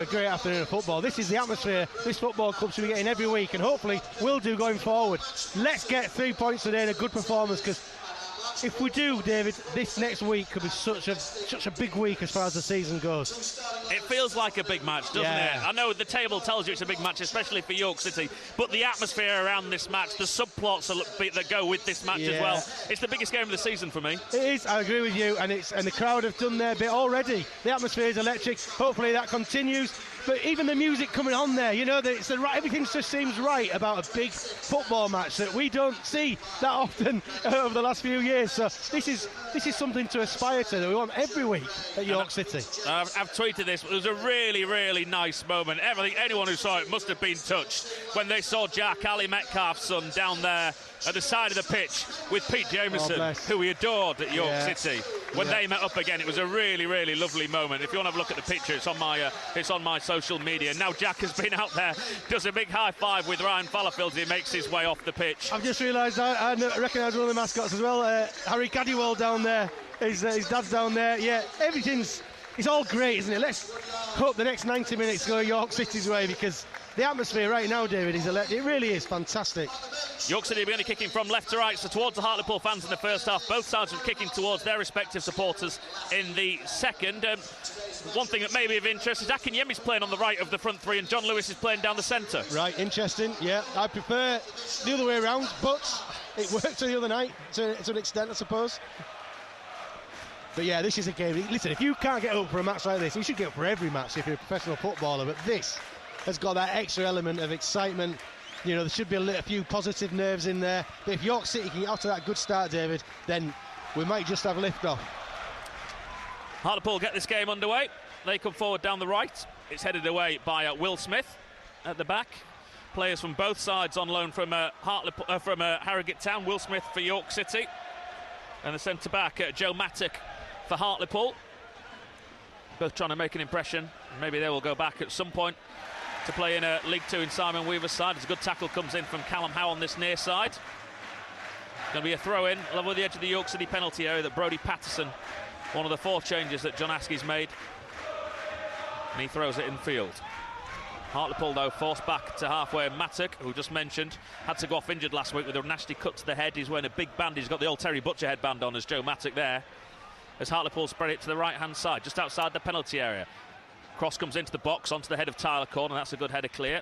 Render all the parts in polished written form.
A great afternoon of football. This is the atmosphere this football club should be getting every week, and hopefully will do going forward. Let's get 3 points today and a good performance, because if we do, David, this next week could be such a big week as far as the season goes. It feels like a big match, doesn't it? I know the table tells you it's a big match, especially for York City, but the atmosphere around this match, the subplots that go with this match as well, it's the biggest game of the season for me. It is, I agree with you, and the crowd have done their bit already. The atmosphere is electric. Hopefully that continues. But even the music coming on there, you know, everything just seems right about a big football match that we don't see that often over the last few years. So this is something to aspire to that we want every week at York City. I've tweeted this. It was a really, really nice moment. Anyone who saw it must have been touched when they saw Jack Ali Metcalf's son down there at the side of the pitch with Pete Jameson, who he adored at York City. When they met up again, it was a really, really lovely moment. If you want to have a look at the picture, it's on my social media. Now Jack has been out there, does a big high five with Ryan Fallowfield as he makes his way off the pitch. I've just realised I recognise one of the mascots as well. Harry Cadwell down there. His dad's down there. Yeah, it's all great, isn't it? Let's hope the next 90 minutes go York City's way, because the atmosphere right now, David, it really is fantastic. York City are going to be kicking from left to right, so towards the Hartlepool fans in the first half. Both sides are kicking towards their respective supporters in the second. One thing that may be of interest is Akinyemi's playing on the right of the front three and John Lewis is playing down the centre. Right, interesting, yeah. I prefer the other way around, but it worked the other night to an extent, I suppose. But yeah, this is a game. Listen, if you can't get up for a match like this, you should get up for every match if you're a professional footballer, but this has got that extra element of excitement. You know, there should be a few positive nerves in there. But if York City can get after that good start, David, then we might just have lift-off. Hartlepool get this game underway. They come forward down the right. It's headed away by Will Smith at the back. Players from both sides on loan from Harrogate Town. Will Smith for York City. And the centre-back, Joe Mattock for Hartlepool. Both trying to make an impression. Maybe they will go back at some point to play in League Two in Simon Weaver's side. As a good tackle comes in from Callum Howe on this near side. Going to be a throw-in, level with the edge of the York City penalty area that Brodie Patterson, one of the 4 changes that John Askey's made. And he throws it in field. Hartlepool, though, forced back to halfway. Mattock, who just mentioned, had to go off injured last week with a nasty cut to the head. He's wearing a big band. He's got the old Terry Butcher headband on as Joe Mattock there. As Hartlepool spread it to the right-hand side, just outside the penalty area. Cross comes into the box, onto the head of Tyler Corn, and that's a good header clear.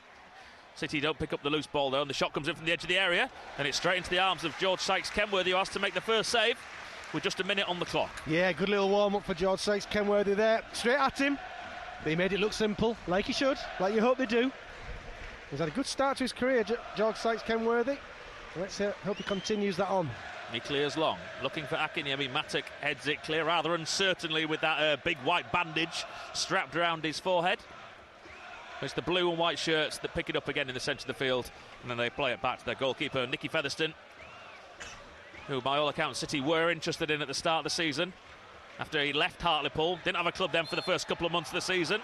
City don't pick up the loose ball, though, and the shot comes in from the edge of the area, and it's straight into the arms of George Sykes-Kenworthy, who has to make the first save with just a minute on the clock. Yeah, good little warm-up for George Sykes-Kenworthy there. Straight at him. But he made it look simple, like he should, like you hope they do. He's had a good start to his career, George Sykes-Kenworthy. Let's hope he continues that on. He clears long, looking for Akinyemi. Mattock heads it clear rather uncertainly with that big white bandage strapped around his forehead. It's the blue and white shirts that pick it up again in the centre of the field, and then they play it back to their goalkeeper, Nicky Featherstone, who by all accounts City were interested in at the start of the season. After he left Hartlepool, didn't have a club then for the first couple of months of the season,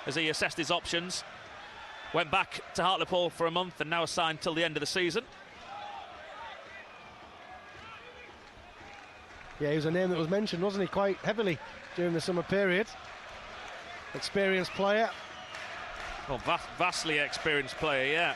as he assessed his options. Went back to Hartlepool for a month and now assigned till the end of the season. Yeah, he was a name that was mentioned, wasn't he, quite heavily during the summer period. Experienced player. Well, vastly experienced player, yeah.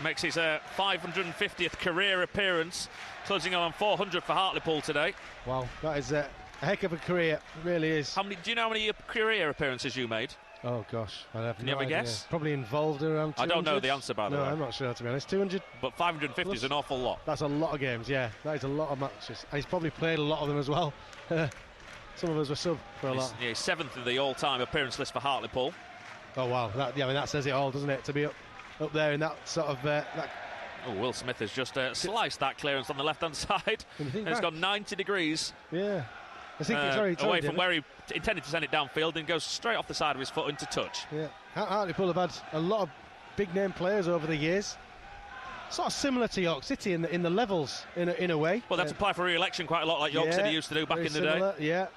Makes his 550th career appearance, closing on 400 for Hartlepool today. Wow, that is a heck of a career, it really is. Do you know how many career appearances you made? Oh gosh, I have no idea. Guess? Probably involved around 200. I don't know the answer, by the way. No, I'm not sure, to be honest. 200. But 550 plus, is an awful lot. That's a lot of games, yeah. That is a lot of matches. And he's probably played a lot of them as well. Some of us were sub for a lot. Yeah, he's 7th in the all-time appearance list for Hartlepool. Oh wow, that says it all, doesn't it? To be up there in that sort of Will Smith has just sliced that clearance on the left-hand side. And it's gone 90 degrees. Yeah. I think away from where he intended to send it downfield, and goes straight off the side of his foot into touch. Yeah, Hartlepool have had a lot of big-name players over the years. Sort of similar to York City in the levels, in a way. Well, they have to apply for re-election quite a lot, like York City used to do back in the day. Yeah.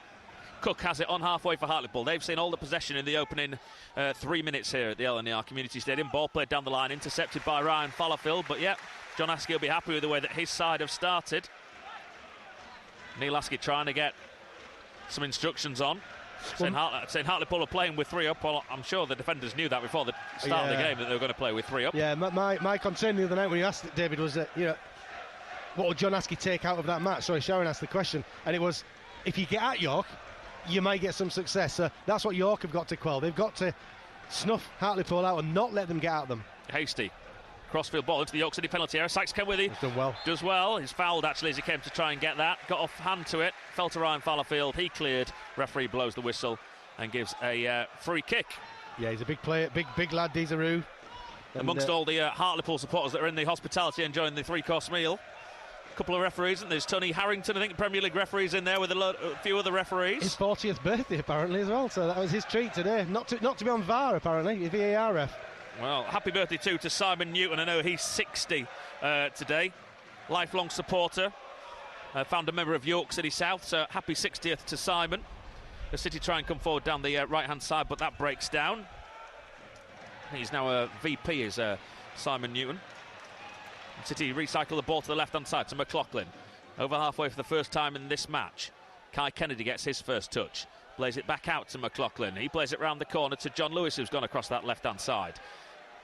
Cook has it on halfway for Hartlepool. They've seen all the possession in the opening 3 minutes here at the LNER Community Stadium. Ball played down the line, intercepted by Ryan Fallowfield. But yeah, John Askey will be happy with the way that his side have started. Neil Askey trying to get some instructions on. Saying Hartlepool are playing with 3 up. Well, I'm sure the defenders knew that before the start of the game, that they were going to play with 3 up. Yeah, my concern the other night when you asked it, David, was that, what would John Askey take out of that match? Sorry, Sharon asked the question, and it was, if you get at York, you might get some success. So that's what York have got to quell. They've got to snuff Hartlepool out and not let them get at them. Hasty. Crossfield ball into the York City penalty area. Sykes Kenworthy does well. He's fouled actually as he came to try and get that. Got off hand to it. Fell to Ryan Fallowfield. He cleared. Referee blows the whistle and gives a free kick. Yeah, he's a big player, big lad, Desiree. Amongst all the Hartlepool supporters that are in the hospitality enjoying the 3-course meal. A couple of referees, and there's Tony Harrington, I think, Premier League referees in there with a few other referees. His 40th birthday apparently as well, so that was his treat today. Not to be on VAR apparently, VAR ref. Well, happy birthday too to Simon Newton. I know he's 60 today. Lifelong supporter. Founder member of York City South, so happy 60th to Simon. The City try and come forward down the right-hand side, but that breaks down. He's now a VP, is Simon Newton. City recycle the ball to the left-hand side to McLaughlin. Over halfway for the first time in this match. Kai Kennedy gets his first touch. Plays it back out to McLaughlin. He plays it round the corner to John Lewis, who's gone across that left-hand side.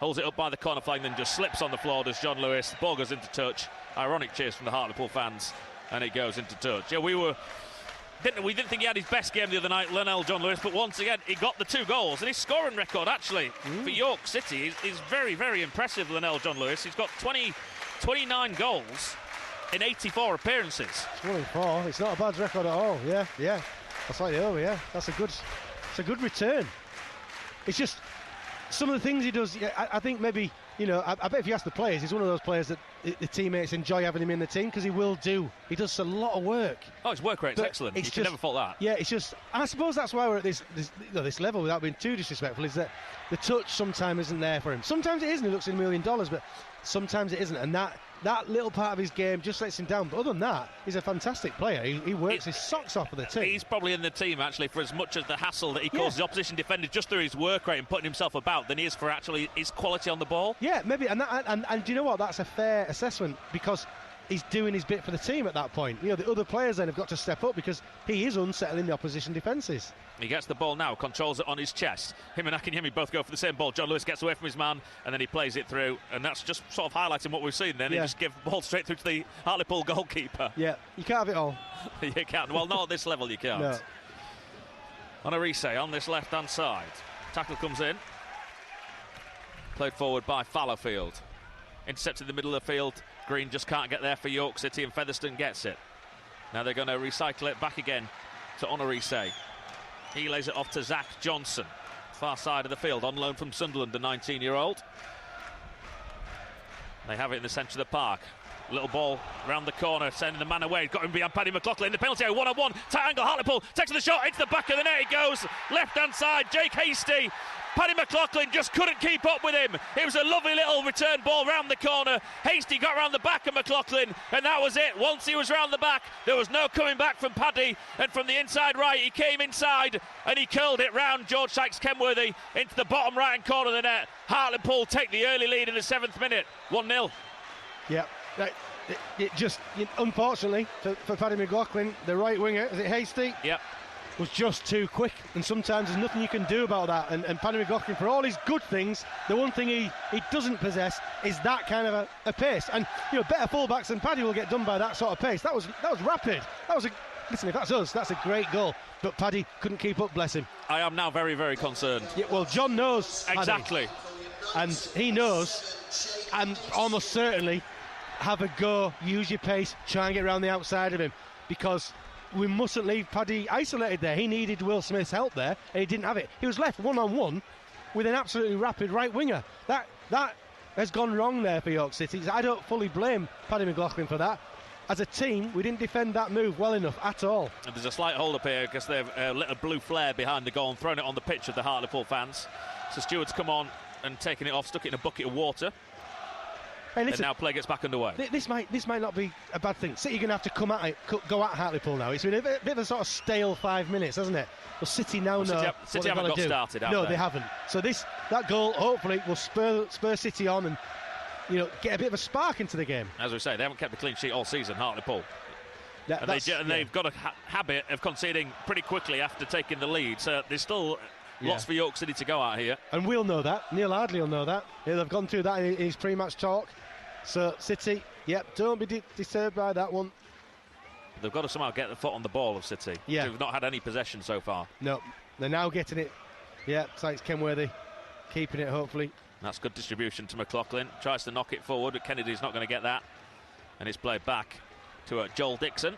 Holds it up by the corner flag, then just slips on the floor, does John Lewis. The ball goes into touch. Ironic cheers from the Hartlepool fans, and it goes into touch. Yeah, we didn't think he had his best game the other night, Lionel John Lewis, but once again, he got the 2 goals. And his scoring record, actually, for York City is very, very impressive, Lionel John Lewis. He's got 29 goals in 84 appearances. 24, it's not a bad record at all, yeah. That's like over, yeah. It's a good return. It's just some of the things he does. I think maybe, I bet if you ask the players, he's one of those players that the teammates enjoy having him in the team because he does a lot of work. Oh, his work rate's excellent. You can never fault that. Yeah, it's just, I suppose that's why we're at this level, without being too disrespectful, is that the touch sometimes isn't there for him. Sometimes it is, and he looks in $1 million, but sometimes it isn't, and that little part of his game just lets him down. But other than that, he's a fantastic player. He works his socks off for the team. He's probably in the team, actually, for as much as the hassle that he causes the opposition defenders just through his work rate and putting himself about than he is for actually his quality on the ball. Yeah, maybe. And do you know what? That's a fair assessment, because he's doing his bit for the team at that point. The other players then have got to step up because he is unsettling the opposition defences. He gets the ball now, controls it on his chest. Him and Akinyemi both go for the same ball. John Lewis gets away from his man, and then he plays it through, and that's just sort of highlighting what we've seen then. He just give the ball straight through to the Hartlepool goalkeeper. Yeah, you can't have it all. You can't. Well, not at this level you can't. No. On Orise on this left-hand side. Tackle comes in. Played forward by Fallowfield. Intercepted in the middle of the field. Green just can't get there for York City, and Featherstone gets it. Now they're going to recycle it back again to Honorise. He lays it off to Zach Johnson, far side of the field, on loan from Sunderland, the 19-year-old. They have it in the centre of the park. Little ball round the corner, sending the man away. Got him behind Paddy McLaughlin. The penalty area, 1-on-1. Tight angle, Hartlepool takes the shot into the back of the net. It goes left-hand side. Jake Hasty. Paddy McLaughlin just couldn't keep up with him. It was a lovely little return ball round the corner. Hasty got round the back of McLaughlin, and that was it. Once he was round the back, there was no coming back from Paddy, and from the inside right, he came inside, and he curled it round George Sykes Kenworthy into the bottom right-hand corner of the net. Hartlepool take the early lead in the 7th minute, 1-0. Yeah, it just, unfortunately, for Paddy McLaughlin, the right winger, is it Hasty? Yep. Was just too quick, and sometimes there's nothing you can do about that. And Paddy McLaughlin, for all his good things, the one thing he doesn't possess is that kind of a pace. And better fullbacks than Paddy will get done by that sort of pace. That was rapid. Listen, if that's us, that's a great goal. But Paddy couldn't keep up, bless him. I am now very, very concerned. Yeah, well, John knows exactly, Paddy, and he knows, and almost certainly have a go, use your pace, try and get around the outside of him, because we mustn't leave Paddy isolated there. He needed Will Smith's help there, and he didn't have it. He was left one-on-one with an absolutely rapid right winger. That has gone wrong there for York City. I don't fully blame Paddy McLaughlin for that. As a team, we didn't defend that move well enough at all. And there's a slight hold-up here because they've lit a blue flare behind the goal and thrown it on the pitch of the Hartlepool fans. So Stewart's come on and taken it off, stuck it in a bucket of water. Hey, listen, and now play gets back underway. This might not be a bad thing. City are going to have to go at Hartlepool now. It's been a bit of a sort of stale 5 minutes, hasn't it? Well, City know City haven't got started. No, they haven't. So that goal hopefully will spur City on and get a bit of a spark into the game. As we say, they haven't kept a clean sheet all season, Hartlepool. They've got a habit of conceding pretty quickly after taking the lead, so there's still lots for York City to go out here. And we'll know that. Neil Hardley will know that. Yeah, they've gone through that in his pre-match talk. So City, don't be disturbed by that one. They've got to somehow get the foot on the ball of City. Yeah. They've not had any possession so far. No, they're now getting it. Yeah, Sykes Kenworthy keeping it, hopefully. That's good distribution to McLaughlin. Tries to knock it forward, but Kennedy's not going to get that. And it's played back to Joel Dixon.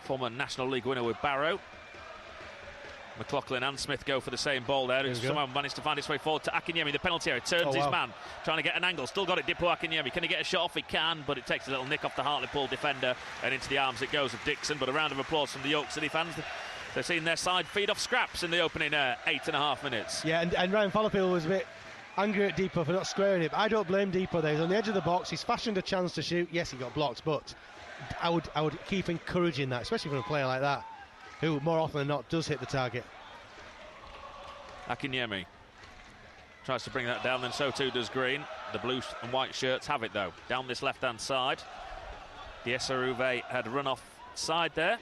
Former National League winner with Barrow. McLaughlin and Smith go for the same ball there. It's somehow managed to find its way forward to Akinyemi, the penalty area. Turns his man, trying to get an angle. Still got it, Dipo Akinyemi. Can he get a shot off? He can, but it takes a little nick off the Hartlepool defender. And into the arms it goes of Dixon. But a round of applause from the York City fans. They've seen their side feed off scraps in the opening 8.5 minutes. Yeah, and Ryan Fallowfield was a bit angry at Dipo for not squaring it. But I don't blame Dipo there. He's on the edge of the box. He's fashioned a chance to shoot. Yes, he got blocked, but I would keep encouraging that, especially from a player like that, who more often than not does hit the target. Akinyemi tries to bring that down, then so too does Green. The blue and white shirts have it though. Down this left-hand side. Diesaruve had run off side there.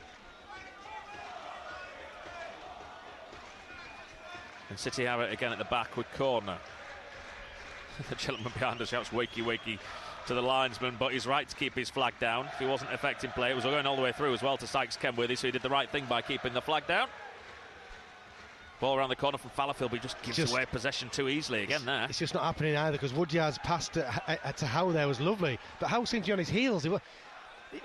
And City have it again at the back with corner. The gentleman behind us shouts wakey wakey to the linesman, but he's right to keep his flag down. If he wasn't affecting play, it was going all the way through as well to Sykes Kenworthy, so he did the right thing by keeping the flag down. Ball around the corner from Fallowfield, but he just gives away possession too easily again there. It's just not happening either, because Woodyard's pass to Howe there was lovely, but Howe seemed to be on his heels. He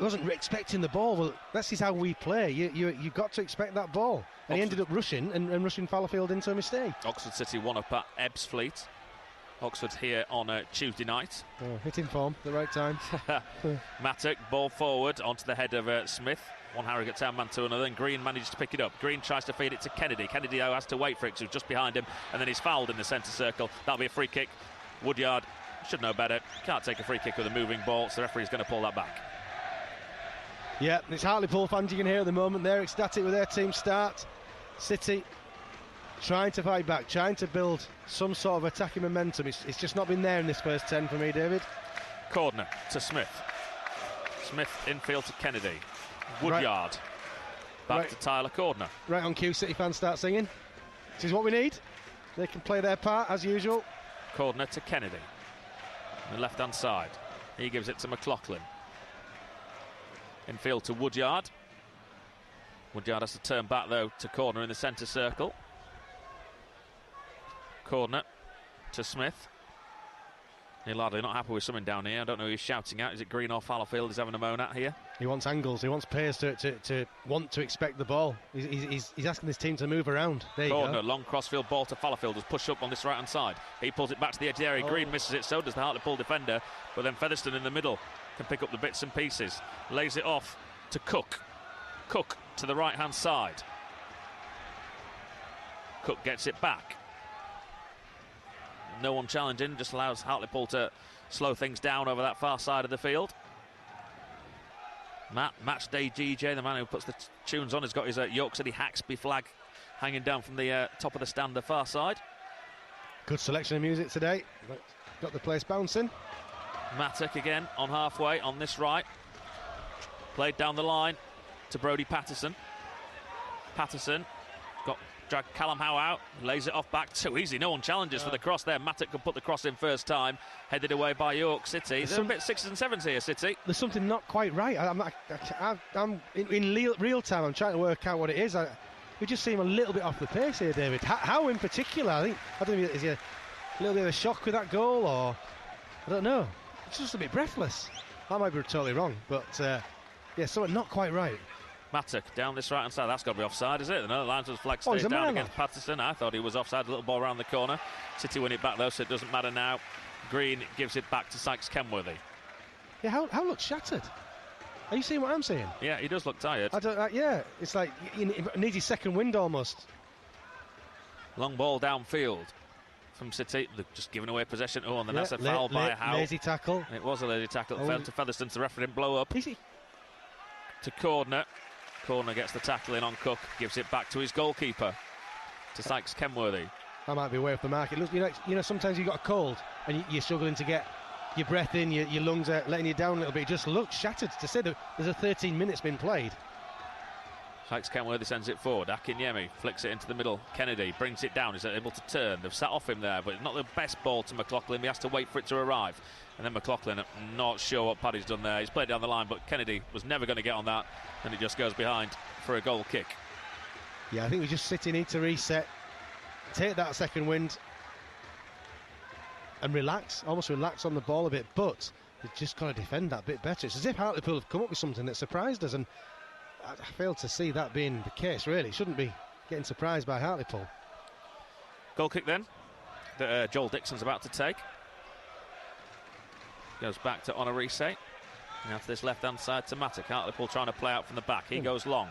wasn't expecting the ball. Well, that's just how we play. You got to expect that ball. And he ended up rushing and rushing Fallowfield into a mistake. Oxford City won up at Ebbsfleet. Oxford's here on Tuesday night. Hitting form at the right time. Mattock, ball forward onto the head of Smith. One Harrogate Town man to another, and Green manages to pick it up. Green tries to feed it to Kennedy. Kennedy, though, has to wait for it, because he's just behind him, and then he's fouled in the centre circle. That'll be a free kick. Woodyard should know better. Can't take a free kick with a moving ball, so the referee's going to pull that back. Yeah, it's Hartlepool fans you can hear at the moment. They're ecstatic with their team start. City trying to fight back, trying to build some sort of attacking momentum. It's just not been there in this first 10 for me, David. Cordner to Smith. Smith infield to Kennedy. Woodyard. Back to Tyler Cordner. Right on cue, City fans start singing. This is what we need. They can play their part as usual. Cordner to Kennedy. On the left-hand side. He gives it to McLaughlin. Infield to Woodyard. Woodyard has to turn back, though, to Cordner in the centre circle. Cordner to Smith. Neil Hardley not happy with something down here. I don't know who he's shouting at. Is it Green or Fallowfield he's having a moan at here? He wants angles. He wants players to want to expect the ball. He's asking this team to move around. There you go. Cordner, long crossfield ball to Fallowfield. Has pushed up on this right-hand side. He pulls it back to the edge of the area. Green misses it. So does the Hartlepool defender. But then Featherstone in the middle can pick up the bits and pieces. Lays it off to Cook. Cook to the right-hand side. Cook gets it back. No one challenging, just allows Hartlepool to slow things down over that far side of the field. Matchday DJ, the man who puts the tunes on, has got his York City Haxby flag hanging down from the top of the stand, the far side. Good selection of music today. Got the place bouncing. Mattock again on halfway on this right. Played down the line to Brodie Patterson. Patterson got dragged Callum Howe out, lays it off back too easy. No one challenges for the cross there. Mattock could put the cross in first time, headed away by York City. They're a bit 6s and 7s here, City. There's something not quite right. I'm in real time. I'm trying to work out what it is. We just seem a little bit off the pace here, David. How in particular? I don't know. Is he a little bit of a shock with that goal, or I don't know. It's just a bit breathless. I might be totally wrong, but yeah, something not quite right. Mattock down this right hand side. That's got to be offside, is it? Another linesman's flag stays down against Patterson. I thought he was offside. A little ball around the corner. City win it back though, so it doesn't matter now. Green gives it back to Sykes Kenworthy. Yeah, how looks shattered. Are you seeing what I'm seeing? Yeah, he does look tired. Yeah, it's like he needs his second wind almost. Long ball downfield from City. They're just giving away possession. Oh, and then that's a foul by Howe. Lazy tackle. It was a lazy tackle. It fell to Featherstone. The referee didn't blow up. Easy. To Cordner. Cordner gets the tackle in on Cook. Gives it back to his goalkeeper. To Sykes Kenworthy. That might be way off the mark. It looks, you know, sometimes you've got a cold and you're struggling to get your breath in, your lungs are letting you down a little bit. It just looks shattered. To say that there's a 13 minutes been played. Sykes Kenworthy sends it forward. Akinyemi flicks it into the middle. Kennedy brings it down. Is able to turn. They've sat off him there, but not the best ball to McLaughlin. He has to wait for it to arrive. And then McLaughlin, not sure what Paddy's done there. He's played down the line, but Kennedy was never going to get on that. And it just goes behind for a goal kick. Yeah, I think we just City need to reset, take that second wind, and almost relax on the ball a bit. But they've just got to defend that bit better. It's as if Hartlepool have come up with something that surprised us, and I failed to see that being the case, really. Shouldn't be getting surprised by Hartlepool. Goal kick then, that Joel Dixon's about to take. Goes back to Onarise. Now to this left-hand side to Matic. Hartlepool trying to play out from the back. He goes long.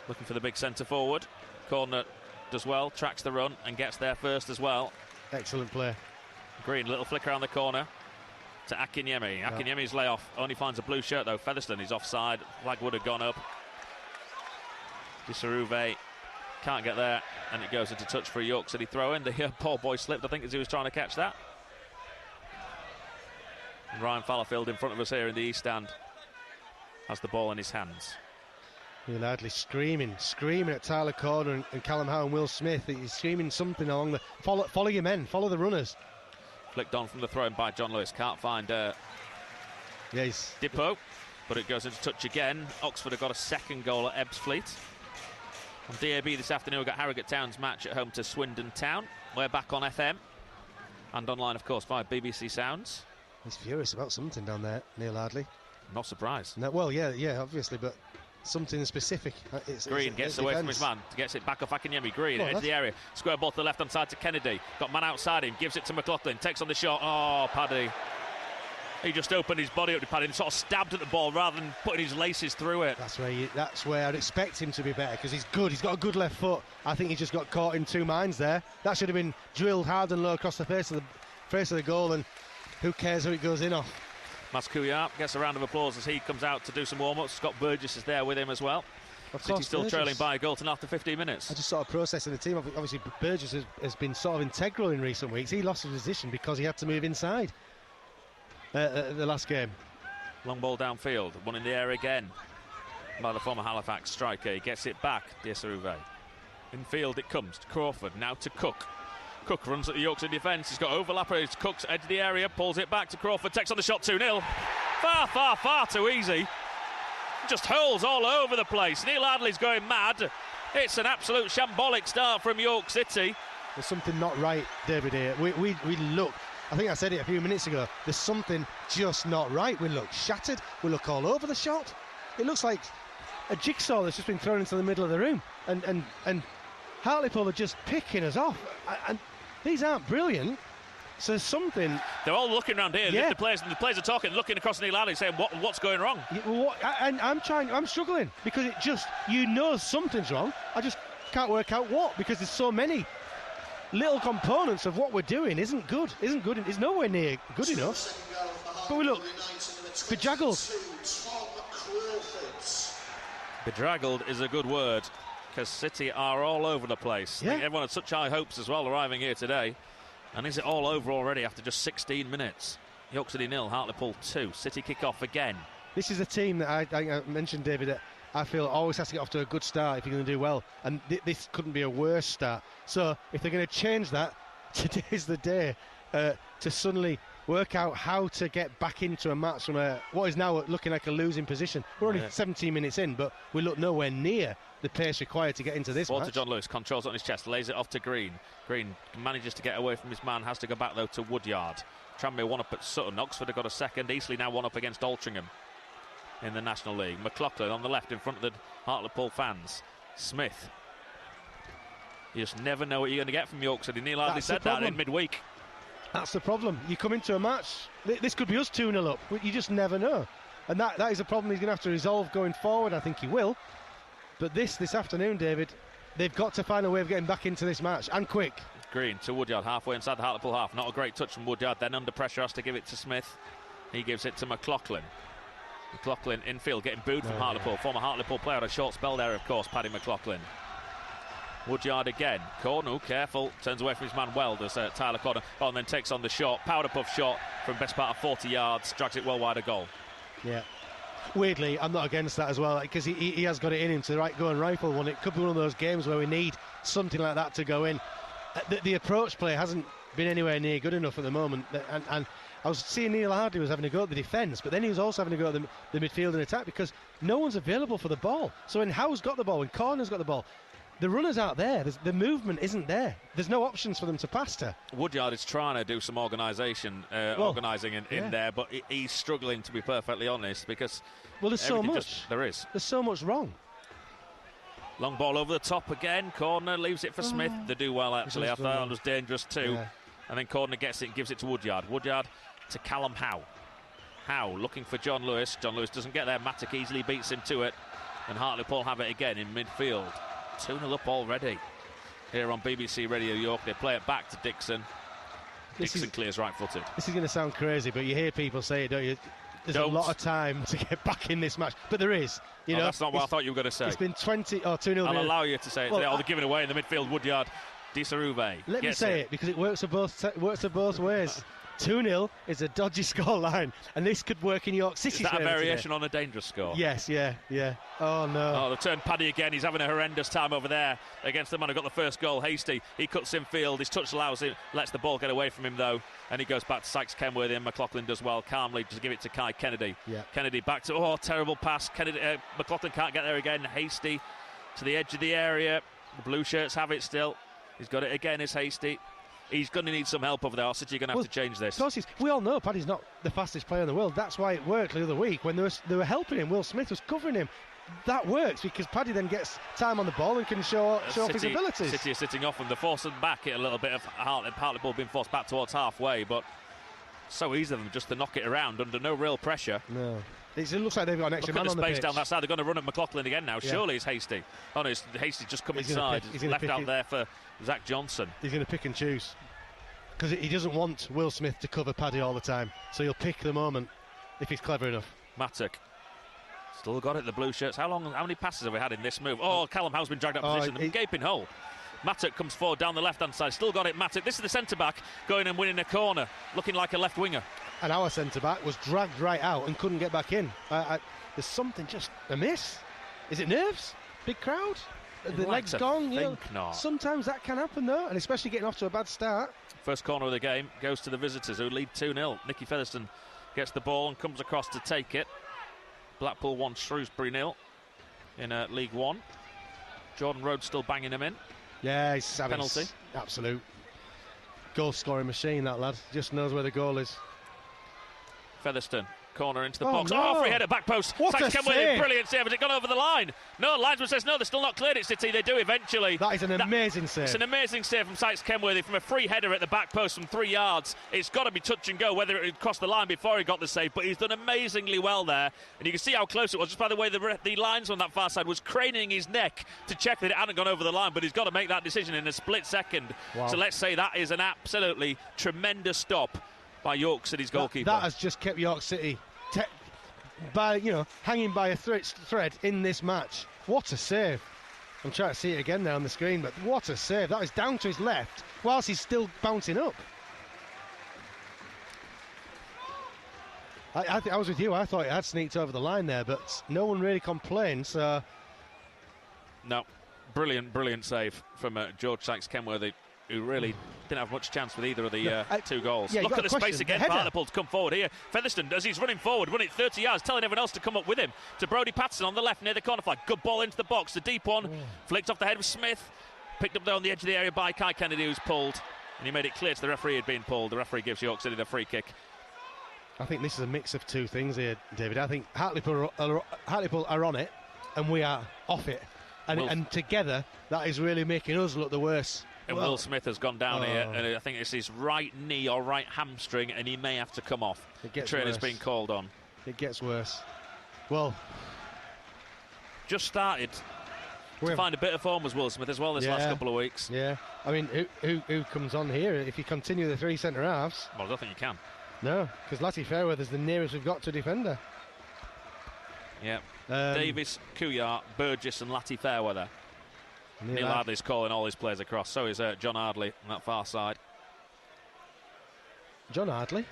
Looking for the big centre forward. Corner does well, tracks the run and gets there first as well. Excellent play. Green, little flicker around the corner to Akinyemi. Akinyemi's layoff only finds a blue shirt though. Featherstone is offside. Flag would have gone up. Disaruve can't get there, and it goes into touch for a York City throw in. The poor boy slipped, I think, as he was trying to catch that. And Ryan Fallowfield in front of us here in the East Stand has the ball in his hands. Neil Ardley screaming at Tyler Corner and Callum Howe and Will Smith. He's screaming something along the follow your men, follow the runners. Flicked on from the throw in by John Lewis. Can't find Dippo, but it goes into touch again. Oxford have got a second goal at Ebbsfleet. On DAB this afternoon, we've got Harrogate Town's match at home to Swindon Town. We're back on FM and online, of course, via BBC Sounds. He's furious about something down there, Neil Ardley. Not surprised. No, well, yeah, obviously, but something specific. Green gets away from his man, gets it back off Akinyemi. Green into the area, square ball to the left-hand side to Kennedy. Got man outside him, gives it to McLaughlin, takes on the shot. Oh, Paddy. He just opened his body up to Paddy and sort of stabbed at the ball rather than putting his laces through it. That's where I'd expect him to be better, because he's good. He's got a good left foot. I think he just got caught in two minds there. That should have been drilled hard and low across the face of the goal, and who cares who it goes in off. Mascouillard gets a round of applause as he comes out to do some warm-ups. Scott Burgess is there with him as well. Of City course, still Burgess. trailing by a goal to after 15 minutes. I just sort of processing the team. Obviously, Burgess has been sort of integral in recent weeks. He lost his position because he had to move inside the last game. Long ball downfield, one in the air again by the former Halifax striker. He gets it back, Diasaruve. Infield it comes to Crawford, now to Cook. Cook runs at the Yorkshire defence. He's got overlappers. Cook's edge of the area, pulls it back to Crawford, takes on the shot 2-0. Far too easy. Just holes all over the place. Neil Ardley's going mad. It's an absolute shambolic start from York City. There's something not right, David, here. We look, I think I said it a few minutes ago, there's something just not right. We look shattered. We look all over the shot. It looks like a jigsaw that's just been thrown into the middle of the room. And Hartlepool are just picking us off. And these aren't brilliant. So there's something. They're all looking around here. Yeah. The players are talking, looking across Neil Ardley, saying, "What's going wrong?" I'm struggling because it just, something's wrong. I just can't work out what, because there's so many little components of what we're doing isn't good. It's nowhere near good enough. But we look bedraggled. Bedraggled is a good word, because City are all over the place. Yeah. I think everyone had such high hopes as well arriving here today. And is it all over already after just 16 minutes? York City 0, Hartlepool 2. City kick off again. This is a team that I mentioned, David, that I feel always has to get off to a good start if you're going to do well. And this couldn't be a worse start. So if they're going to change that, today's the day to suddenly work out how to get back into a match from what is now looking like a losing position. We're only 17 minutes in, but we look nowhere near the pace required to get into this Ball match. to John Lewis, controls it on his chest, lays it off to Green. Green manages to get away from his man, has to go back though to Woodyard. Tranmere one up at Sutton. Oxford have got a second. Eastleigh now one up against Altrincham in the National League. McLaughlin on the left in front of the Hartlepool fans. Smith. You just never know what you're going to get from York City. Neil Ardley said that in midweek. That's the problem. You come into a match, this could be us 2-0 up. You just never know. And that is a problem he's going to have to resolve going forward. I think he will. But this afternoon, David, they've got to find a way of getting back into this match, and quick. Green to Woodyard, halfway inside the Hartlepool half. Not a great touch from Woodyard, then under pressure has to give it to Smith. He gives it to McLaughlin. McLaughlin infield getting booed from Hartlepool. Former Hartlepool player had a short spell there, of course, Paddy McLaughlin. Woodyard again. Corner, careful. Turns away from his man Weld as Tyler Corner. Oh, and then takes on the shot. Powder puff shot from best part of 40 yards. Drags it well wide of goal. Yeah. Weirdly, I'm not against that as well, because he has got it in him to go and rifle one. It could be one of those games where we need something like that to go in. The approach play hasn't been anywhere near good enough at the moment. And I was seeing Neil Hardy was having a go at the defence, but then he was also having a go at the midfield and attack because no one's available for the ball. So when Howe's got the ball, when Corner's got the ball, the runners aren't there. The movement isn't there. There's no options for them to pass to. Woodyard is trying to do some organising in there, but he's struggling, to be perfectly honest, because there's so much. There's so much wrong. Long ball over the top again. Corner leaves it for Smith. They do well, actually. I thought it was dangerous too. Yeah. And then Corner gets it and gives it to Woodyard. Woodyard to Callum Howe. Howe looking for John Lewis. John Lewis doesn't get there. Mattock easily beats him to it. And Hartlepool have it again in midfield. 2-0 up already here on BBC Radio York. They play it back to Dixon. Dixon clears right-footed. This is going to sound crazy, but you hear people say it, don't you? There's a lot of time to get back in this match, but there is. You know, that's not what I thought you were going to say. It's been 2-0. I'll allow you to say it. They're giving away in the midfield. Woodyard, Disaruve. Let me say it because it works for both ways. 2-0 is a dodgy score line, and this could work in York City's favour. Is that a variation today on a dangerous score? Yes, yeah. Oh, no. Oh, they've turned Paddy again. He's having a horrendous time over there against the man who got the first goal, Hasty. He cuts in field. His touch allows him, lets the ball get away from him, though, and he goes back to Sykes Kenworthy, and McLaughlin does well calmly to give it to Kai Kennedy. Yeah. Kennedy back to, terrible pass. McLaughlin can't get there again. Hasty to the edge of the area. The blue shirts have it still. He's got it again, is Hasty. He's going to need some help over there. City are going to have to change this. Of course, we all know Paddy's not the fastest player in the world. That's why it worked the other week when they were helping him. Will Smith was covering him. That works because Paddy then gets time on the ball and can show off his abilities. City are sitting off and they're forcing back it a little bit of Hartlepool being forced back towards halfway, but so easy of them just to knock it around under no real pressure. No. It looks like they've got an extra man on the pitch. Look at the space down that side. They're going to run at McLaughlin again now. Yeah. Surely it's Hasty. Oh no, it's Hasty just come inside. He's left out there for Zach Johnson. He's going to pick and choose. Because he doesn't want Will Smith to cover Paddy all the time. So he'll pick the moment if he's clever enough. Mattock. Still got it, the blue shirts. How many passes have we had in this move? Oh, Callum Howe's been dragged out of position. The gaping hole. Mattock comes forward down the left-hand side. Still got it, Mattock. This is the centre-back going and winning a corner, looking like a left winger. And our centre-back was dragged right out and couldn't get back in. There's something just amiss. Is it nerves? Big crowd? The leg's gone. Not. Sometimes that can happen, though, and especially getting off to a bad start. First corner of the game goes to the visitors, who lead 2-0. Nicky Featherstone gets the ball and comes across to take it. Blackpool 1, Shrewsbury 0 in League One. Jordan Rhodes still banging him in. Yeah, he's having penalty. Absolute goal-scoring machine, that lad. Just knows where the goal is. Featherstone. Corner into the box. No. Free header, back post. What a save. Brilliant save. Has it gone over the line? No, linesman says no, they're still not cleared it, City. They do eventually. That is an amazing save. It's an amazing save from Sykes Kenworthy from a free header at the back post from 3 yards. It's got to be touch and go, whether it had crossed the line before he got the save, but he's done amazingly well there. And you can see how close it was. Just by the way, the linesman on that far side was craning his neck to check that it hadn't gone over the line, but he's got to make that decision in a split second. Wow. So let's say that is an absolutely tremendous stop by York City's goalkeeper. That has just kept York City hanging by a thread in this match. What a save. I'm trying to see it again now on the screen, but what a save. That is down to his left whilst he's still bouncing up. I was with you. I thought it had sneaked over the line there, but no one really complained. So no, brilliant save from George Sykes Kenworthy, who really didn't have much chance with either of the 2 goals. Look at the space again for Hartlepool to come forward here. Featherstone, as he's running forward, running 30 yards, telling everyone else to come up with him. To Brodie Patterson on the left near the corner flag. Good ball into the box. The deep one, flicked off the head of Smith. Picked up there on the edge of the area by Kai Kennedy, who's pulled. And he made it clear to the referee he'd been pulled. The referee gives York City the free kick. I think this is a mix of 2 things here, David. I think Hartlepool are on it, and we are off it. And together, that is really making us look the worse. And Will Smith has gone down here, and I think it's his right knee or right hamstring, and he may have to come off. The trainer's been called on. It gets worse. Well, just started to find a bit of form as Will Smith as well this last couple of weeks. Yeah, I mean, who comes on here if you continue the 3 centre halves? Well, I don't think you can. No, because Latty Fairweather's the nearest we've got to defender. Yeah, Davis, Couillard, Burgess, and Latty Fairweather. Neil Ardley's calling all his players across. So is John Ardley on that far side. John Ardley?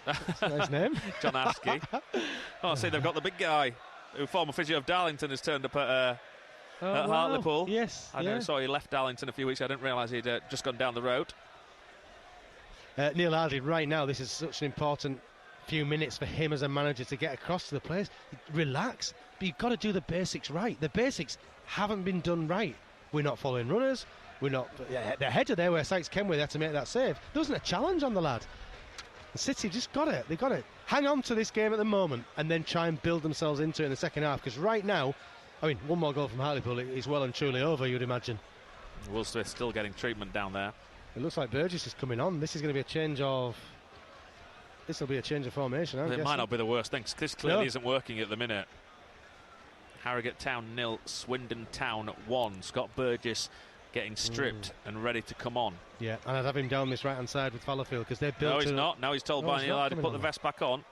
That's a nice name. John Askey. Oh, see, they've got the big guy, who former physio of Darlington, has turned up at Hartlepool. Yes. I saw he left Darlington a few weeks ago. I didn't realise he'd just gone down the road. Neil Ardley, right now, this is such an important few minutes for him as a manager to get across to the players. Relax, but you've got to do the basics right. The basics haven't been done right. We're not following runners. We're not. The header there where Sykes Kenworthy had to make that save. There wasn't a challenge on the lad. The City just got it. They've got to hang on to this game at the moment and then try and build themselves into it in the second half. Because right now, I mean, one more goal from Hartlepool is well and truly over, you'd imagine. Will Smith still getting treatment down there. It looks like Burgess is coming on. This is going to be a change of. This will be a change of formation. It might not be the worst thing. This clearly isn't working at the minute. Harrogate Town 0, Swindon Town 1. Scott Burgess getting stripped and ready to come on. Yeah, and I'd have him down this right-hand side with Fallowfield because they're built. No, he's not. Now he's told by Neil Ardley to put the vest back on.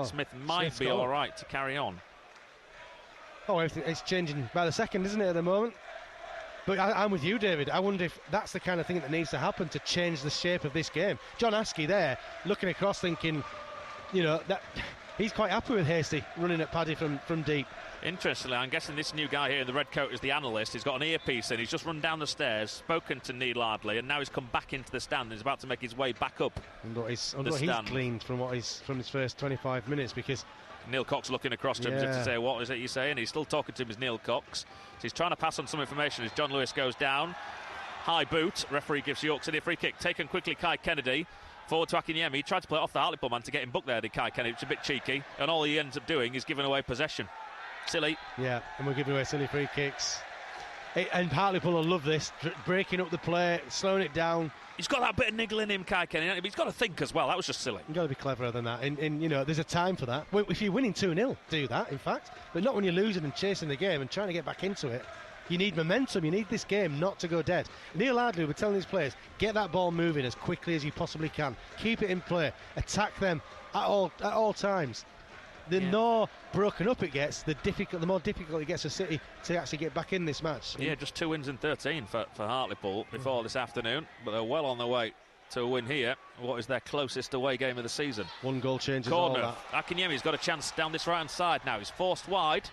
Smith might be all right to carry on. Oh, it's changing by the second, isn't it, at the moment? But I'm with you, David. I wonder if that's the kind of thing that needs to happen to change the shape of this game. John Askey there, looking across, thinking, that he's quite happy with Hasty running at Paddy from deep. Interestingly, I'm guessing this new guy here in the red coat is the analyst. He's got an earpiece in. He's just run down the stairs, spoken to Neil Ardley, and now he's come back into the stand and he's about to make his way back up. He's gleaned from his first 25 minutes because Neil Cox looking across to him as if to say, what is it you're saying? He's still talking to him as Neil Cox. So he's trying to pass on some information as John Lewis goes down. High boot. Referee gives York City a free kick. Taken quickly, Kai Kennedy. Forward to Akinyemi. He tried to play it off the Hartlepool man to get him booked there, did Kai Kennedy, which is a bit cheeky. And all he ends up doing is giving away possession. Silly. Yeah, and we're giving away silly free kicks. And Hartlepool will love this. Breaking up the play, slowing it down. He's got that bit of niggle in him, Kai Kennedy, but he's got to think as well. That was just silly. You've got to be cleverer than that. And there's a time for that. If you're winning 2-0, do that, in fact. But not when you're losing and chasing the game and trying to get back into it. You need momentum. You need this game not to go dead. Neil Ardley will be telling his players, get that ball moving as quickly as you possibly can. Keep it in play. Attack them at all times. The more broken up it gets, the more difficult it gets for City to actually get back in this match. Yeah, just 2 wins in 13 for Hartlepool before this afternoon, but they're well on their way to a win here. What is their closest away game of the season? One goal changes corner. All that. Akinyemi's got a chance down this right-hand side now. He's forced wide.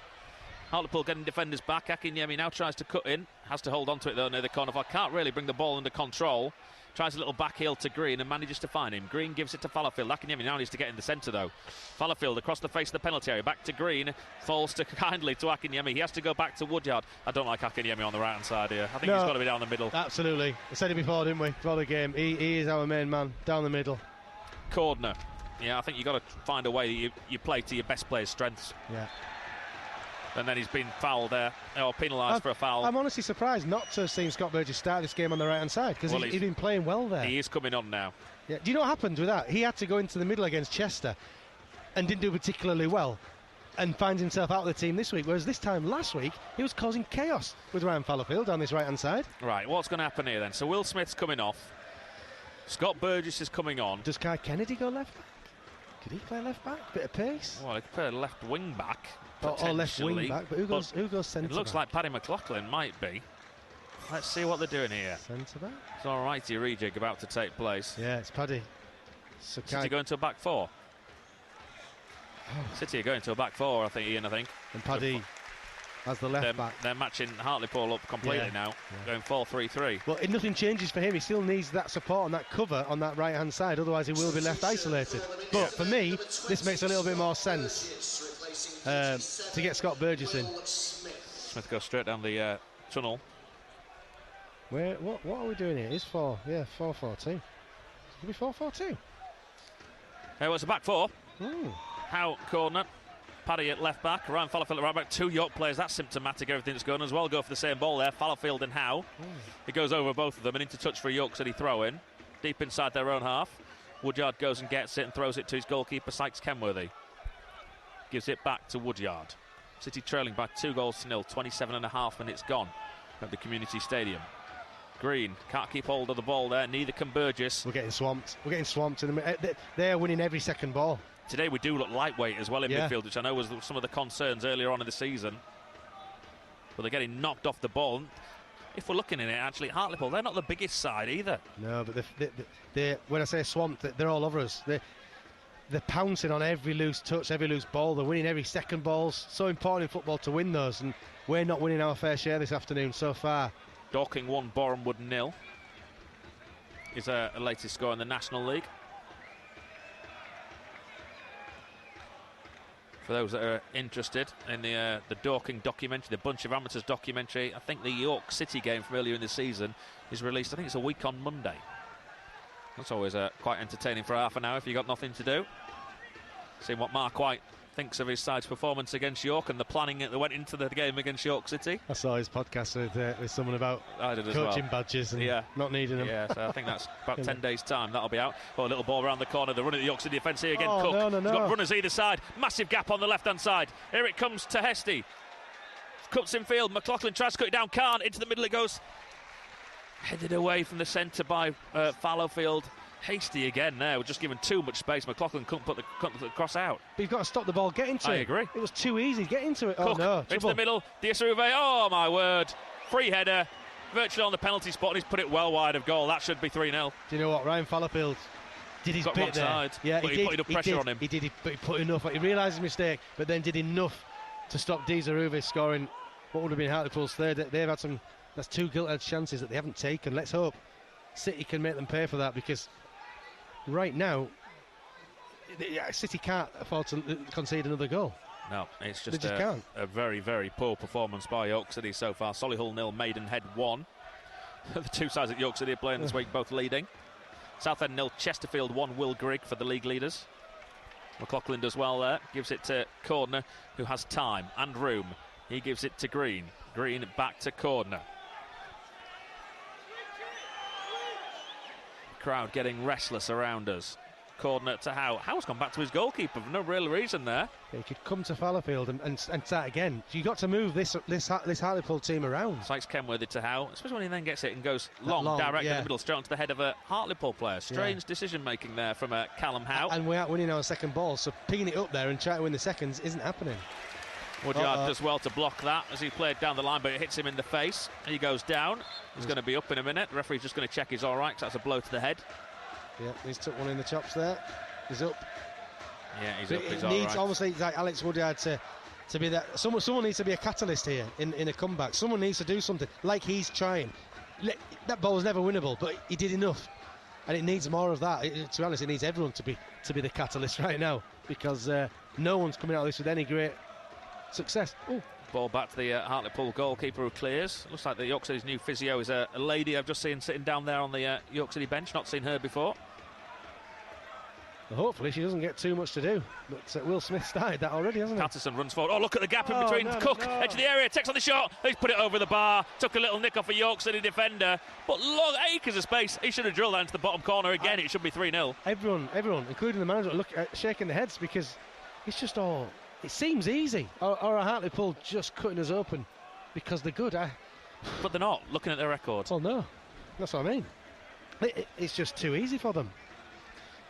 Hartlepool getting defenders back. Akinyemi now tries to cut in. Has to hold on to it though near the corner. Can't really bring the ball under control. Tries a little back heel to Green and manages to find him. Green gives it to Fallowfield. Akinyemi now needs to get in the centre though. Fallowfield across the face of the penalty area. Back to Green. Falls kindly to Akinyemi. He has to go back to Woodyard. I don't like Akinyemi on the right hand side here. I think he's got to be down the middle. Absolutely. We said it before, didn't we? Before the game. He is our main man. Down the middle. Cordner. Yeah, I think you've got to find a way that you play to your best player's strengths. Yeah. And then he's been fouled there, or penalised for a foul. I'm honestly surprised not to have seen Scott Burgess start this game on the right-hand side, because he's been playing well there. He is coming on now. Yeah. Do you know what happened with that? He had to go into the middle against Chester and didn't do particularly well and finds himself out of the team this week, whereas this time last week he was causing chaos with Ryan Fallowfield on this right-hand side. Right, what's going to happen here then? So Will Smith's coming off. Scott Burgess is coming on. Does Kai Kennedy go left back? Could he play left back? Bit of pace? Well, he could play left wing back. Or left wing back, but who goes centre back? It looks like Paddy McLaughlin might be. Let's see what they're doing here. Centre back? It's all righty rejig about to take place. Yeah, it's Paddy. So City going to a back four. City are going to a back four, I think, Ian, And Paddy as the left back. They're matching Hartlepool up completely now, going 4-3-3. Well, nothing changes for him. He still needs that support and that cover on that right-hand side, otherwise he will be left isolated. But for me, this makes a little bit more sense to get Scott Burgess in. Smith goes straight down the tunnel. What are we doing here? It's 4-4-2. Could be 4-4-2. It was a back four. Ooh. Howe corner. Paddy at left back. Ryan Fallowfield at right back. 2 York players. That's symptomatic. Everything that's going on as well. Go for the same ball there. Fallowfield and Howe. It goes over both of them and into touch for a York City throw in. Deep inside their own half. Woodyard goes and gets it and throws it to his goalkeeper, Sykes Kenworthy. Gives it back to Woodyard. City trailing by 2-0. 27.5 minutes gone at the Community Stadium. Green can't keep hold of the ball there. Neither can Burgess. We're getting swamped. They're winning every second ball. Today we do look lightweight as well in midfield, which I know was some of the concerns earlier on in the season. But they're getting knocked off the ball. if we're looking at it, actually, Hartlepool, they're not the biggest side either. No, but they when I say swamped, they're all over us. They're pouncing on every loose touch, every loose ball. They're winning every second balls. So important in football to win those, and we're not winning our fair share this afternoon so far. Dorking 1, Bournemouth 0 is a latest score in the National League. For those that are interested in the Dorking documentary, the Bunch of Amateurs documentary, I think the York City game from earlier in the season is released. I think it's a week on Monday. That's always quite entertaining for half an hour if you've got nothing to do. Seeing what Mark White thinks of his side's performance against York and the planning that went into the game against York City. I saw his podcast with someone about coaching badges and not needing them. Yeah, so I think that's about 10 days' time. That'll be out. Oh, a little ball around the corner. The run at the York City defence here again. Cook. No. He's got runners either side. Massive gap on the left-hand side. Here it comes to Hesty. Cuts in field. McLaughlin tries to cut it down. Can't. Into the middle it goes. Headed away from the centre by Fallowfield. Hasty again there. We're just given too much space. McLaughlin couldn't put the cross out. But you've got to stop the ball getting to it. I agree. It was too easy. Get into it. Cook, oh, no. Into the middle. Diasuve. Oh, my word. Free header. Virtually on the penalty spot. And he's put it well wide of goal. That should be 3-0. Do you know what? Ryan Fallowfield did his bit there. Side, yeah, but he put enough pressure on him. He did. But he put enough. He realised his mistake, but then did enough to stop Diasuve scoring what would have been Hartlepool's third. They've had some. That's 2 gilt-edged chances that they haven't taken. Let's hope City can make them pay for that, because right now City can't afford to concede another goal. No, it's just a very, very poor performance by York City so far. Solihull 0, Maidenhead 1. The two sides at York City are playing this week, both leading. Southend 0, Chesterfield 1, Will Grigg for the league leaders. McLaughlin does well there, gives it to Cordner, who has time and room. He gives it to Green. Green back to Cordner. Crowd getting restless around us. Cordner to Howe. Howe's gone back to his goalkeeper for no real reason there. Yeah, he could come to Fallowfield and start again. So you've got to move this Hartlepool team around. Sykes Kenworthy to Howe, especially when he then gets it and goes long direct in the middle, straight onto the head of a Hartlepool player. Strange decision making there from Callum Howe. And we aren't winning our second ball, so picking it up there and trying to win the seconds isn't happening. Woodyard does well to block that as he played down the line, but it hits him in the face. He goes down. He's going to be up in a minute. The referee's just going to check he's all right, because that's a blow to the head. Yeah, he's took one in the chops there. He's up. Yeah, he's up. He's all right. Almost like Alex Woodyard to be that. Someone needs to be a catalyst here in a comeback. Someone needs to do something like he's trying. That ball was never winnable, but he did enough, and it needs more of that. To be honest, it needs everyone to be the catalyst right now, because no one's coming out of this with any great success. Ooh. Ball back to the Hartlepool goalkeeper who clears. Looks like the York City's new physio is a lady I've just seen sitting down there on the York City bench. Not seen her before. Well, hopefully she doesn't get too much to do. But Will Smith started that already, hasn't he? Patterson runs forward. Oh, look at the gap in between. Cook, edge of the area, takes on the shot. He's put it over the bar. Took a little nick off a York City defender. But long acres of space. He should have drilled that into the bottom corner again. It should be 3-0. Everyone, including the manager, shaking their heads, because it's just all... It seems easy. Or a Hartlepool just cutting us open because they're good. But they're not, looking at their record. Well, no. That's what I mean. It's just too easy for them.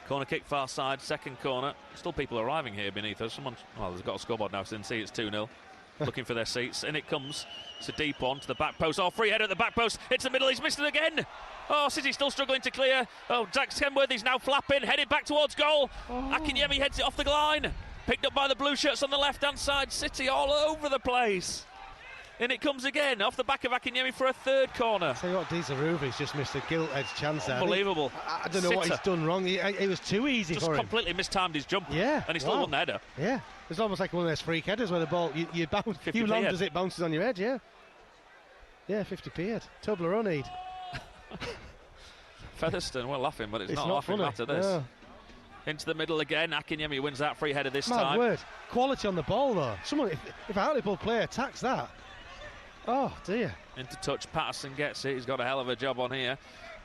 Corner kick far side, second corner. Still people arriving here beneath us. There's got a scoreboard now, so they didn't see it's 2-0. Looking for their seats. In it comes. It's a deep one to the back post. Oh, free header at the back post. It's the middle. He's missed it again. Oh, City still struggling to clear. Oh, Zach Kenworthy's now flapping. Headed back towards goal. Akinyemi heads it off the line. Picked up by the blue shirts on the left-hand side. City all over the place. And it comes again off the back of Akinyemi for a third corner. Tell you what, Diasuve's just missed a gilt-edged chance there. Unbelievable. I don't know what he's done wrong. It was too easy for him. Just completely mistimed his jump. Yeah. And he still won the header. Yeah. It's almost like one of those freak headers where the ball, you bounce, you land as it bounces on your head, yeah. Yeah, 50p head. Toblerone need. Featherstone, we're laughing, but it's not laughing matter, this. No. Into the middle again. Akinyemi wins that free header this time. Mad word. Quality on the ball, though. If a Hartlepool player attacks that, oh dear. Into touch, Patterson gets it. He's got a hell of a job on here.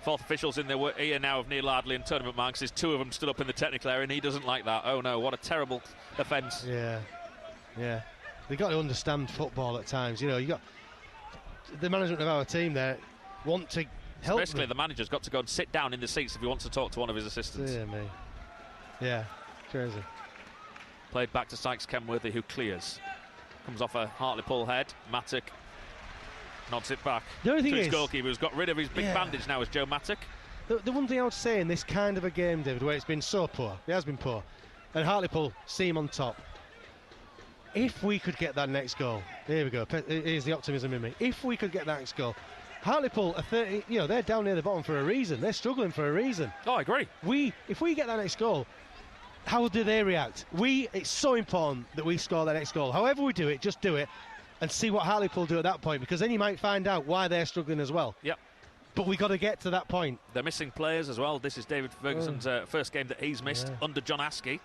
Fourth officials in the ear now of Neil Ardley and tournament marks. There's 2 of them stood up in the technical area, and he doesn't like that. Oh no, what a terrible offence. Yeah. They've got to understand football at times. You got the management of our team there want to help. Basically, the manager's got to go and sit down in the seats if he wants to talk to one of his assistants. Dear me. Yeah, crazy. Played back to Sykes Kenworthy, who clears. Comes off a Hartlepool head. Mattock nods it back The only thing to his is, goalkeeper, who's got rid of his big bandage now, is Joe Mattock. The one thing I would say in this kind of a game, David, where it's been so poor, it has been poor, and Hartlepool seem on top. If we could get that next goal, here we go, here's the optimism in me. If we could get that next goal, Hartlepool are 30, they're down near the bottom for a reason. They're struggling for a reason. Oh, I agree. If we get that next goal, how do they react? It's so important that we score that next goal. However we do it, just do it and see what Hartlepool do at that point, because then you might find out why they're struggling as well. Yep. But we got to get to that point. They're missing players as well. This is David Ferguson's first game that he's missed under John Askey.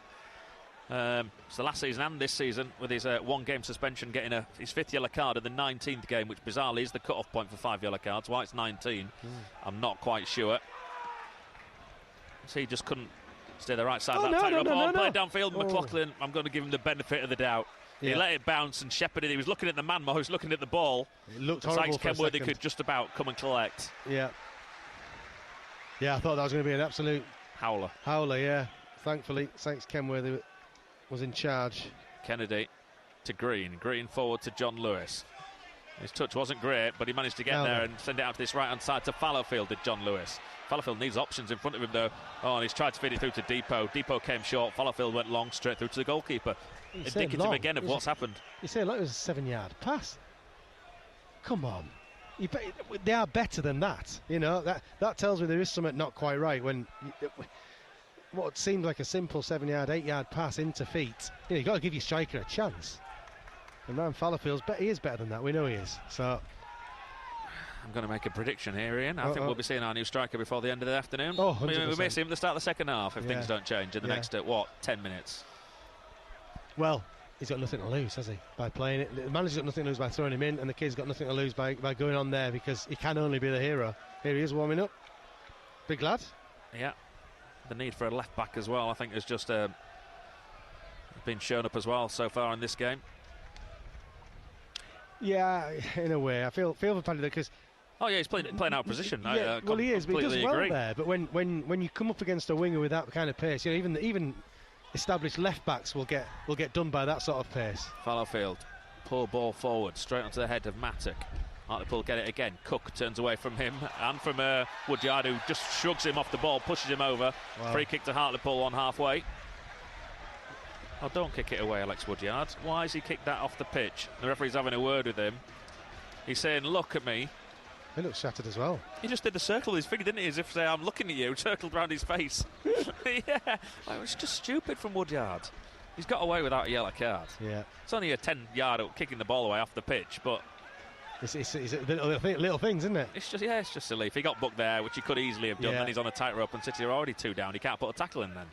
It's the last season and this season, with his one-game suspension, getting his 5th yellow card in the 19th game, which bizarrely is the cut-off point for 5 yellow cards. Why it's 19, I'm not quite sure. So he just couldn't stay the right side of that tightrope. Played downfield, McLaughlin, I'm going to give him the benefit of the doubt. He let it bounce and shepherded. He was looking at the man more, he was looking at the ball. It looked horrible. Sykes Kenworthy could just about come and collect. Yeah, I thought that was going to be an absolute howler, yeah. Thankfully, Sykes Kenworthy was in charge. Kennedy to Green forward to John Lewis. His touch wasn't great, but he managed to get there and send it out to this right-hand side to Fallowfield, did John Lewis. Fallowfield needs options in front of him, though. And he's tried to feed it through to Depot. Depot came short. Fallowfield went long, straight through to the goalkeeper. Indicative again of what's happened. You say like it was a 7-yard pass. Come on. They are better than that. That tells me there is something not quite right when what seemed like a simple 7-yard, 8-yard pass into feet. You've got to give your striker a chance. And Ryan Fallowfield's he is better than that. We know he is. So I'm going to make a prediction here, Ian. I think we'll be seeing our new striker before the end of the afternoon. Oh, 100%. We may see him at the start of the second half if things don't change in the next 10 minutes. Well, he's got nothing to lose, has he, by playing it? The manager's got nothing to lose by throwing him in, and the kid's got nothing to lose by going on there, because he can only be the hero. Here he is warming up. Big lad. Yeah. The need for a left back as well, I think, has just been shown up as well so far in this game. Yeah, in a way, I feel for Paddy because. Oh yeah, he's playing out of position. Yeah, well, he is, but he does well there. But when you come up against a winger with that kind of pace, even established left backs will get done by that sort of pace. Fallowfield, poor ball forward, straight onto the head of Mattock. Hartlepool get it again. Cook turns away from him and from Woodyard, who just shrugs him off the ball, pushes him over. Wow. Free kick to Hartlepool on halfway. Oh, don't kick it away, Alex Woodyard. Why has he kicked that off the pitch? The referee's having a word with him. He's saying, look at me. He looks shattered as well. He just did the circle with his finger, didn't he? As if to say, I'm looking at you, circled around his face. Yeah, it was just stupid from Woodyard. He's got away without a yellow card. Yeah. It's only a 10-yard kicking the ball away off the pitch, but it's little things, isn't it? It's just silly. If he got booked there, which he could easily have done, then he's on a tightrope and City are already 2 down. He can't put a tackle in then.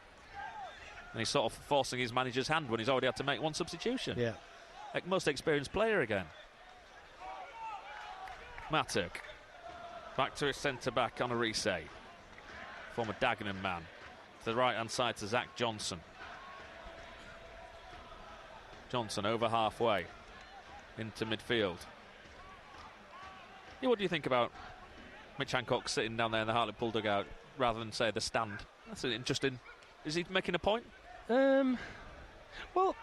And he's sort of forcing his manager's hand when he's already had to make one substitution. Yeah. Like most experienced player again. Mattock. Back to his centre-back on a Arise. Former Dagenham man. To the right-hand side to Zach Johnson. Johnson over halfway. Into midfield. Yeah, what do you think about Mitch Hancock sitting down there in the Hartlepool dugout rather than, say, the stand? That's an interesting. Is he making a point? Well,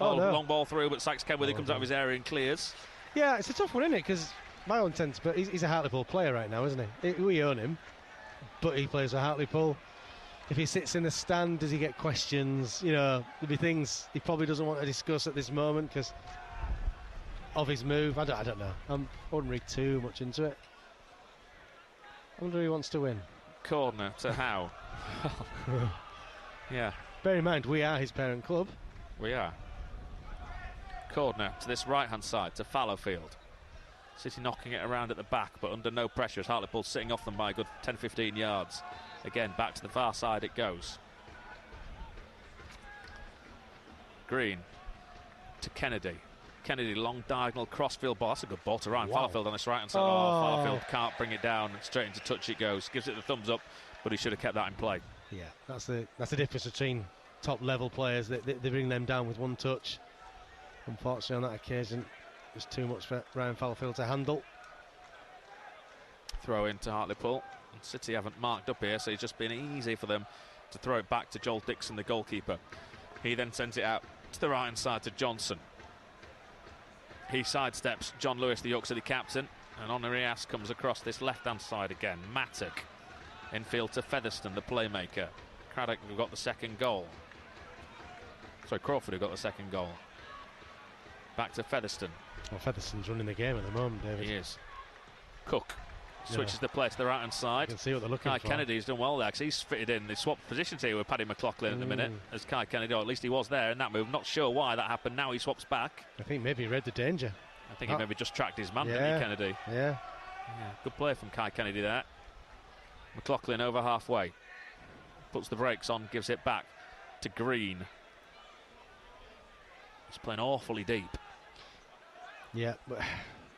long ball through, but Sykes Kenworthy comes out of his area and clears. Yeah, it's a tough one, isn't it? Because my own sense, but he's a Hartlepool player right now, isn't he? We own him, but he plays for Hartlepool. If he sits in the stand, does he get questions? There'll be things he probably doesn't want to discuss at this moment because of his move. I don't know. I wouldn't read too much into it. I wonder who he wants to win. Corner to Howe. Yeah. Bear in mind, we are his parent club. We are. Corner to this right-hand side to Fallowfield. City knocking it around at the back, but under no pressure as Hartlepool sitting off them by a good 10-15 yards. Again, back to the far side it goes. Green to Kennedy. Kennedy, long diagonal crossfield ball. That's a good ball to Ryan Fallowfield on this right-hand side. Fallowfield can't bring it down. Straight into touch it goes. Gives it the thumbs up, but he should have kept that in play. Yeah, that's the difference between top-level players. They bring them down with one touch. Unfortunately, on that occasion, it was too much for Ryan Fallowfield to handle. Throw into Hartlepool. And City haven't marked up here, so it's just been easy for them to throw it back to Joel Dixon, the goalkeeper. He then sends it out to the right-hand side to Johnson. He sidesteps John Lewis, the York City captain, And Onarias comes across this left-hand side again. Mattock infield to Featherstone, the playmaker. Craddock who got the second goal. Sorry, Crawford who got the second goal. Back to Featherstone. Well, Featherstone's running the game at the moment, David. He is. Cook switches the play to the right-hand side. You can see what they're looking Kai for. Kennedy's done well there because he's fitted in. They swapped positions here with Paddy McLaughlin in a minute as Kai Kennedy, or at least he was there in that move. Not sure why that happened. Now he swaps back. I think maybe he read the danger. I think he maybe just tracked his man, didn't he, Kennedy? Yeah. Good play from Kai Kennedy there. McLaughlin over halfway. Puts the brakes on, gives it back to Green. He's playing awfully deep. Yeah, but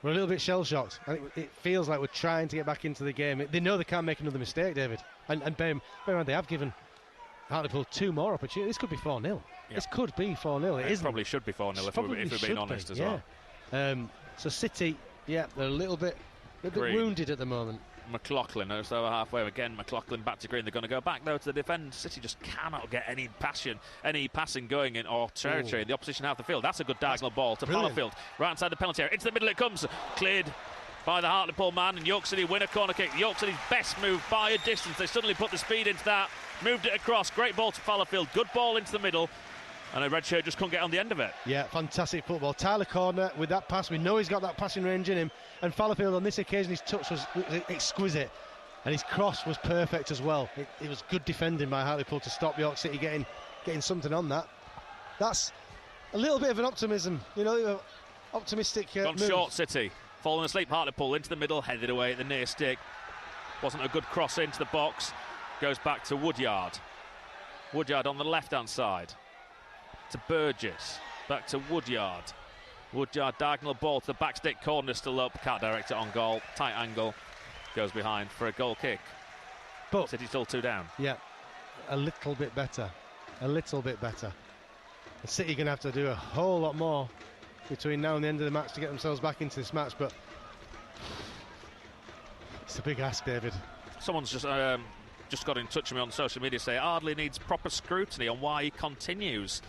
we're a little bit shell-shocked. I think it feels like we're trying to get back into the game. They know they can't make another mistake, David. And bear in mind, they have given Hartlepool 2 more opportunities. This could be 4-0. Yep. This could be 4-0. It probably should be 4-0 if we're being honest as well. So City, they're a little bit wounded at the moment. McLaughlin just over halfway again. McLaughlin back to Green. They're going to go back though to the defend. City just cannot get any passing going in or territory in the opposition half the field. That's a good diagonal ball to Fallowfield. Right inside the penalty area. Into the middle it comes. Cleared by the Hartlepool man, and York City win a corner kick. York City's best move by a distance. They suddenly put the speed into that. Moved it across. Great ball to Fallowfield. Good ball into the middle. And a red shirt just couldn't get on the end of it. Yeah, fantastic football. Tyler Corner with that pass. We know he's got that passing range in him. And Fallowfield on this occasion, his touch was exquisite. And his cross was perfect as well. It was good defending by Hartlepool to stop York City getting something on that. That's a little bit of an optimism, optimistic Gone move. Short City. Falling asleep Hartlepool into the middle, headed away at the near stick. Wasn't a good cross into the box. Goes back to Woodyard. Woodyard on the left-hand side. To Burgess, back to Woodyard. Woodyard diagonal ball to the back stick, corner still up, can't direct it on goal, tight angle, goes behind for a goal kick. But City still 2 down. Yeah, a little bit better. The City going to have to do a whole lot more between now and the end of the match to get themselves back into this match, but it's a big ask, David. Someone's just got in touch with me on social media saying Ardley needs proper scrutiny on why he continues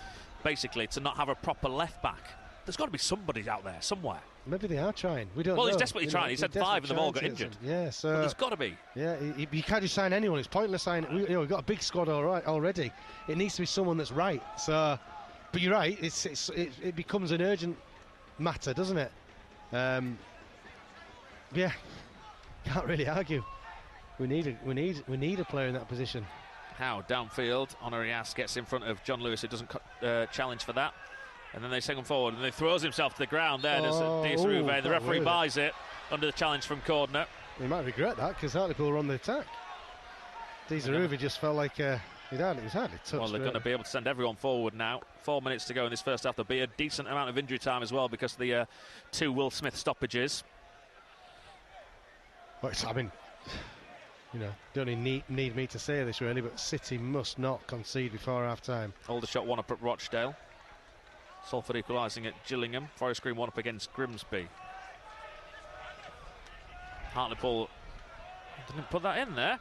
basically to not have a proper left back. There's got to be somebody out there somewhere. Maybe they are trying. We don't know. Well, he's desperately trying. He's had 5 of them all got injured. Yeah, so but there's got to be. Yeah, you can't just sign anyone. It's pointless signing. We've got a big squad already. It needs to be someone that's right. So, but you're right. It becomes an urgent matter, doesn't it? Yeah, can't really argue. We need a player in that position. How downfield, Onarias gets in front of John Lewis, who doesn't challenge for that, and then they send him forward, and he throws himself to the ground. There, Diasaruve. The referee buys it under the challenge from Cordner. He might regret that because Hartlepool were on the attack. Diasaruve just felt like he was hardly touched. Well, they're going to be able to send everyone forward now. 4 minutes to go in this first half. There'll be a decent amount of injury time as well because of the 2 Will Smith stoppages. Well, don't need me to say this really, but City must not concede before half-time. Aldershot one up at Rochdale. Salford equalising at Gillingham. Forest Green one up against Grimsby. Hartlepool didn't put that in there.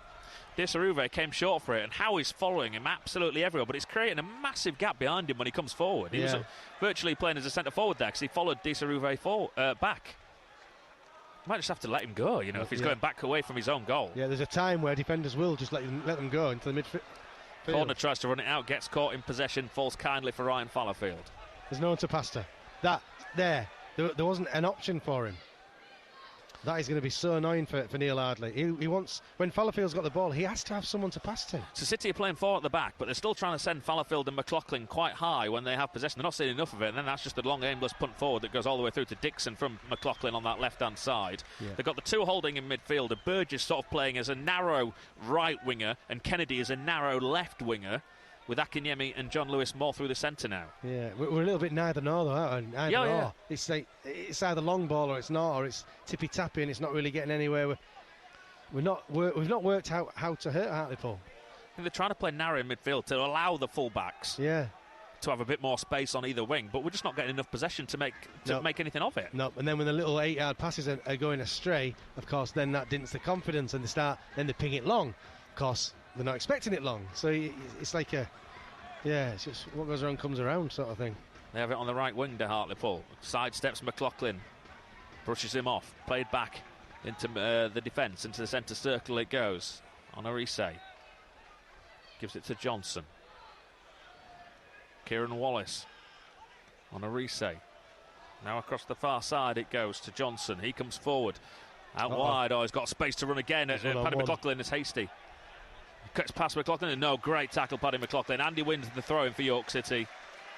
Diasaruve came short for it, and Howie's following him absolutely everywhere, but it's creating a massive gap behind him when he comes forward. He was virtually playing as a centre-forward there because he followed Diasaruve back. Might just have to let him go, if he's going back away from his own goal. Yeah, there's a time where defenders will just let them go into the midfield. Corner tries to run it out, gets caught in possession, falls kindly for Ryan Fallowfield. There's no one to pass to. There wasn't an option for him. That is going to be so annoying for Neil Ardley. He wants, when Fallowfield's got the ball, he has to have someone to pass to. So City are playing 4 at the back, but they're still trying to send Fallowfield and McLaughlin quite high when they have possession. They're not seeing enough of it, and then that's just a long aimless punt forward that goes all the way through to Dixon from McLaughlin on that left-hand side. Yeah. They've got the 2 holding in midfield, and Burgess sort of playing as a narrow right winger, and Kennedy as a narrow left winger, with Akinyemi and John Lewis more through the centre now. Yeah, we're a little bit neither nor, though, aren't we? Yeah. It's like it's either long ball or it's not, or it's tippy tappy and it's not really getting anywhere. We've not worked out how to hurt Hartlepool. I think they're trying to play narrow in midfield to allow the full-backs to have a bit more space on either wing, but we're just not getting enough possession to make anything of it. No, and then when the little 8-yard passes are going astray, of course, then that dints the confidence and then they ping it long. Of course, they're not expecting it long, so it's like it's just what goes around comes around sort of thing. They have it on the right wing to Hartlepool. Sidesteps McLaughlin, brushes him off, played back into the defence, into the centre circle it goes. On Arise. Gives it to Johnson. Kieran Wallace. On Arise. Now across the far side it goes to Johnson. He comes forward. Out wide. Oh, he's got space to run again. Paddy McLaughlin is hasty. Cuts past McLaughlin. No, great tackle, Paddy McLaughlin. Andy wins the throw-in for York City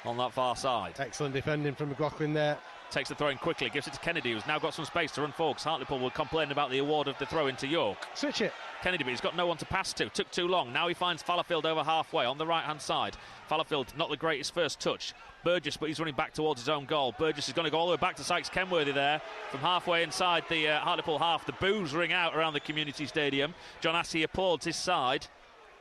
on that far side. Excellent defending from McLaughlin there. Takes the throw-in quickly. Gives it to Kennedy, who's now got some space to run forward. Hartlepool will complain about the award of the throw-in to York. Switch it. Kennedy, but he's got no one to pass to. Took too long. Now he finds Fallowfield over halfway on the right-hand side. Fallowfield, not the greatest first touch. Burgess, but he's running back towards his own goal. Burgess is going to go all the way back to Sykes Kenworthy there from halfway inside the Hartlepool half. The boos ring out around the community stadium. John Assey applauds his side.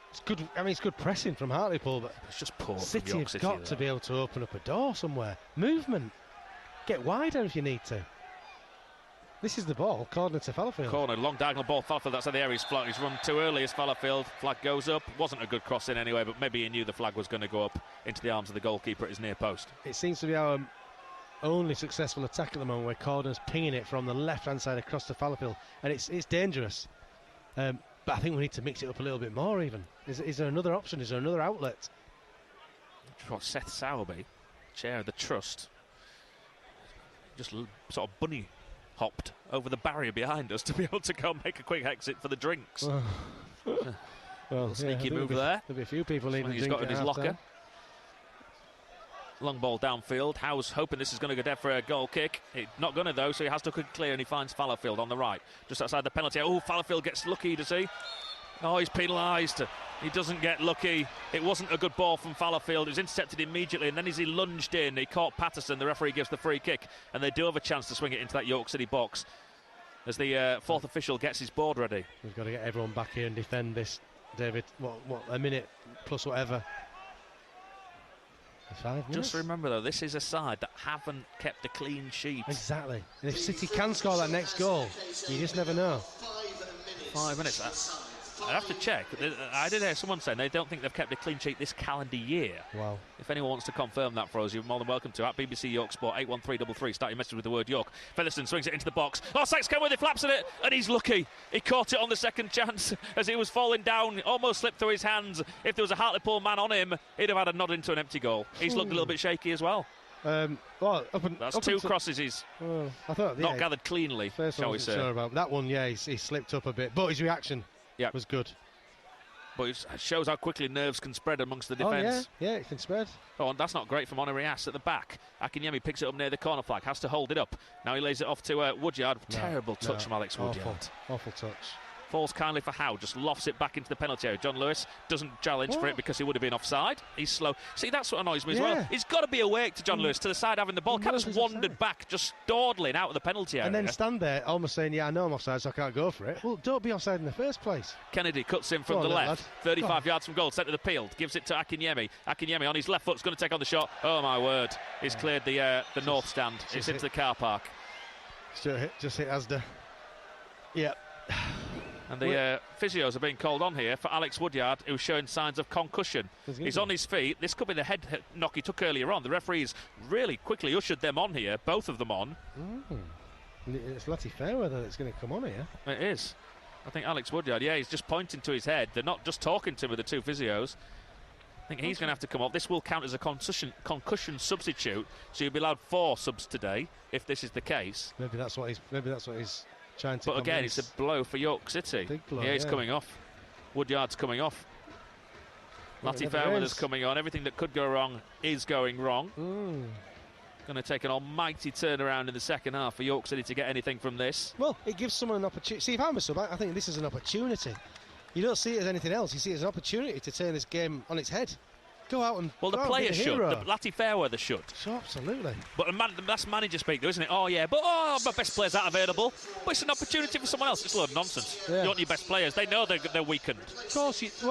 It's good. I mean, it's good pressing from Hartlepool, but it's just poor. City have got to be able to open up a door somewhere. Movement. Get wider if you need to. This is the ball, corner to Fallowfield. Corner, long diagonal ball. Fallowfield, that's how the area is floating. He's run too early as Fallowfield. Flag goes up. Wasn't a good cross in anyway, but maybe he knew the flag was going to go up into the arms of the goalkeeper at his near post. It seems to be our only successful attack at the moment, where corner's pinging it from the left-hand side across to Fallowfield, and it's dangerous. But I think we need to mix it up a little bit more even. Is there another option? Is there another outlet? Seth Sowerby, chair of the trust, just sort of bunny hopped over the barrier behind us to be able to go make a quick exit for the drinks. Well, sneaky move there. There'll be a few people needing to drink. He's got in his locker. Long ball downfield. Howe's hoping this is going to go dead for a goal kick. Not going to though, so he has to clear, and he finds Fallowfield on the right, just outside the penalty. Oh, Fallowfield gets lucky, does he? Oh, he's penalised. He doesn't get lucky. It wasn't a good ball from Fallowfield. It was intercepted immediately, and then as he lunged in, he caught Patterson. The referee gives the free kick, and they do have a chance to swing it into that York City box as the fourth official gets his board ready. We've got to get everyone back here and defend this, David. What a minute plus whatever. 5 minutes. Just remember, though, this is a side that haven't kept a clean sheet. Exactly. And if City can score that next goal, you just never know. 5 minutes. I'd have to check. I did hear someone saying they don't think they've kept a clean sheet this calendar year. Wow. If anyone wants to confirm that for us, you're more than welcome to. At BBC York Sport, 81333. Start your message with the word York. Featherstone swings it into the box. Oh, Sykes Kenworthy flaps at it, and he's lucky. He caught it on the second chance as he was falling down. Almost slipped through his hands. If there was a Hartlepool man on him, he'd have had a nod into an empty goal. He's looked a little bit shaky as well. That's two crosses he's not gathered cleanly, shall we say. Sure about that one, yeah, he slipped up a bit, but his reaction was good. But it shows how quickly nerves can spread amongst the defence. Oh, yeah, it can spread. Oh, and that's not great from Onirias at the back. Akinyemi picks it up near the corner flag, has to hold it up. Now he lays it off to Woodyard. Terrible touch from Alex Woodyard. Awful touch. Falls kindly for Howe, just lofts it back into the penalty area. John Lewis doesn't challenge for it because he would have been offside. He's slow. See, that's what annoys me as well. He's got to be awake to John Lewis, to the side having the ball. Can't just wandered back, just dawdling out of the penalty area. And then stand there almost saying, yeah, I know I'm offside, so I can't go for it. Well, don't be offside in the first place. Kennedy cuts in from the left, 35 yards from goal, centre of the field, gives it to Akinyemi. Akinyemi on his left foot's going to take on the shot. Oh, my word. He's cleared the north stand. It's into the car park. Just hit Asda. Yep. And the physios are being called on here for Alex Woodyard, who's showing signs of concussion. He's on his feet. This could be the head knock he took earlier on. The referees really quickly ushered them on here, both of them on. It's Lottie Fairweather that's going to come on here. It is. I think Alex Woodyard, he's just pointing to his head. They're not just talking to him with the two physios. I think he's going to have to come off. This will count as a concussion substitute, so you'll be allowed 4 subs today, if this is the case. Maybe that's what he's trying to. But again, it's a blow for York City. Big blow, he's coming off. Woodyard's coming off. Lottie Fairweather's coming on. Everything that could go wrong is going wrong. Going to take an almighty turnaround in the second half for York City to get anything from this. Well, it gives someone an opportunity. See, if I'm a sub, I think this is an opportunity. You don't see it as anything else. You see it as an opportunity to turn this game on its head. Go out and the players should. Lottie Fairweather should. Sure, absolutely. But that's manager speak, though, isn't it? Oh yeah, but my best players aren't available. But it's an opportunity for someone else. It's a load of nonsense. You want your best players. They know they're weakened. Of course. If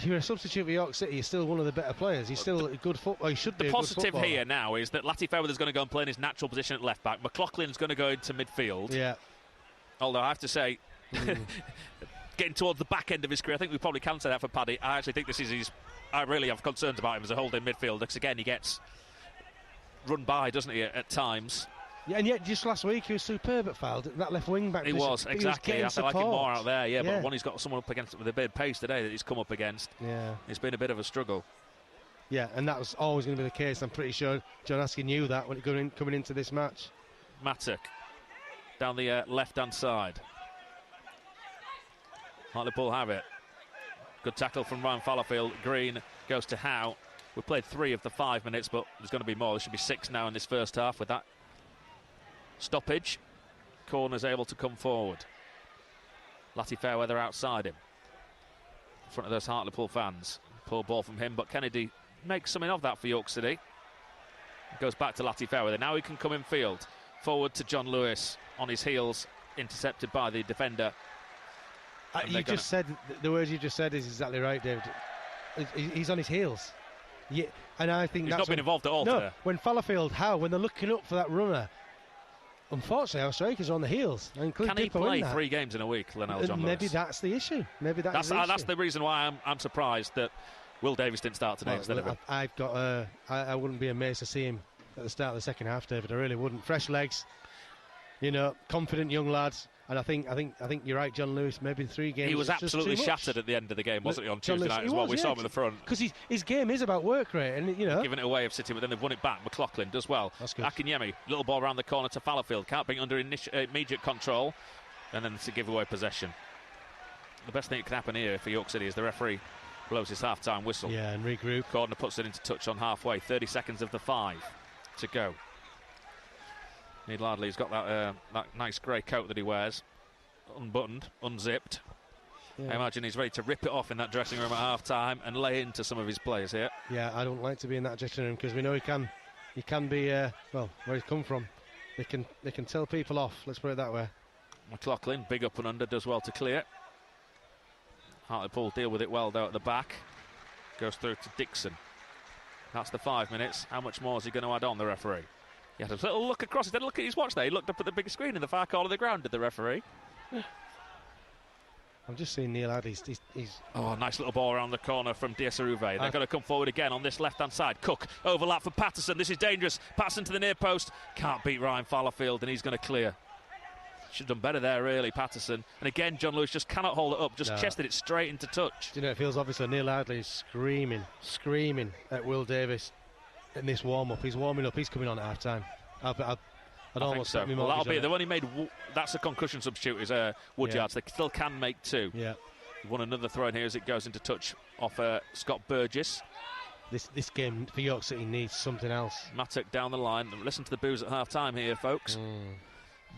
you're a substitute for York City, you're still one of the better players. He's still a good footballer. He should be. The positive here now is that Lottie Fairweather's going to go and play in his natural position at left back. McLaughlin's going to go into midfield. Yeah. Although I have to say. Getting towards the back end of his career, I think we probably can say that for Paddy. I actually think this is I really have concerns about him as a holding midfielder, because again he gets run by, doesn't he, at times. Yeah, and yet just last week he was superb at foul. That left wing back. He was, exactly. I like him more out there, yeah. But when he's got someone up against it with a bit of pace today that he's come up against, it's been a bit of a struggle. Yeah, and that was always going to be the case. I'm pretty sure John Askey knew that when coming into this match. Mattock down the left-hand side. Hartlepool have it. Good tackle from Ryan Fallowfield. Green goes to Howe. We played 3 of the 5 minutes, but there's going to be more. There should be 6 now in this first half with that stoppage. Corner's able to come forward. Latty Fairweather outside him. In front of those Hartlepool fans. Poor ball from him, but Kennedy makes something of that for York City. Goes back to Latty Fairweather. Now he can come in field. Forward to John Lewis on his heels, intercepted by the defender. You just said, the words you just said is exactly right, David. He's on his heels. Yeah, and I think he's not been involved at all today. When Fallowfield, when they're looking up for that runner, unfortunately our strikers are on the heels. Can he play 3 games in a week, Lionel John Lewis? Maybe that's the issue. That's the reason why I'm surprised that Will Davis didn't start today instead of him. I wouldn't be amazed to see him at the start of the second half, David. I really wouldn't. Fresh legs, confident young lads. And I think you're right, John Lewis. Maybe 3 games. He was absolutely shattered at the end of the game, wasn't he? On Tuesday night as well. We saw him in the front because his game is about work rate, and giving it away of City, but then they've won it back. McLaughlin does well. That's good. Akinyemi, little ball around the corner to Fallowfield. Can't bring it under immediate control, and then to give away possession. The best thing that can happen here for York City is the referee blows his half-time whistle. Yeah, and regroup. Cordner puts it into touch on halfway. 30 seconds of the 5 to go. Neil Lardley's got that nice grey coat that he wears, unbuttoned, unzipped. Yeah. I imagine he's ready to rip it off in that dressing room at half-time and lay into some of his players here. Yeah, I don't like to be in that dressing room because we know he can be, where he's come from. They can tell people off, let's put it that way. McLaughlin, big up and under, does well to clear. Hartlepool deal with it well, though, at the back. Goes through to Dixon. That's the 5 minutes. How much more is he going to add on, the referee? He had a little look across. He didn't look at his watch there. He looked up at the big screen in the far corner of the ground, did the referee. I'm just seeing Neil Add. He's Oh, nice little ball around the corner from Diasaruve. They're going to come forward again on this left-hand side. Cook, overlap for Patterson. This is dangerous. Patterson to the near post. Can't beat Ryan Fallowfield, and he's going to clear. Should have done better there, really, Patterson. And again, John Lewis just cannot hold it up. Just chested it straight into touch. Do you know, it feels obviously Neil Ardley is screaming at Will Davis in this warm-up. He's warming up. He's coming on at half-time. I'd almost so. Well, that'll be. They've only made. That's a concussion substitute. Is Woodyards. They still can make 2. Yeah. Won another throw in here as it goes into touch off Scott Burgess. This game for York City needs something else. Mattock down the line. Listen to the boos at half-time here, folks.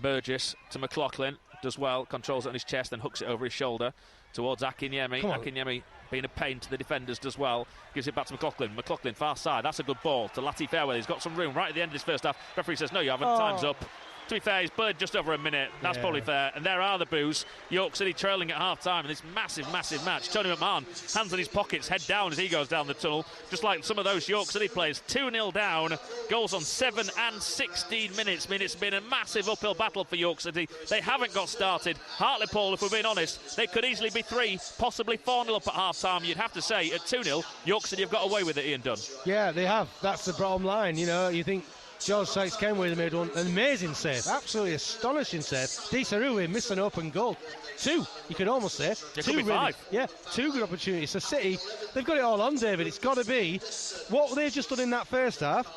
Burgess to McLaughlin. Does well. Controls it on his chest, then hooks it over his shoulder towards Akinyemi. Akinyemi being a pain to the defenders, does well. Gives it back to McLaughlin. McLaughlin, far side. That's a good ball to Latty Fairweather. He's got some room right at the end of this first half. Referee says, no, you haven't. Time's up. To be fair, he's played just over a minute. That's probably fair. And there are the boos. York City trailing at half-time in this massive, massive match. Tony McMahon, hands in his pockets, head down as he goes down the tunnel. Just like some of those York City players. 2-0 down. Goals on 7 and 16 minutes. I mean, it's been a massive uphill battle for York City. They haven't got started. Hartlepool, if we're being honest, they could easily be 3, possibly 4-0 up at half-time. You'd have to say, at 2-0, York City have got away with it, Ian Dunn. Yeah, they have. That's the bottom line. You know, you think George Sykes-Kenworthy made an amazing save, absolutely astonishing save. Diasaruve missed an open goal. 2, you could almost say. It 2 could be 5. Yeah, 2 good opportunities. So City, they've got it all on, David. It's got to be what they've just done in that first half.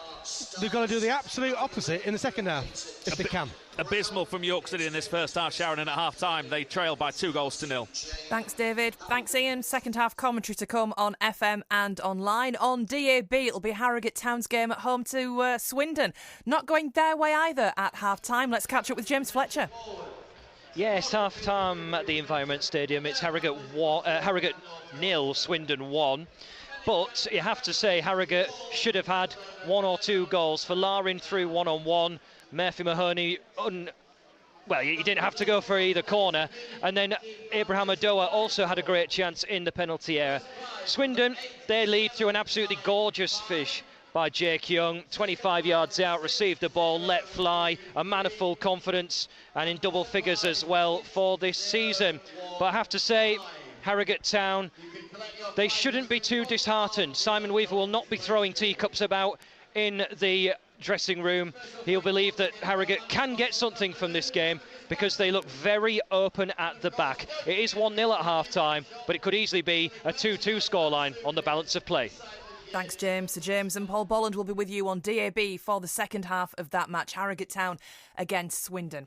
They've got to do the absolute opposite in the second half, if they can. Abysmal from York City in this first half, Sharon, and at half-time they trail by 2-0. Thanks, David. Thanks, Ian. Second half commentary to come on FM and online. On DAB, it'll be Harrogate Town's game at home to Swindon. Not going their way either at half-time. Let's catch up with James Fletcher. Yes, half-time at the Environment Stadium. It's Harrogate 0, Swindon 1. But you have to say Harrogate should have had 1 or 2 goals. For Larin through 1-on-1. Murphy Mahoney, he didn't have to go for either corner. And then Abraham Adoa also had a great chance in the penalty area. Swindon, they lead through an absolutely gorgeous fish by Jake Young. 25 yards out, received the ball, let fly. A man of full confidence and in double figures as well for this season. But I have to say, Harrogate Town, they shouldn't be too disheartened. Simon Weaver will not be throwing teacups about in the dressing room, he'll believe that Harrogate can get something from this game because they look very open at the back. It is 1-0 at half-time, but it could easily be a 2-2 scoreline on the balance of play. Thanks, James. Sir James and Paul Bolland will be with you on DAB for the second half of that match, Harrogate Town against Swindon.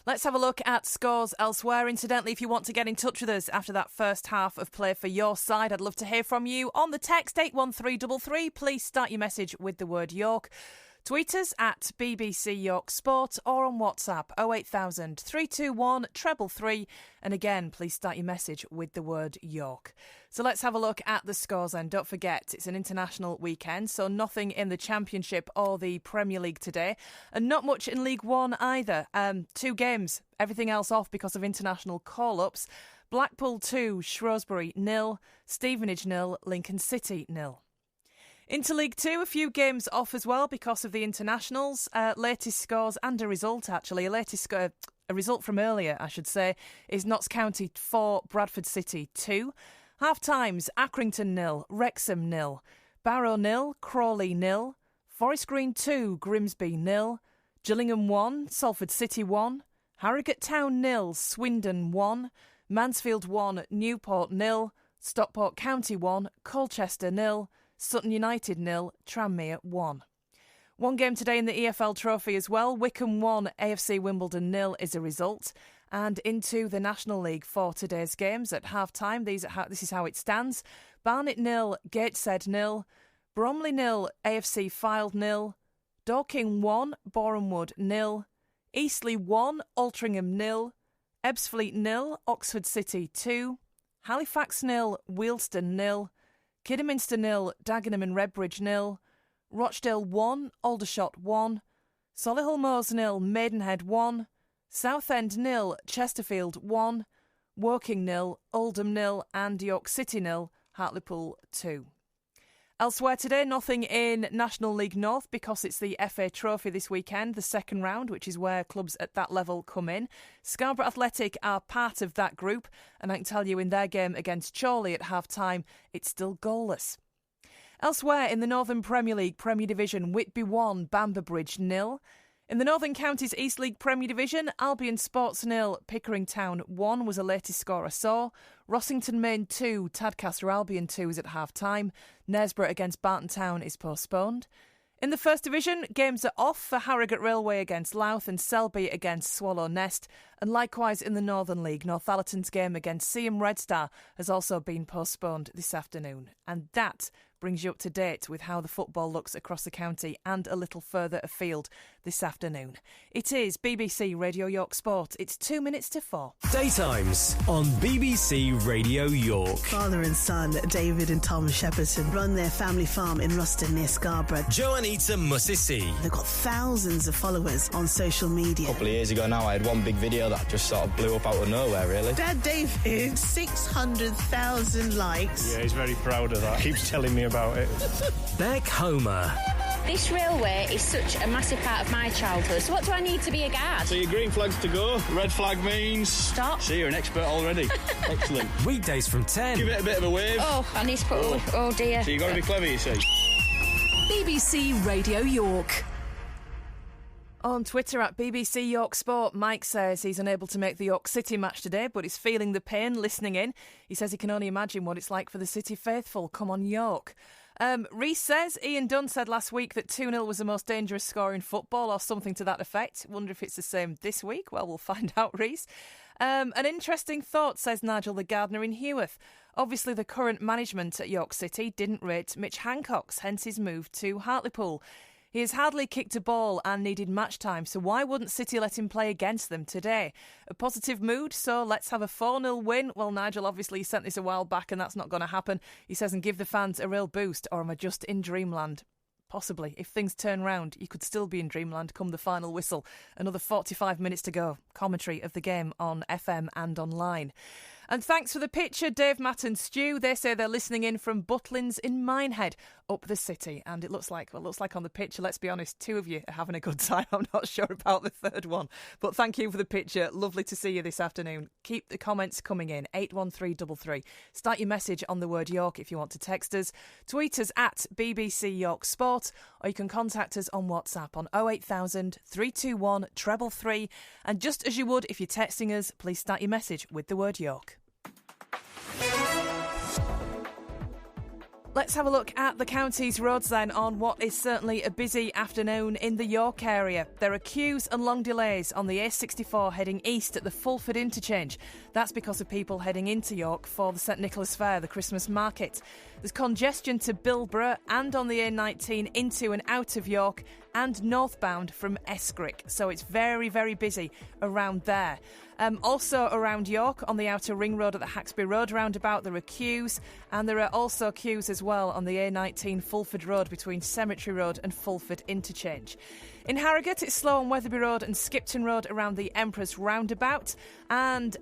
Let's have a look at scores elsewhere. Incidentally, if you want to get in touch with us after that first half of play for your side, I'd love to hear from you on the text 81333. Please start your message with the word York. Tweet us at BBC York Sport or on WhatsApp 08000 321 333. And again, please start your message with the word York. So let's have a look at the scores then. Don't forget, it's an international weekend, so nothing in the Championship or the Premier League today. And not much in League One either. 2 games, everything else off because of international call-ups. Blackpool 2, Shrewsbury 0, Stevenage 0, Lincoln City 0. Into League Two, a few games off as well because of the internationals. Latest scores and a result, actually. A result from earlier, I should say, is Notts County 4, Bradford City 2. Half-times, Accrington 0, Wrexham 0, Barrow 0, Crawley 0, Forest Green 2, Grimsby 0, Gillingham 1, Salford City 1, Harrogate Town 0, Swindon 1, Mansfield 1, Newport 0, Stockport County 1, Colchester 0, Sutton United 0, Tranmere 1. One game today in the EFL Trophy as well. Wycombe 1, AFC Wimbledon 0 is a result. And into the National League for today's games at half-time. This is how it stands. Barnet 0, Gateshead 0, Bromley 0, AFC Fylde 0, Dorking 1, Borehamwood 0, Eastleigh 1, Altrincham 0, Ebbsfleet 0, Oxford City 2, Halifax 0, Wealdstone 0, Kidderminster 0, Dagenham and Redbridge 0, Rochdale 1, Aldershot 1, Solihull Moors 0, Maidenhead 1, Southend 0, Chesterfield 1, Woking 0, Oldham 0 and York City 0, Hartlepool 2. Elsewhere today, nothing in National League North because it's the FA Trophy this weekend, the second round, which is where clubs at that level come in. Scarborough Athletic are part of that group, and I can tell you in their game against Chorley at half-time, it's still goalless. Elsewhere in the Northern Premier League Premier Division, Whitby 1, Bamber 0. In the Northern Counties East League Premier Division, Albion Sports 0, Pickering Town 1 was the latest score I saw. Rossington Main 2, Tadcaster Albion 2 is at half-time. Knaresborough against Barton Town is postponed. In the First Division, games are off for Harrogate Railway against Louth and Selby against Swallow Nest. And likewise in the Northern League, Northallerton's game against Seaham Red Star has also been postponed this afternoon. And that brings you up to date with how the football looks across the county and a little further afield this afternoon. It is BBC Radio York Sport. It's 2 minutes to 4. Daytimes on BBC Radio York. Father and son, David and Tom Shepperton, run their family farm in Ruston near Scarborough. Joanita Musisi. They've got thousands of followers on social media. A couple of years ago now, I had one big video that just sort of blew up out of nowhere, really. Dad David, 600,000 likes. Yeah, he's very proud of that. Keeps telling me about it. Beck Homer. This railway is such a massive part of my childhood. So what do I need to be a guard? So your green flag's to go, red flag means... Stop. See, you're an expert already. Excellent. Weekdays from 10. Give it a bit of a wave. Oh, I need to put... Oh dear. So you've got to be clever, you see. BBC Radio York. On Twitter at BBC York Sport, Mike says he's unable to make the York City match today, but he's feeling the pain listening in. He says he can only imagine what it's like for the City faithful. Come on, York. Reese says Ian Dunn said last week that 2-0 was the most dangerous score in football or something to that effect. Wonder if it's the same this week. Well, we'll find out, Reese. An interesting thought, says Nigel the Gardener in Heworth. Obviously, the current management at York City didn't rate Mitch Hancock's, hence his move to Hartlepool. He has hardly kicked a ball and needed match time, so why wouldn't City let him play against them today? A positive mood, so let's have a 4-0 win. Well, Nigel obviously sent this a while back and that's not going to happen. He says, and give the fans a real boost, or am I just in dreamland? Possibly. If things turn round, you could still be in dreamland come the final whistle. Another 45 minutes to go. Commentary of the game on FM and online. And thanks for the picture, Dave, Matt and Stu. They say they're listening in from Butlins in Minehead, up the city. And it looks like on the picture, let's be honest, 2 of you are having a good time. I'm not sure about the third one. But thank you for the picture. Lovely to see you this afternoon. Keep the comments coming in. 81333. Start your message on the word York if you want to text us. Tweet us at BBC York Sport, or you can contact us on WhatsApp on 08000 321 333. And just as you would if you're texting us, please start your message with the word York. Let's have a look at the county's roads then on what is certainly a busy afternoon in the York area. There are queues and long delays on the A64 heading east at the Fulford interchange. That's because of people heading into York for the St Nicholas Fair, the Christmas market. There's congestion to Bilborough and on the A19 into and out of York and northbound from Escrick. So it's very, very busy around there. Also around York, on the outer ring road at the Haxby Road roundabout, there are queues, and there are also queues as well on the A19 Fulford Road between Cemetery Road and Fulford Interchange. In Harrogate, it's slow on Wetherby Road and Skipton Road around the Empress roundabout, and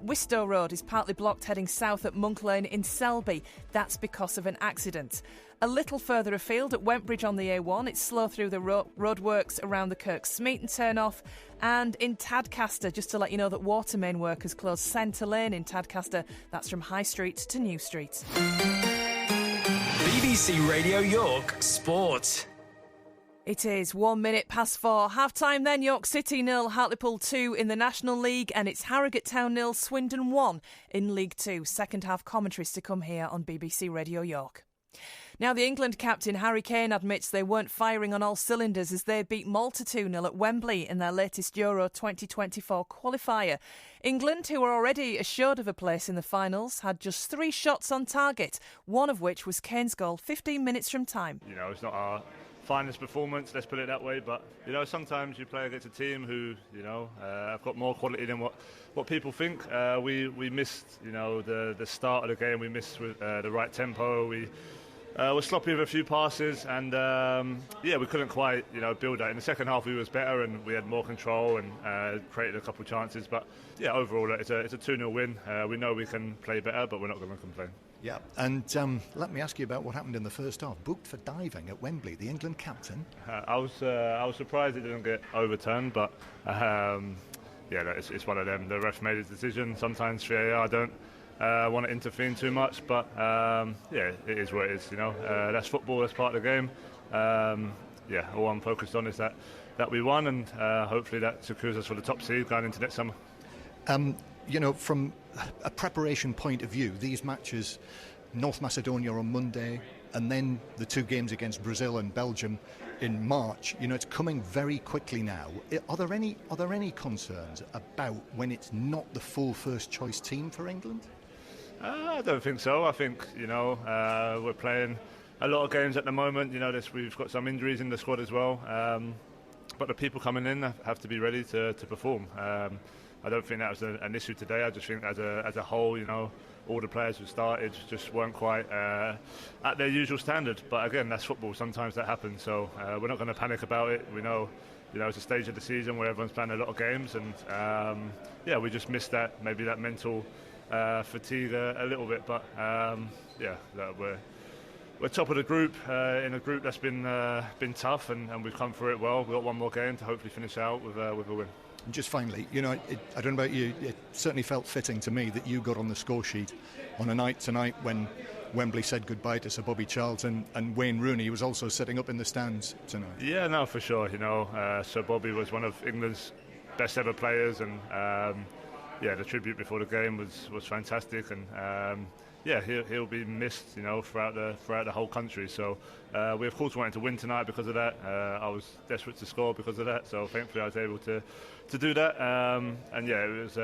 Wistow Road is partly blocked heading south at Monk Lane in Selby. That's because of an accident. A little further afield at Wentbridge on the A1, it's slow through the roadworks around the Kirksmeaton turn-off. And in Tadcaster, just to let you know that water main workers closed Centre Lane in Tadcaster. That's from High Street to New Street. BBC Radio York Sport. It is 1 minute past 4. Half-time then, York City 0, Hartlepool 2 in the National League, and it's Harrogate Town 0, Swindon 1 in League 2. Second half commentaries to come here on BBC Radio York. Now, the England captain Harry Kane admits they weren't firing on all cylinders as they beat Malta 2-0 at Wembley in their latest Euro 2024 qualifier. England, who were already assured of a place in the finals, had just 3 shots on target, one of which was Kane's goal 15 minutes from time. You know, it's not our finest performance, let's put it that way, but, you know, sometimes you play against a team who, you know, have got more quality than what people think. We missed, you know, the start of the game, we missed with the right tempo, we were sloppy with a few passes, and we couldn't quite, you know, build that. In the second half, we was better and we had more control and created a couple of chances. But yeah, overall, it's a 2-0 win. We know we can play better, but we're not going to complain. Yeah, and let me ask you about what happened in the first half. Booked for diving at Wembley, the England captain. I was surprised it didn't get overturned, but it's one of them. The ref made his decision. Sometimes VAR don't want to intervene too much, but it is what it is. You know, that's football. That's part of the game. All I'm focused on is that we won, and hopefully that secures us for the top seed going into next summer. You know, from a preparation point of view, these matches, North Macedonia on Monday, and then the 2 games against Brazil and Belgium in March. You know, it's coming very quickly now. Are there any concerns about when it's not the full first choice team for England? I don't think so. I think, you know, we're playing a lot of games at the moment. You know, we've got some injuries in the squad as well. But the people coming in have to be ready to perform. I don't think that was an issue today. I just think as a whole, you know, all the players who started just weren't quite at their usual standard. But again, that's football. Sometimes that happens. So we're not going to panic about it. We know, you know, it's a stage of the season where everyone's playing a lot of games, and we just missed that mental fatigue a little bit. But we're top of the group in a group that's been tough, and we've come through it well. We've got one more game to hopefully finish out with a win. And just finally, you know, I don't know about you, it certainly felt fitting to me that you got on the score sheet on a night tonight when Wembley said goodbye to Sir Bobby Charlton, and Wayne Rooney was also sitting up in the stands tonight. Yeah, no, for sure. You know, Sir Bobby was one of England's best ever players, and the tribute before the game was fantastic, and he'll be missed, you know, throughout the whole country. So we of course wanted to win tonight because of that. I was desperate to score because of that. So thankfully I was able to do that. It was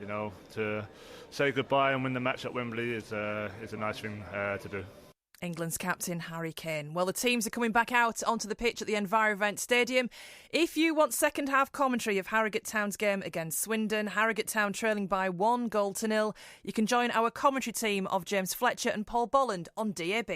you know, to say goodbye and win the match at Wembley is a nice thing to do. England's captain Harry Kane. Well, the teams are coming back out onto the pitch at the Envirovent Stadium. If you want second half commentary of Harrogate Town's game against Swindon, Harrogate Town trailing by 1-0, you can join our commentary team of James Fletcher and Paul Bolland on DAB.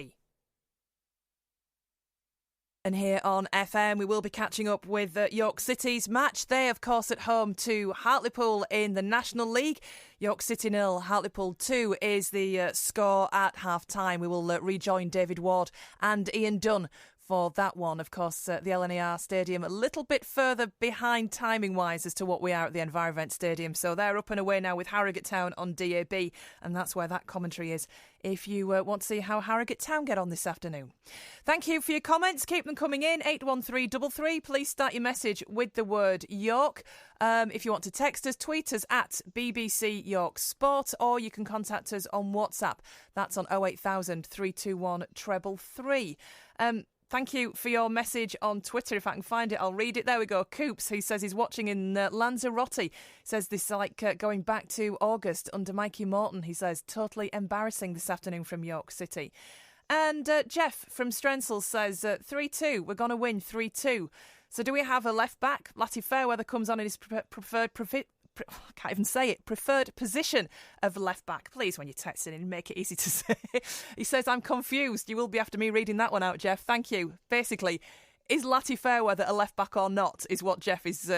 And here on FM, we will be catching up with York City's match. They, of course, at home to Hartlepool in the National League. York City 0, Hartlepool 2 is the score at half-time. We will rejoin David Ward and Ian Dunn for that one. Of course, the LNER Stadium a little bit further behind timing-wise as to what we are at the Envirovent Stadium. So they're up and away now with Harrogate Town on DAB, and that's where that commentary is if you want to see how Harrogate Town get on this afternoon. Thank you for your comments. Keep them coming in. 81333. Please start your message with the word York. If you want to text us, tweet us at BBC York Sport, or you can contact us on WhatsApp. That's on 08000 321 333. Thank you for your message on Twitter. If I can find it, I'll read it. There we go. Coops, who says he's watching in Lanzarote, says this is like going back to August under Mikey Morton. He says, totally embarrassing this afternoon from York City. And Jeff from Strensel says 3-2. We're going to win 3-2. So do we have a left back? Latty Fairweather comes on in his preferred position of left back. Please, when you're texting in, make it easy to say. He says, I'm confused. You will be after me reading that one out, Jeff. Thank you. Basically, is Latty Fairweather a left back or not, is what Jeff is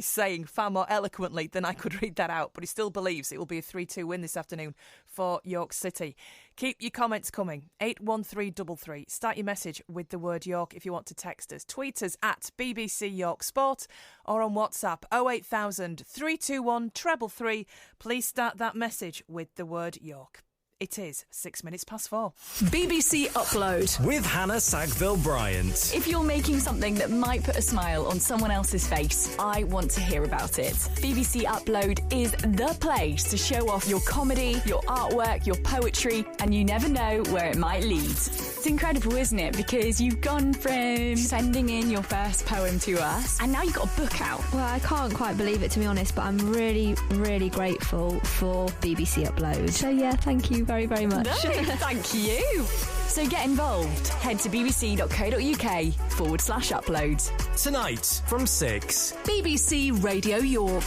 saying far more eloquently than I could read that out. But he still believes it will be a 3-2 win this afternoon for York City. Keep your comments coming. 81333. Start your message with the word York if you want to text us. Tweet us at BBC York Sport or on WhatsApp 08000 321 333. Please start that message with the word York. It is 4 minutes. BBC Upload with Hannah Sackville-Bryant. If you're making something that might put a smile on someone else's face, I want to hear about it. BBC Upload is the place to show off your comedy, your artwork, your poetry, and you never know where it might lead. It's incredible, isn't it? Because you've gone from sending in your first poem to us, and now you've got a book out. Well, I can't quite believe it, to be honest, but I'm really, really grateful for BBC Upload. So yeah, thank you very, very much. No, thank you. So get involved. Head to bbc.co.uk/upload. Tonight from 6. BBC Radio York.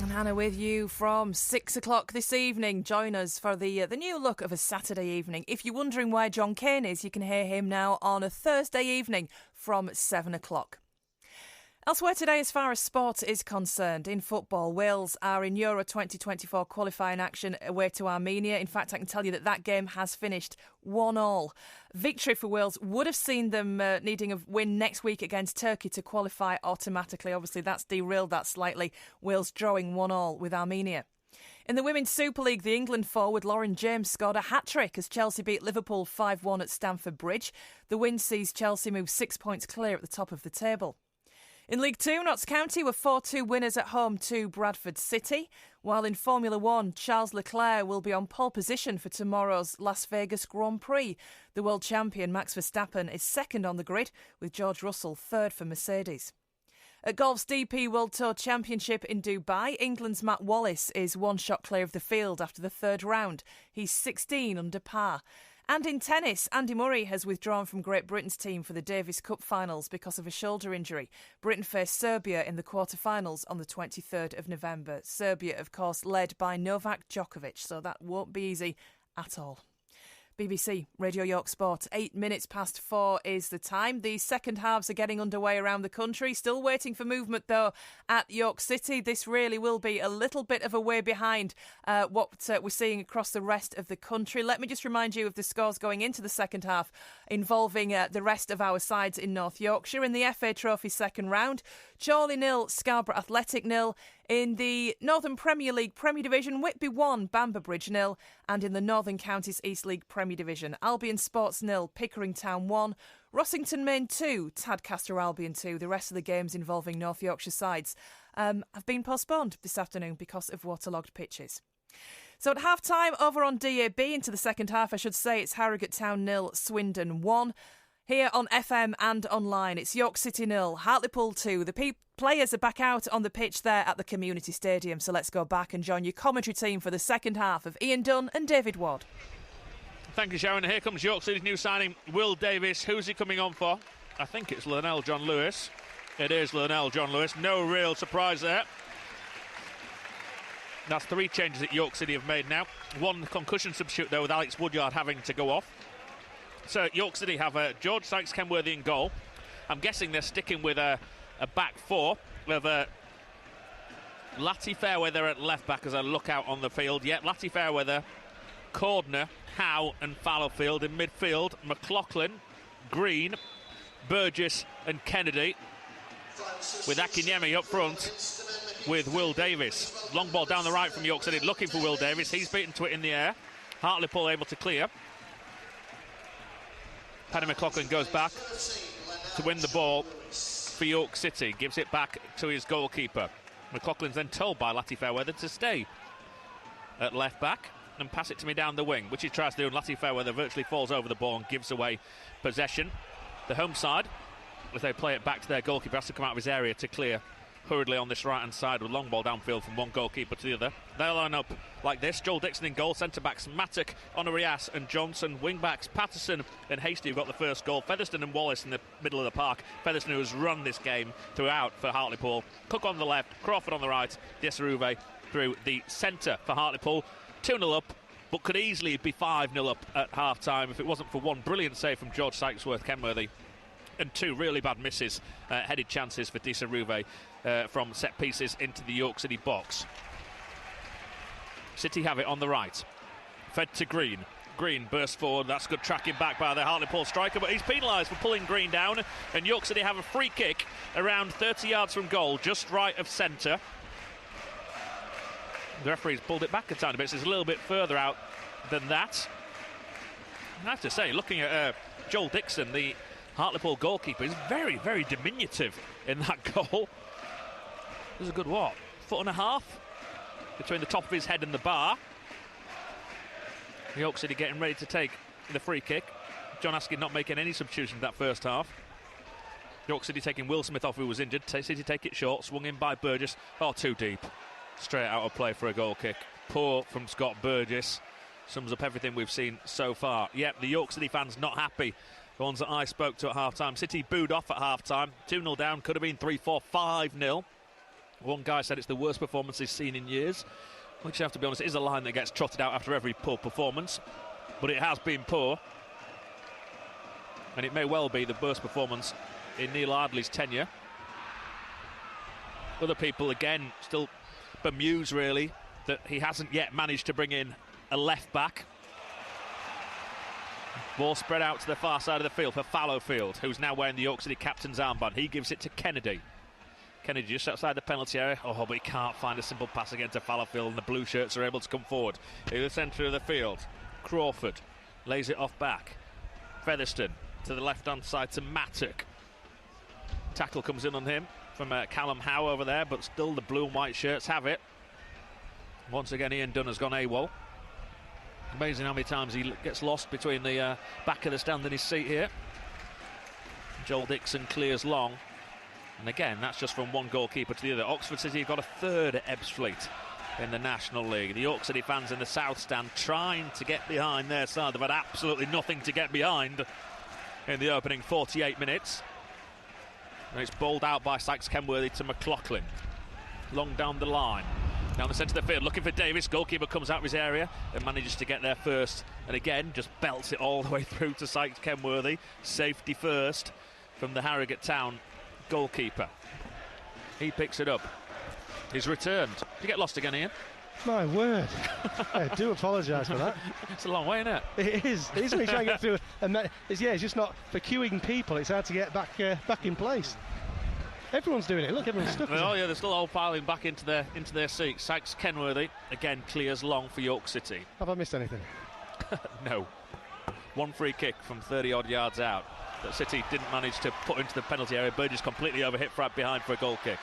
And Hannah with you from 6 o'clock this evening. Join us for the new look of a Saturday evening. If you're wondering where John Kane is, you can hear him now on a Thursday evening from 7 o'clock. Elsewhere today, as far as sport is concerned, in football, Wales are in Euro 2024 qualifying action away to Armenia. In fact, I can tell you that game has finished 1-1. Victory for Wales would have seen them needing a win next week against Turkey to qualify automatically. Obviously, that's derailed that slightly. Wales drawing 1-1 with Armenia. In the Women's Super League, the England forward Lauren James scored a hat-trick as Chelsea beat Liverpool 5-1 at Stamford Bridge. The win sees Chelsea move 6 points clear at the top of the table. In League 2, Notts County were 4-2 winners at home to Bradford City, while in Formula 1, Charles Leclerc will be on pole position for tomorrow's Las Vegas Grand Prix. The world champion Max Verstappen is second on the grid, with George Russell third for Mercedes. At golf's DP World Tour Championship in Dubai, England's Matt Wallace is one shot clear of the field after the third round. He's 16 under par. And in tennis, Andy Murray has withdrawn from Great Britain's team for the Davis Cup finals because of a shoulder injury. Britain face Serbia in the quarter-finals on the 23rd of November. Serbia, of course, led by Novak Djokovic, so that won't be easy at all. BBC Radio York Sport, 4 minutes is the time. The second halves are getting underway around the country. Still waiting for movement, though, at York City. This really will be a little bit of a way behind what we're seeing across the rest of the country. Let me just remind you of the scores going into the second half involving the rest of our sides in North Yorkshire. In the FA Trophy second round, Chorley 0, Scarborough Athletic 0. In the Northern Premier League Premier Division, Whitby 1, Bamber 0. And in the Northern Counties East League Premier Division, Albion Sports 0, Pickering Town 1, Rossington Main 2, Tadcaster Albion 2. The rest of the games involving North Yorkshire sides have been postponed this afternoon because of waterlogged pitches. So at half-time, over on DAB into the second half, I should say, it's Harrogate Town 0, Swindon 1. Here on FM and online, it's York City 0, Hartlepool 2. The players are back out on the pitch there at the Community Stadium. So let's go back and join your commentary team for the second half of Ian Dunn and David Ward. Thank you, Sharon. Here comes York City's new signing, Will Davis. Who's he coming on for? I think it's Lionel John Lewis. It is Lionel John Lewis. No real surprise there. That's 3 changes that York City have made now. 1 concussion substitute, though, with Alex Woodyard having to go off. So York City have George Sykes-Kenworthy in goal. I'm guessing they're sticking with a back four with Lati Fairweather at left back as I look out on the field. Yep, Lati Fairweather, Cordner, Howe and Fallowfield. In midfield, McLaughlin, Green, Burgess and Kennedy, with Akinyemi up front with Will Davis. Long ball down the right from York City, looking for Will Davis. He's beaten to it in the air. Hartlepool able to clear. Paddy McLaughlin goes back to win the ball for York City. Gives it back to his goalkeeper. McLaughlin's then told by Lati Fairweather to stay at left back and pass it to me down the wing, which he tries to do, and Lati Fairweather virtually falls over the ball and gives away possession. The home side, as they play it back to their goalkeeper, has to come out of his area to clear hurriedly on this right-hand side with long ball downfield from one goalkeeper to the other. They'll line up like this. Joel Dixon in goal, centre-backs Mattock, Honorias and Johnson, wing-backs Patterson and Hasty who got the first goal. Featherstone and Wallace in the middle of the park. Featherstone who has run this game throughout for Hartlepool. Cook on the left, Crawford on the right, Desaruve through the centre for Hartlepool. 2-0 up, but could easily be 5-0 up at half-time if it wasn't for one brilliant save from George Sykesworth-Kenworthy and two really bad misses, headed chances for Desaruve from set pieces into the York City box. City have it on the right. Fed to Green. Green bursts forward. That's good tracking back by the Hartlepool striker, but he's penalised for pulling Green down. And York City have a free kick around 30 yards from goal, just right of centre. The referee's pulled it back a tiny bit, so it's a little bit further out than that. I have to say, looking at Joel Dixon, the Hartlepool goalkeeper, is very, very diminutive in that goal. There's a good, what, foot and a half between the top of his head and the bar. York City getting ready to take the free kick. John Askin not making any substitution that first half. York City taking Will Smith off, who was injured. City take it short, swung in by Burgess. Oh, too deep. Straight out of play for a goal kick. Poor from Scott Burgess. Sums up everything we've seen so far. Yep, the York City fans not happy. The ones that I spoke to at half-time. City booed off at half-time. 2-0 down, could have been 3-4, 5-0. One guy said it's the worst performance he's seen in years, which, I have to be honest, is a line that gets trotted out after every poor performance. But it has been poor. And it may well be the worst performance in Neil Ardley's tenure. Other people, again, still bemused, really, that he hasn't yet managed to bring in a left-back. Ball spread out to the far side of the field for Fallowfield, who's now wearing the York City captain's armband. He gives it to Kennedy. Kennedy just outside the penalty area. Oh, but he can't find a simple pass again to Fallowfield, and the blue shirts are able to come forward. In the centre of the field, Crawford lays it off back. Featherstone to the left-hand side to Mattock. Tackle comes in on him from Callum Howe over there, but still the blue and white shirts have it. Once again, Ian Dunn has gone AWOL. Amazing how many times he gets lost between the back of the stand and his seat here. Joel Dixon clears long. And again, that's just from one goalkeeper to the other. Oxford City have got a third at Ebbsfleet in the National League. The York City fans in the south stand trying to get behind their side. They've had absolutely nothing to get behind in the opening 48 minutes. And it's bowled out by Sykes-Kenworthy to McLaughlin. Long down the line. Down the centre of the field, looking for Davis. Goalkeeper comes out of his area and manages to get there first. And again, just belts it all the way through to Sykes-Kenworthy. Safety first from the Harrogate Town goalkeeper. He picks it up. He's returned. Did you get lost again, Ian? My word. I do apologise for that. It's a long way, isn't it? It is. It is when you try and get through. It's just not for queuing people. It's hard to get back in place. Everyone's doing it. Look, everyone's stuck. Oh yeah, they're still all piling back into their seats. Sykes-Kenworthy again clears long for York City. Have I missed anything? No. One free kick from 30 odd yards out that City didn't manage to put into the penalty area. Burgess completely overhit right behind for a goal kick.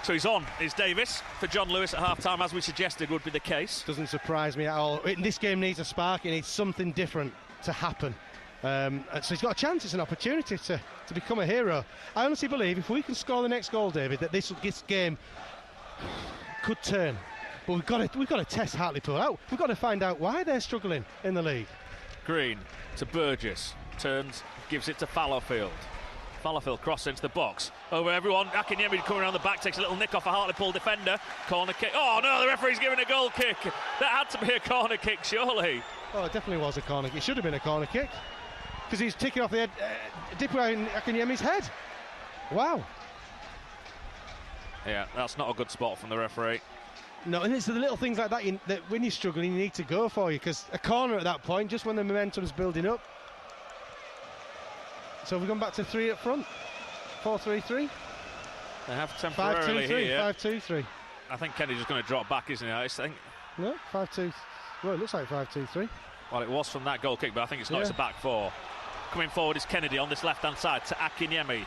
So he's on. Is Davis for John Lewis at half-time, as we suggested would be the case. Doesn't surprise me at all. This game needs a spark. It needs something different to happen. So he's got a chance. It's an opportunity to become a hero. I honestly believe if we can score the next goal, David, that this game could turn. But we've got to test Hartlepool out. We've got to find out why they're struggling in the league. Green to Burgess, turns, gives it to Fallowfield. Fallowfield cross into the box. Over everyone. Akinyemi coming around the back, takes a little nick off a Hartlepool defender. Corner kick. Oh no, the referee's giving a goal kick. That had to be a corner kick, surely. Oh, it definitely was a corner kick. It should have been a corner kick. because he's ticking off the head, Dipu Akinyemi's head. Wow. Yeah, that's not a good spot from the referee. No, and it's the little things like that, that when you're struggling, you need to go for you, because a corner at that point, just when the momentum's building up. So we've gone back to 3 up front. 4-3-3. They have temporarily 5-2-3. here. 5-2-3. I think Kennedy's just going to drop back, isn't he? I think. No, 5-2. Well, it looks like 5-2-3. Well, it was from that goal kick, but I think it's not. It's a back four. Coming forward is Kennedy on this left-hand side to Akinyemi.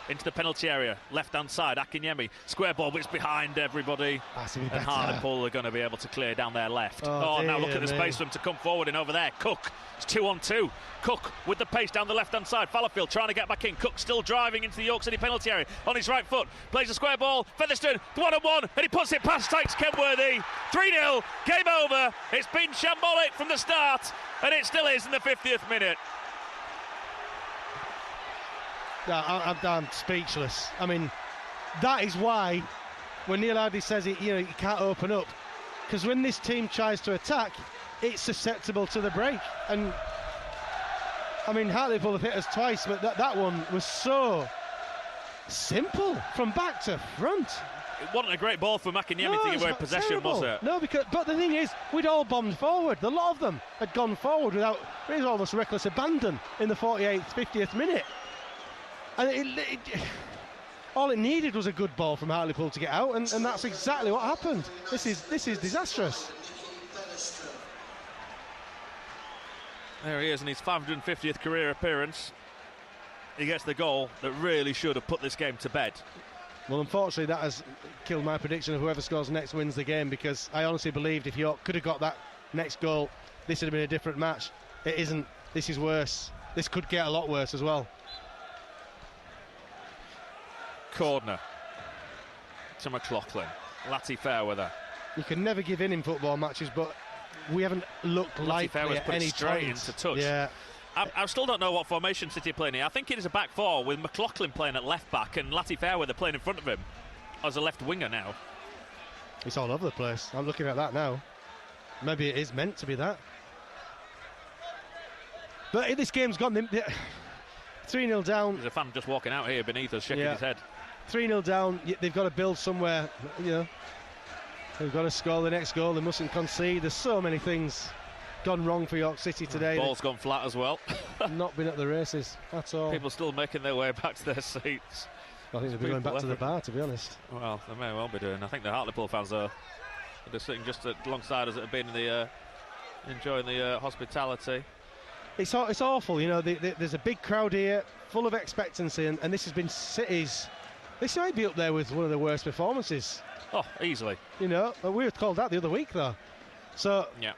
Into the penalty area, left-hand side, Akinyemi. Square ball, but it's behind everybody. And Hartlepool are going to be able to clear down their left. Oh, now look at the space for them to come forward and over there. Cook, it's 2-on-2. Cook with the pace down the left-hand side. Fallowfield trying to get back in. Cook still driving into the York City penalty area on his right foot. Plays a square ball. Featherstone, 1-on-1, and he puts it past Sykes Kenworthy. 3-0, game over. It's been shambolic from the start, and it still is in the 50th minute. I'm speechless. I mean, that is why when Neil Hardy says it, you can't open up, because when this team tries to attack, it's susceptible to the break. And I mean, Hartlepool have hit us twice, but that one was so simple from back to front. It wasn't a great ball for Akinyemi to give away possession, terrible. was it? No, but the thing is, we'd all bombed forward. A lot of them had gone forward without, it was almost reckless abandon in the 48th, 50th minute. And all it needed was a good ball from Hartlepool to get out, and that's exactly what happened. This is disastrous. There he is in his 550th career appearance. He gets the goal that really should have put this game to bed. Well, unfortunately, that has killed my prediction of whoever scores next wins the game, because I honestly believed if York could have got that next goal, this would have been a different match. It isn't. This is worse. This could get a lot worse as well. Corner to McLaughlin. Latty Fairweather. You can never give in football matches, but we haven't looked likely at any straight into touch. Yeah. I still don't know what formation City are playing here. I think it is a back four with McLaughlin playing at left back and Latty Fairweather playing in front of him as a left winger now. It's all over the place. I'm looking at that now. Maybe it is meant to be that. But this game's gone 3-0 down. There's a fan just walking out here beneath us, shaking his head. 3-0 down. They've got to build somewhere. They've got to score the next goal. They mustn't concede. There's so many things gone wrong for York City today. Ball's gone flat as well. Not been at the races at all. People still making their way back to their seats. I think they'll be going back to the bar, to be honest. Well, they may well be doing. I think the Hartlepool fans are sitting just alongside us that have been enjoying the hospitality. It's awful, there's a big crowd here, full of expectancy, and this has been City's. This might be up there with one of the worst performances. Oh, easily. We were called that the other week, though. So yeah,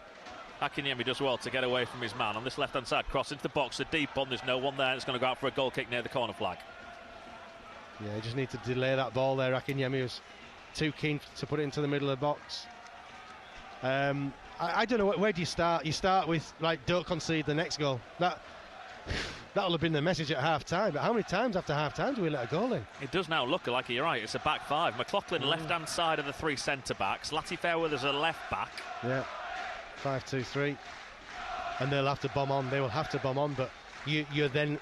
Akinyemi does well to get away from his man on this left-hand side. Cross into the box, a deep one. There's no one there. It's going to go out for a goal kick near the corner flag. Yeah, you just need to delay that ball there. Akinyemi was too keen to put it into the middle of the box. I don't know, where do you start? You start with, don't concede the next goal. That'll have been the message at half-time, but how many times after half-time do we let a goal in? It does now look like, you're right, it's a back five. McLaughlin left-hand side of the three centre-backs. Latty Fairweather's a left-back. Yeah, 5-2-3. And they'll have to bomb on. They will have to bomb on, but you're then...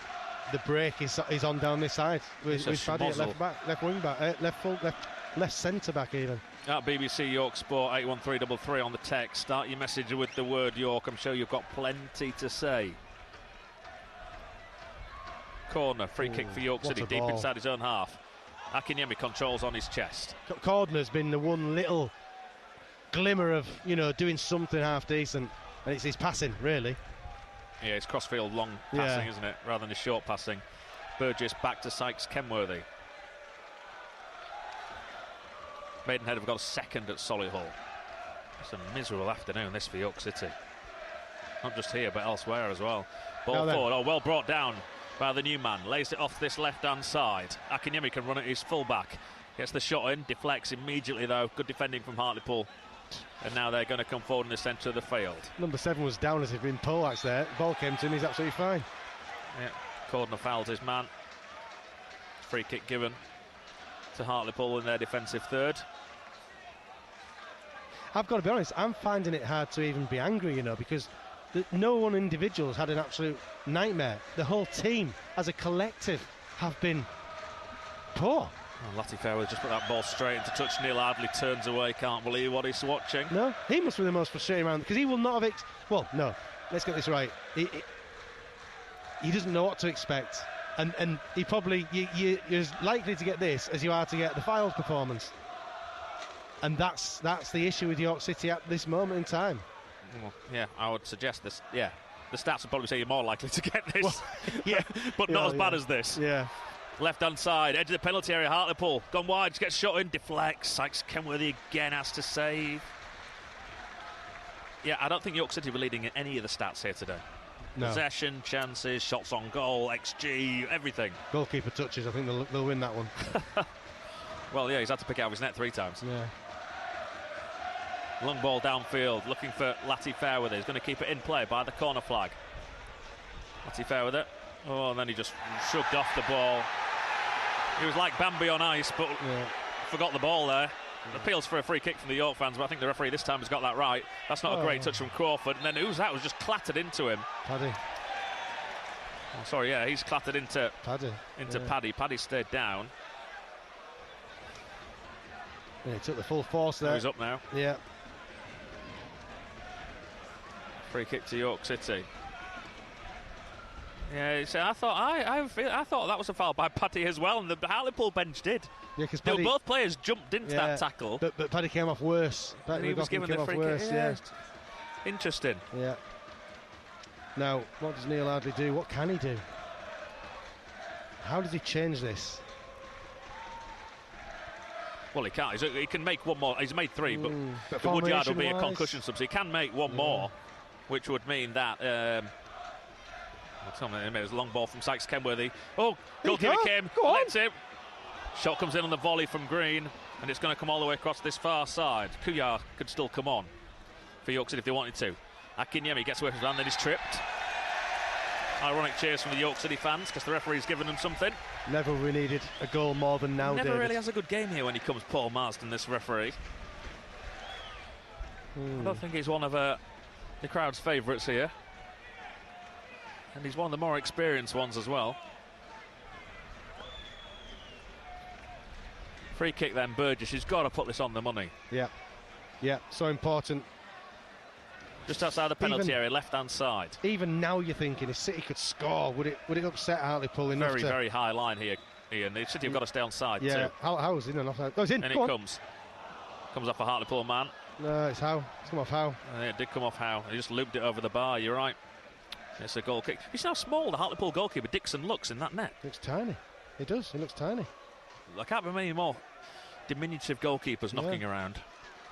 The break is on down this side with Paddy at left-back, left wing-back, left centre-back even. At BBC York Sport 81333 on the text. Start your message with the word York. I'm sure you've got plenty to say. Corner, free kick for York City, deep inside his own half. Akinyemi controls on his chest. Cordner's been the one little glimmer of, doing something half decent, and it's his passing, really. Yeah, it's crossfield long passing, isn't it, rather than his short passing. Burgess back to Sykes Kenworthy. Maidenhead have got a second at Solihull. It's a miserable afternoon, this for York City. Not just here, but elsewhere as well. Ball forward, well brought down by the new man. Lays it off this left-hand side. Akinyemi can run at his full-back. Gets the shot in, deflects immediately though. Good defending from Hartlepool. And now they're going to come forward in the centre of the field. Number 7 was down as if in poleaxe there. Ball came to him, he's absolutely fine. Yeah, Cordner fouled his man. Free kick given to Hartlepool in their defensive third. I've got to be honest, I'm finding it hard to even be angry, because no one individual has had an absolute nightmare. The whole team, as a collective, have been poor. Oh, Latty Fairweather just put that ball straight into touch. Neil Ardley turns away, can't believe what he's watching. No, he must be the most frustrating round because he will not have. Well, no, let's get this right. He doesn't know what to expect, and he probably you're as likely to get this as you are to get the Files performance, and that's the issue with York City at this moment in time. Well, yeah, I would suggest this. Yeah, the stats would probably say you're more likely to get this. Well, yeah, but not as bad as this. Yeah. Left-hand side, edge of the penalty area, Hartlepool. Gone wide, just gets shot in, deflects. Sykes Kenworthy again has to save. Yeah, I don't think York City were leading in any of the stats here today. No. Possession, chances, shots on goal, XG, everything. Goalkeeper touches, I think they'll win that one. Well, yeah, he's had to pick it out of his net 3 times. Yeah. Long ball downfield, looking for Latty Fairweather. He's going to keep it in play by the corner flag. Latty Fairweather. Oh, and then he just shrugged off the ball. He was like Bambi on ice, but forgot the ball there. Appeals for a free kick from the York fans, but I think the referee this time has got that right. That's not a great touch from Crawford. And then who's that? Was just clattered into him. Paddy. Oh, sorry, yeah, he's clattered into Paddy. Paddy. Paddy stayed down. Yeah, he took the full force there. Oh, he's up now. Yeah. Free kick to York City. Yeah, so I thought that was a foul by Paddy as well, and the Hartlepool bench did. Yeah, because both players jumped into that tackle. But Paddy came off worse. He was given the free kick. Yeah. Interesting. Yeah. Now, what does Neil Ardley do? What can he do? How does he change this? Well, he can't. He can make one more. He's made 3, but the Woodyard will be a concussion sub, so he can make one more, which would mean that. There's a long ball from Sykes Kenworthy. Oh, goalkeeper came, lets it. Shot comes in on the volley from Green, and it's going to come all the way across this far side. Kuyar could still come on for York City if they wanted to. Akinyemi gets away from his man, then he's tripped. Ironic cheers from the York City fans because the referee's given them something. Never we needed a goal more than now, Never David. really has a good game here when he comes Paul Marsden, this referee. I don't think he's one of the crowd's favourites here. And he's one of the more experienced ones as well. Free kick then, Burgess. He's got to put this on the money. Yeah, so important. Just outside the penalty area, left-hand side. Even now you're thinking, if City could score, would it upset Hartlepool enough to... Very high line here, Ian. The City have got to stay on side too. How is in and offside? Oh, it's in. And it comes. Comes off a Hartlepool man. No, it's Howe. It's come off Howe. It did come off Howe. He just looped it over the bar, you're right. It's a goal kick. You see how small the Hartlepool goalkeeper Dixon looks in that net? He looks tiny. He does. He looks tiny. I can't remember any more diminutive goalkeepers knocking around.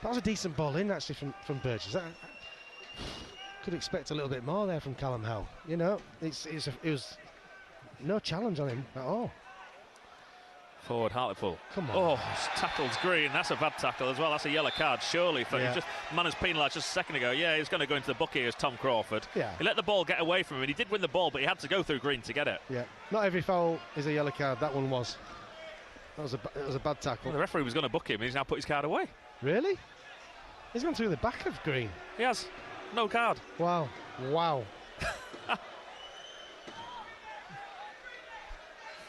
That was a decent ball in, actually, from Burgess. Could expect a little bit more there from Callum Howe. You know, it was no challenge on him at all. Forward Hartlepool. Come on. Oh, tackles Green. That's a bad tackle as well. That's a yellow card, surely. For man was penalised just a second ago. Yeah, he's going to go into the bucket as Tom Crawford. Yeah. He let the ball get away from him, and he did win the ball, but he had to go through Green to get it. Yeah. Not every foul is a yellow card. That one was. That was a bad tackle. Well, the referee was going to book him. He's now put his card away. Really? He's gone through the back of Green. He has. No card. Wow.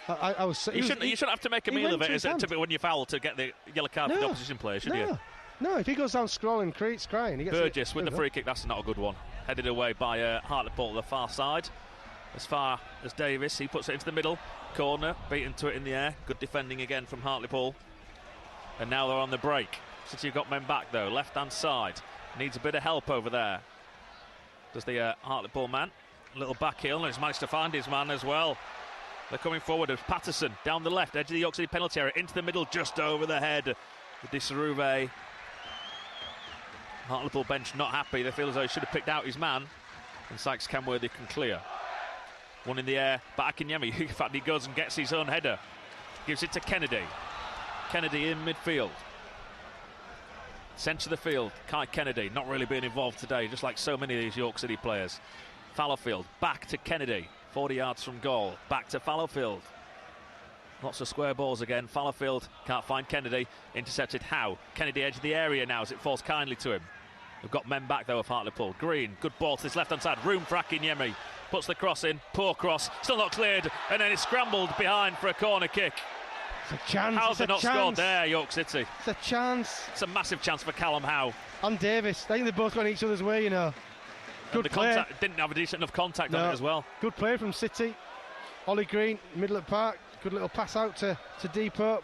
I was. You shouldn't have to make a meal of it when you foul to get the yellow card for the opposition player, should you? No, if he goes down scrolling, crying, he gets Burgess with the free kick. That's not a good one. Headed away by Hartlepool to the far side. As far as Davis, he puts it into the middle corner, beaten to it in the air. Good defending again from Hartlepool. And now they're on the break. City have got men back though. Left hand side needs a bit of help over there. Does the Hartlepool man? A little back heel, and he's managed to find his man as well. They're coming forward as Patterson down the left, edge of the York City penalty area, into the middle, just over the head. Disruve. Hartlepool bench not happy. They feel as though he should have picked out his man. And Sykes Kenworthy can clear. One in the air, but Akinyemi, in fact, he goes and gets his own header. Gives it to Kennedy. Kennedy in midfield. Centre of the field, Kai Kennedy, not really being involved today, just like so many of these York City players. Fallowfield, back to Kennedy. 40 yards from goal, back to Fallowfield. Lots of square balls again. Fallowfield can't find Kennedy. Intercepted Howe. Kennedy edge of the area now as it falls kindly to him. We've got men back though of Hartlepool. Green, good ball to this left-hand side. Room for Akinyemi. Puts the cross in. Poor cross. Still not cleared. And then it's scrambled behind for a corner kick. It's a chance. How's it not scored there, York City? It's a chance. It's a massive chance for Callum Howe. And Davis. I think they're both going each other's way, you know. Good play. Contact, didn't have a decent enough contact on it as well. Good play from City. Ollie Green, middle of the park. Good little pass out to Depot.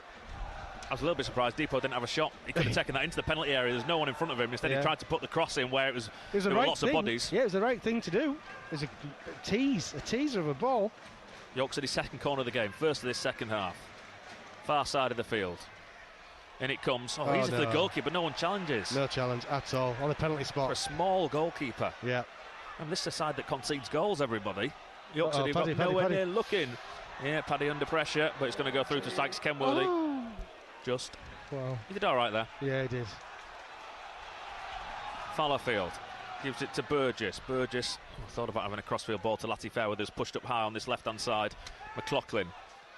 I was a little bit surprised Depot didn't have a shot. He could have taken that into the penalty area. There's no one in front of him. Instead, he tried to put the cross in where there were lots of bodies. Yeah, it was the right thing to do. There's a teaser of a ball. York City's second corner of the game, first of this second half. Far side of the field. In it comes. Easy for the goalkeeper, no one challenges. No challenge at all on the penalty spot. For a small goalkeeper. Yeah. And this is a side that concedes goals, everybody. York City got nowhere near looking. Yeah, Paddy under pressure, but it's going to go through to Sykes Kenworthy. Oh. Just. Wow. He did all right there. Yeah, he did. Fallowfield gives it to Burgess. Burgess thought about having a crossfield ball to Lati Fairweather, who's pushed up high on this left-hand side. McLaughlin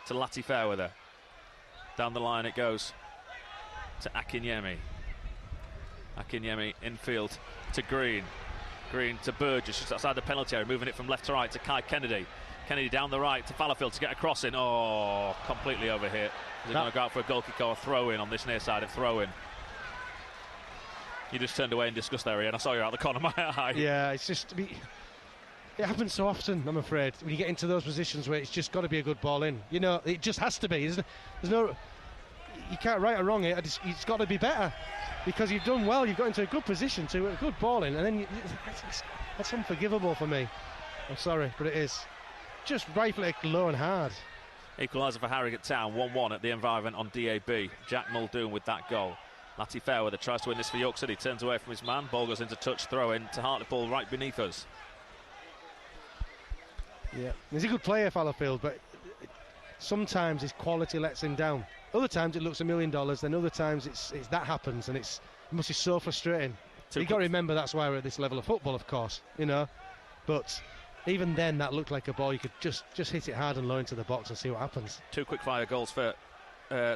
to Lati Fairweather. Down the line it goes to Akinyemi. Akinyemi infield to Green. Green to Burgess, just outside the penalty area, moving it from left to right to Kai Kennedy. Kennedy down the right to Fallowfield to get a cross in. Oh, completely over here. They're going to go out for a goal kick or a throw-in on this near side of throw-in. You just turned away in disgust there, Ian. I saw you out the corner of my eye. Yeah, it's just... it happens so often, I'm afraid, when you get into those positions where it's just got to be a good ball in. You know, it just has to be. There's no... You can't right or wrong it. It's got to be better. Because you've done well, you've got into a good position to a good ball in, and then that's unforgivable for me. I'm sorry, but it is. Just rifle it low and hard. Equaliser for Harrogate Town, 1-1 at the environment on DAB. Jack Muldoon with that goal. Lati Fairweather tries to win this for York City, turns away from his man, ball goes into touch, throw in to Hartlepool right beneath us. Yeah, he's a good player, Fallowfield, but sometimes his quality lets him down. Other times it looks $1 million, then other times it's that happens, and it must be so frustrating. You've got to remember that's why we're at this level of football, of course, you know. But even then, that looked like a ball you could just hit it hard and low into the box and see what happens. 2 quick-fire goals for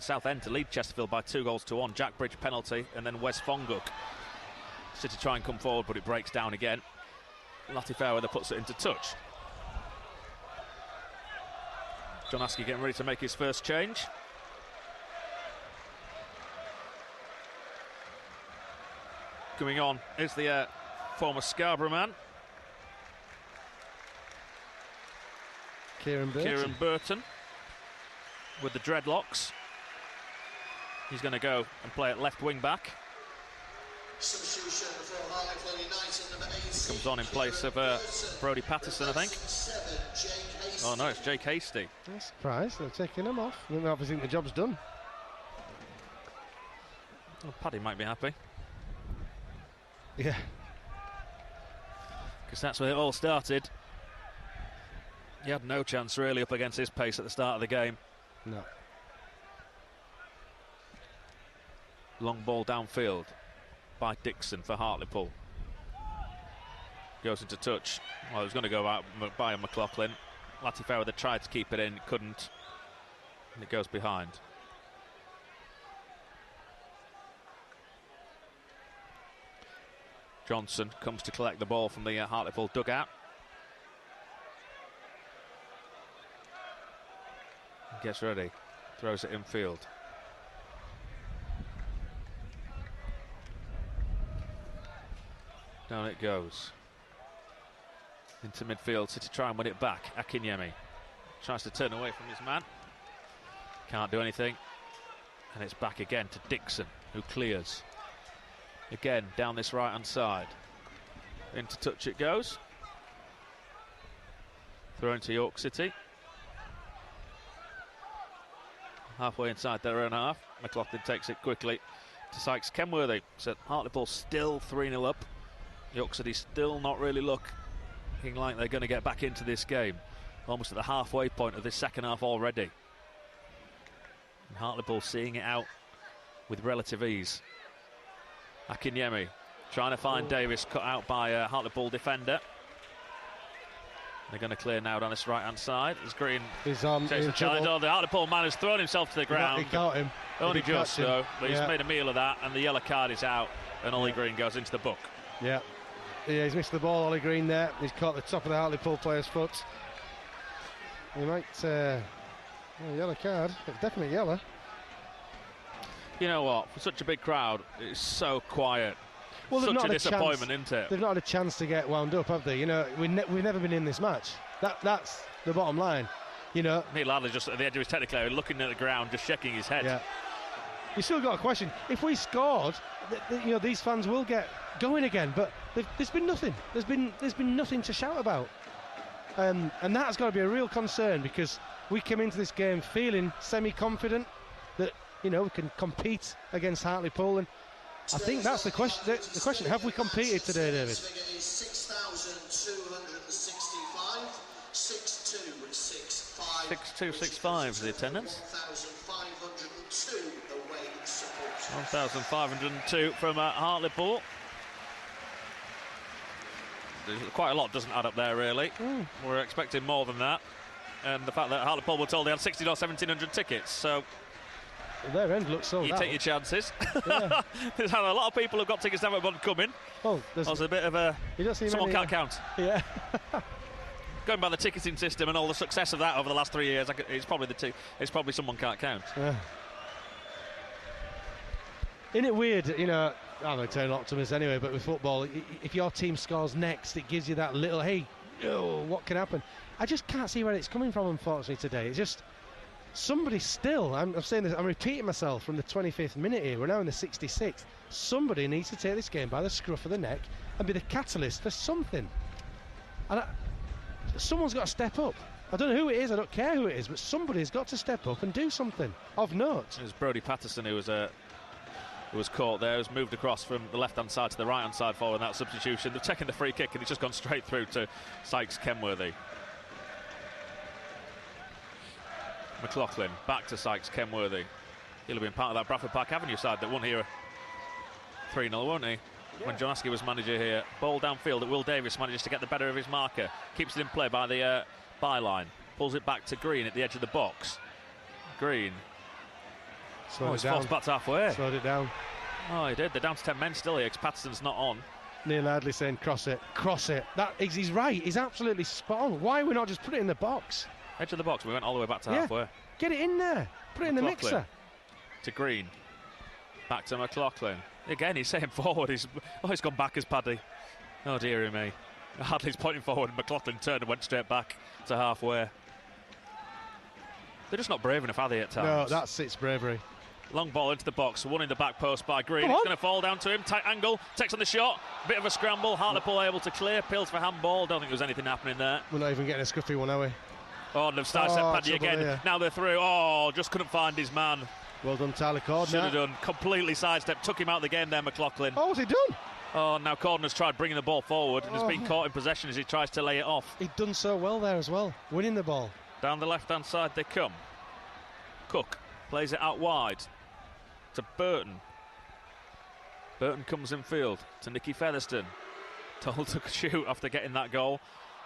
Southend to lead Chesterfield by 2-1. Jack Bridge penalty, and then Wes Fonguk. City try and come forward, but it breaks down again. Lati Fairweather puts it into touch. John Askey getting ready to make his first change. Coming on is the former Scarborough man, Kieran Burton, with the dreadlocks. He's going to go and play at left wing back. Comes on in place of Brodie Patterson, I think. Oh no, it's Jake Hasty. I'm surprised they're taking him off. They obviously think the job's done. Well, Paddy might be happy. Yeah. Because that's where it all started. He had no chance really up against his pace at the start of the game. No. Long ball downfield by Dixon for Hartlepool. Goes into touch. Well, it was going to go out by McLaughlin. Lati Fairweather tried to keep it in, couldn't. And it goes behind. Johnson comes to collect the ball from the Hartlepool dugout. Gets ready, throws it infield. Down it goes. Into midfield, City try and win it back. Akinyemi tries to turn away from his man. Can't do anything. And it's back again to Dixon, who clears. Again, down this right-hand side. Into touch it goes. Thrown to York City. Halfway inside their own half. McLaughlin takes it quickly to Sykes Kenworthy. So Hartlepool still 3-0 up. York City still not really looking like they're going to get back into this game. Almost at the halfway point of this second half already. And Hartlepool seeing it out with relative ease. Akinyemi trying to find Davis, cut out by a Hartlepool defender. They're going to clear now down this right-hand side. As Green takes the challenge. Oh, the Hartlepool man has thrown himself to the ground. He caught him. Only just, though. But he's made a meal of that, and the yellow card is out, and Ollie Green goes into the book. Yeah. Yeah, he's missed the ball, Ollie Green there. He's caught the top of the Hartlepool player's foot. He might... yellow card. It's definitely yellow. You know what? For such a big crowd, it's so quiet. Well, such a disappointment, isn't it? They've not had a chance to get wound up, have they? You know, we've never been in this match. That's the bottom line. You know, Neil Ladley just at the edge of his technical area, looking at the ground, just shaking his head. Yeah. You still got a question. If we scored, you know, these fans will get going again. But there's been nothing. There's been nothing to shout about. And that's got to be a real concern, because we came into this game feeling semi-confident that, you know, we can compete against Hartlepool, and I think that's the question. The question: have we competed today, David? 6,265. 6,265. 6,265 is the attendance. 1,502 from Hartlepool. Quite a lot doesn't add up there, really. We're expecting more than that. And the fact that Hartlepool were told they had 16 or 1,700 tickets, so... Well, their end looks sold out. You take your chances. Yeah. There's a lot of people who've got tickets that haven't coming. Oh, there's a bit of a... Someone can't count. Yeah. Going by the ticketing system and all the success of that over the last 3 years, it's probably someone can't count. Yeah. Isn't it weird, you know, I'm an eternal optimist anyway, but with football, if your team scores next, it gives you that little, hey, oh, what can happen? I just can't see where it's coming from, unfortunately, today. It's just, somebody still, I'm saying this, I'm repeating myself from the 25th minute here, we're now in the 66th. Somebody needs to take this game by the scruff of the neck and be the catalyst for something. And someone's got to step up. I don't know who it is, I don't care who it is, but somebody's got to step up and do something of note. It was Brodie Patterson who was caught there, was moved across from the left-hand side to the right-hand side following that substitution. They've taken the free kick and it's just gone straight through to Sykes Kenworthy. McLaughlin back to Sykes Kenworthy. He'll have been part of that Bradford Park Avenue side that won here 3-0, won't he? Yeah. When John Askey was manager here. Ball downfield that Will Davis manages to get the better of his marker. Keeps it in play by the byline. Pulls it back to Green at the edge of the box. Green. He's forced back to halfway. Slowed it down. Oh, he did. They're down to 10 men still here because Patterson's not on. Neil Ardley saying cross it. He's right. He's absolutely spot on. Why are we not just put it in the box? Edge of the box. We went all the way back to halfway. Get it in there. Put it in the mixer. To Green. Back to McLaughlin. Again, he's saying forward. He's gone back as Paddy. Oh, dearie me. Hadley's pointing forward and McLaughlin turned and went straight back to halfway. They're just not brave enough, are they, at times? No, it's bravery. Long ball into the box, one in the back post by Green. It's going to fall down to him. Tight angle, takes on the shot. Bit of a scramble. Hartlepool able to clear. Pills for handball. Don't think there was anything happening there. We're not even getting a scruffy one, are we? Oh, they've started Paddy again. Here. Now they're through. Oh, just couldn't find his man. Well done, Tyler Cordner. Should have done. Completely sidestepped. Took him out of the game there, McLaughlin. Oh, what's he done? Oh, now Cordner's tried bringing the ball forward and has been caught in possession as he tries to lay it off. He'd done so well there as well, winning the ball. Down the left-hand side they come. Cook plays it out wide to Burton. Burton comes in field to Nicky Featherstone. Told to shoot after getting that goal.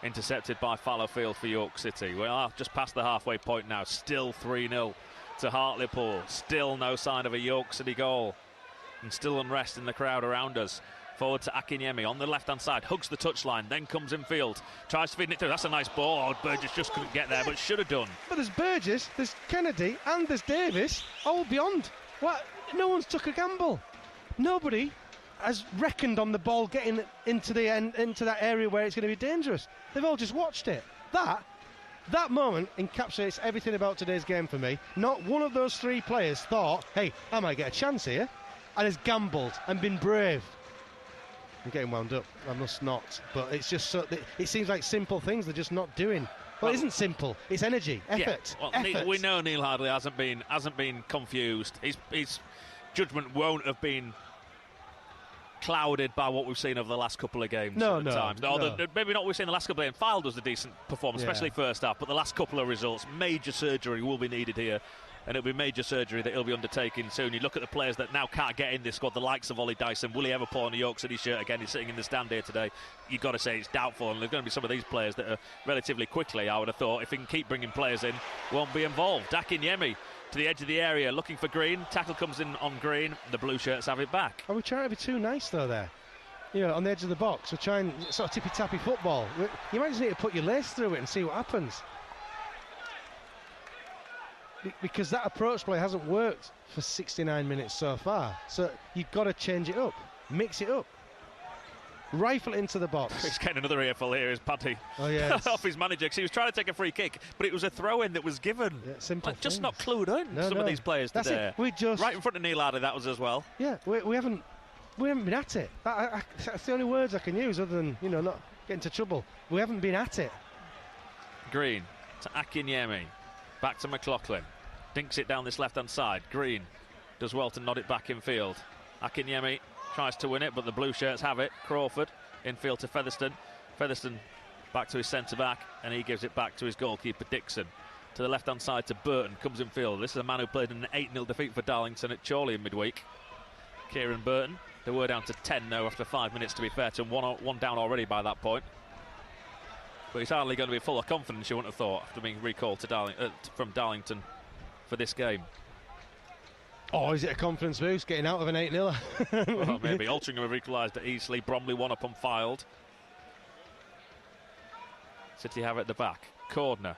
Intercepted by Fallowfield for York City. We are just past the halfway point now. Still 3-0 to Hartlepool. Still no sign of a York City goal. And still unrest in the crowd around us. Forward to Akinyemi on the left-hand side. Hugs the touchline, then comes in field. Tries to feed it through. That's a nice ball. Oh, Burgess just couldn't get there, but should have done. But there's Burgess, there's Kennedy, and there's Davis, all beyond. What? No one's took a gamble. Nobody has reckoned on the ball getting into the end, into that area where it's going to be dangerous. They've all just watched it. That moment encapsulates everything about today's game for me. Not one of those three players thought, hey, I might get a chance here, and has gambled and been brave. I'm getting wound up. I must not. But it's just so... It seems like simple things they're just not doing. Well, it isn't simple. It's energy, effort. Yeah. Well, effort. We know Neil Hardley hasn't been confused. His judgment won't have been clouded by what we've seen over the last couple of games. No. Maybe not what we've seen the last couple of games. Fylde was a decent performance, especially first half. But the last couple of results, major surgery will be needed here. And it'll be major surgery that he'll be undertaking soon. You look at the players that now can't get in this squad, the likes of Ollie Dyson. Will he ever pull on a York City shirt again? He's sitting in the stand here today. You've got to say it's doubtful. And there's going to be some of these players that are relatively quickly, I would have thought, if he can keep bringing players in, won't be involved. Akinyemi to the edge of the area, looking for Green. Tackle comes in on Green. The blue shirts have it back. Are we trying to be too nice, though, there? on the edge of the box, or try and sort of tippy-tappy football. You might just need to put your lace through it and see what happens. Because that approach play hasn't worked for 69 minutes so far. So you've got to change it up, mix it up. Rifle into the box. He's getting another earful here, is Paddy. Oh, yeah. Off his manager, because he was trying to take a free kick, but it was a throw-in that was given. Yeah, simple just not clued in, some of these players That's today. It. We just... Right in front of Neil Hardy, that was as well. Yeah, we haven't been at it. That's the only words I can use, other than, not get into trouble. We haven't been at it. Green to Akinyemi. Back to McLaughlin. Dinks it down this left-hand side. Green does well to nod it back in field. Akinyemi tries to win it, but the blue shirts have it. Crawford infield to Featherstone. Featherstone back to his centre-back, and he gives it back to his goalkeeper, Dixon. To the left-hand side to Burton, comes in field. This is a man who played an 8-0 defeat for Darlington at Chorley in midweek. Kieran Burton. They were down to 10 now after 5 minutes, to be fair to him. One down already by that point. But he's hardly going to be full of confidence, you wouldn't have thought, after being recalled to from Darlington for this game. Oh, is it a confidence boost getting out of an 8-0? Well, maybe. Altrincham have equalised it easily. Bromley one up on Fylde. City have it at the back. Cordner.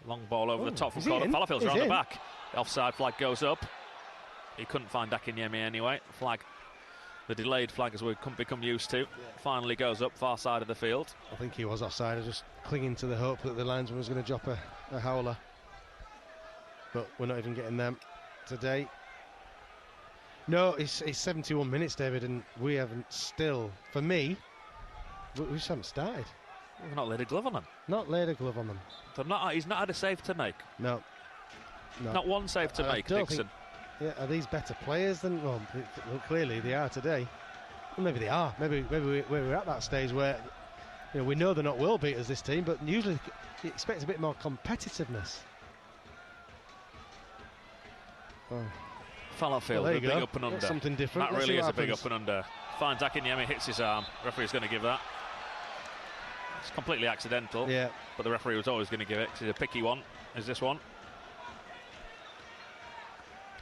Long ball over the top from Cordner. Fallowfield's around the back. The offside flag goes up. He couldn't find Akinyemi anyway. The delayed flag, as we've become used to, finally goes up far side of the field. I think he was offside. I was just clinging to the hope that the linesman was going to drop a howler. But we're not even getting them today. No, it's 71 minutes, David, and we haven't still, for me, we just haven't started. We've not laid a glove on them. Not laid a glove on them. He's not had a save to make. No. Not one save to make, Dixon. Are these better players than... Well, clearly they are today. Well, maybe they are. Maybe we're at that stage where we know they're not world beaters, this team, but usually you expect a bit more competitiveness. Oh. Fallowfield, a big up and under. That's something different. That really is a big up and under. Finds Akinyemi, hits his arm. Referee's going to give that. It's completely accidental. Yeah. But the referee was always going to give it, because he's a picky one. Is this one?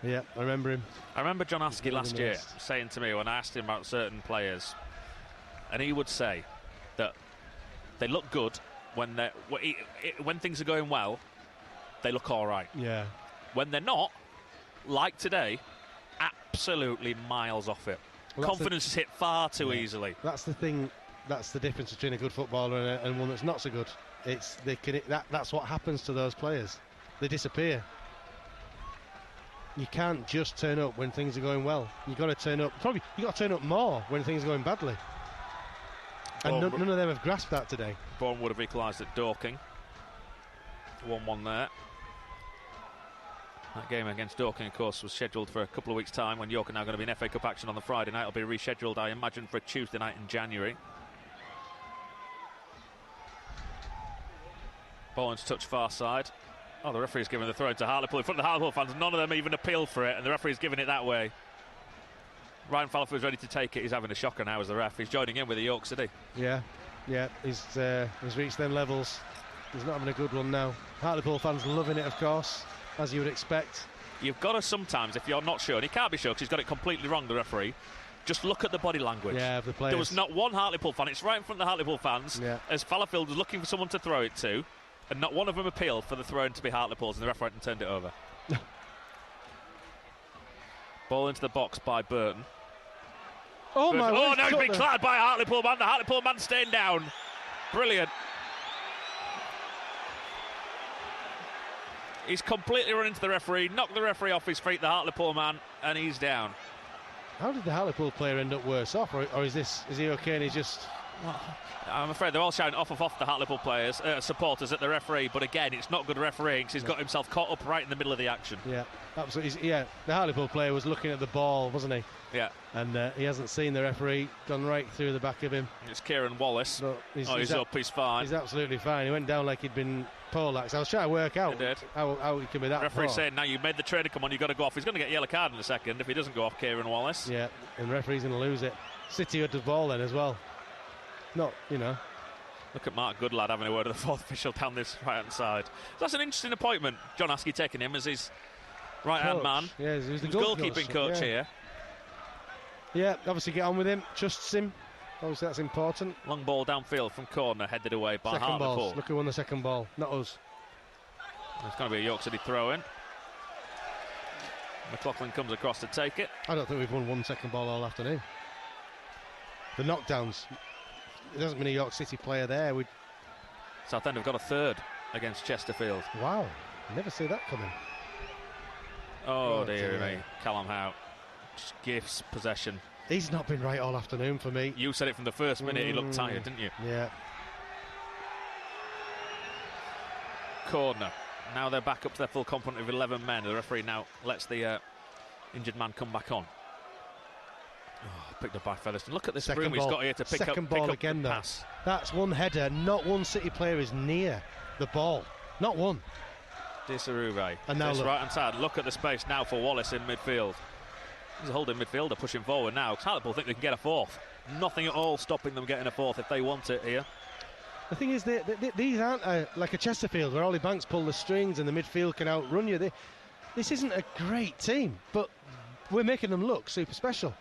Yeah, I remember him. I remember John Askey last year saying to me when I asked him about certain players, and he would say that they look good when things are going well, they look all right. Yeah. When they're not, like today, absolutely miles off it. Well, confidence is hit far too easily. That's the thing. That's the difference between a good footballer and one that's not so good. That's what happens to those players. They disappear. You can't just turn up when things are going well. You've got to turn up. Probably you got to turn up more when things are going badly. And none of them have grasped that today. Bourne would have equalised at Dorking. 1-1 there. That game against Dorking, of course, was scheduled for a couple of weeks' time, when York are now going to be in FA Cup action on the Friday night. It'll be rescheduled, I imagine, for a Tuesday night in January. Bowen's touch far side. Oh, the referee's giving the throw into Hartlepool. In front of the Hartlepool fans, none of them even appealed for it, and the referee's giving it that way. Ryan Fallowfield's ready to take it. He's having a shocker now as the ref. He's joining in with the York City. Yeah, he's reached them levels. He's not having a good one now. Hartlepool fans loving it, of course, as you would expect. You've got to sometimes, if you're not sure, and he can't be sure because he's got it completely wrong, the referee, just look at the body language. Yeah, of the players. There was not one Hartlepool fan. It's right in front of the Hartlepool fans as Fallowfield was looking for someone to throw it to, and not one of them appealed for the throw in to be Hartlepool's, and the referee turned it over. Ball into the box by Burton. Oh, my Burton. word. Now he's been clad by a Hartlepool man. The Hartlepool man staying down. Brilliant. He's completely run into the referee, knocked the referee off his feet, the Hartlepool man, and he's down. How did the Hartlepool player end up worse off, or is he okay and he's just... I'm afraid they're all shouting off the Hartlepool players, supporters at the referee, but again, it's not good refereeing because he's got himself caught up right in the middle of the action. Yeah, absolutely. Yeah, the Hartlepool player was looking at the ball, wasn't he? Yeah. And he hasn't seen the referee, gone right through the back of him. It's Kieran Wallace. He's up, he's fine. He's absolutely fine. He went down like he'd been poleaxed. I was trying to work out how he can be that referee poor. saying, now you've made the trader come on, you've got to go off. He's going to get a yellow card in a second if he doesn't go off, Kieran Wallace. Yeah, and the referee's going to lose it. City had the ball then as well. Not, Look at Mark Goodlad having a word with the fourth official down this right-hand side. So that's an interesting appointment. John Askey taking him as his right-hand man. Yeah, he was the goalkeeping coach here. Yeah, obviously get on with him, trusts him. Obviously that's important. Long ball downfield from corner, headed away by Second Hartlepool. ball. Look who won the second ball, not us. It's going to be a York City throw-in. McLaughlin comes across to take it. I don't think we've won one second ball all afternoon. The knockdowns. There hasn't been a York City player there. Southend have got a third against Chesterfield. Wow, never see that coming. Oh dear me, Callum Howe just gifts possession. He's not been right all afternoon for me. You said it from the first minute, he looked tired, didn't you? Yeah. Corner. Now they're back up to their full complement of 11 men. The referee now lets the injured man come back on. Oh, picked up by Featherstone. Look at this room he's got here to pick up again, the pass. That's one header. Not one City player is near the ball. Not one. Disarube. And now this right-hand side. Look at the space now for Wallace in midfield. He's a holding midfielder pushing forward now. Hartlepool think they can get a fourth. Nothing at all stopping them getting a fourth if they want it here. The thing is, these aren't like a Chesterfield where Ollie Banks pull the strings and the midfield can outrun you. This isn't a great team, but we're making them look super special.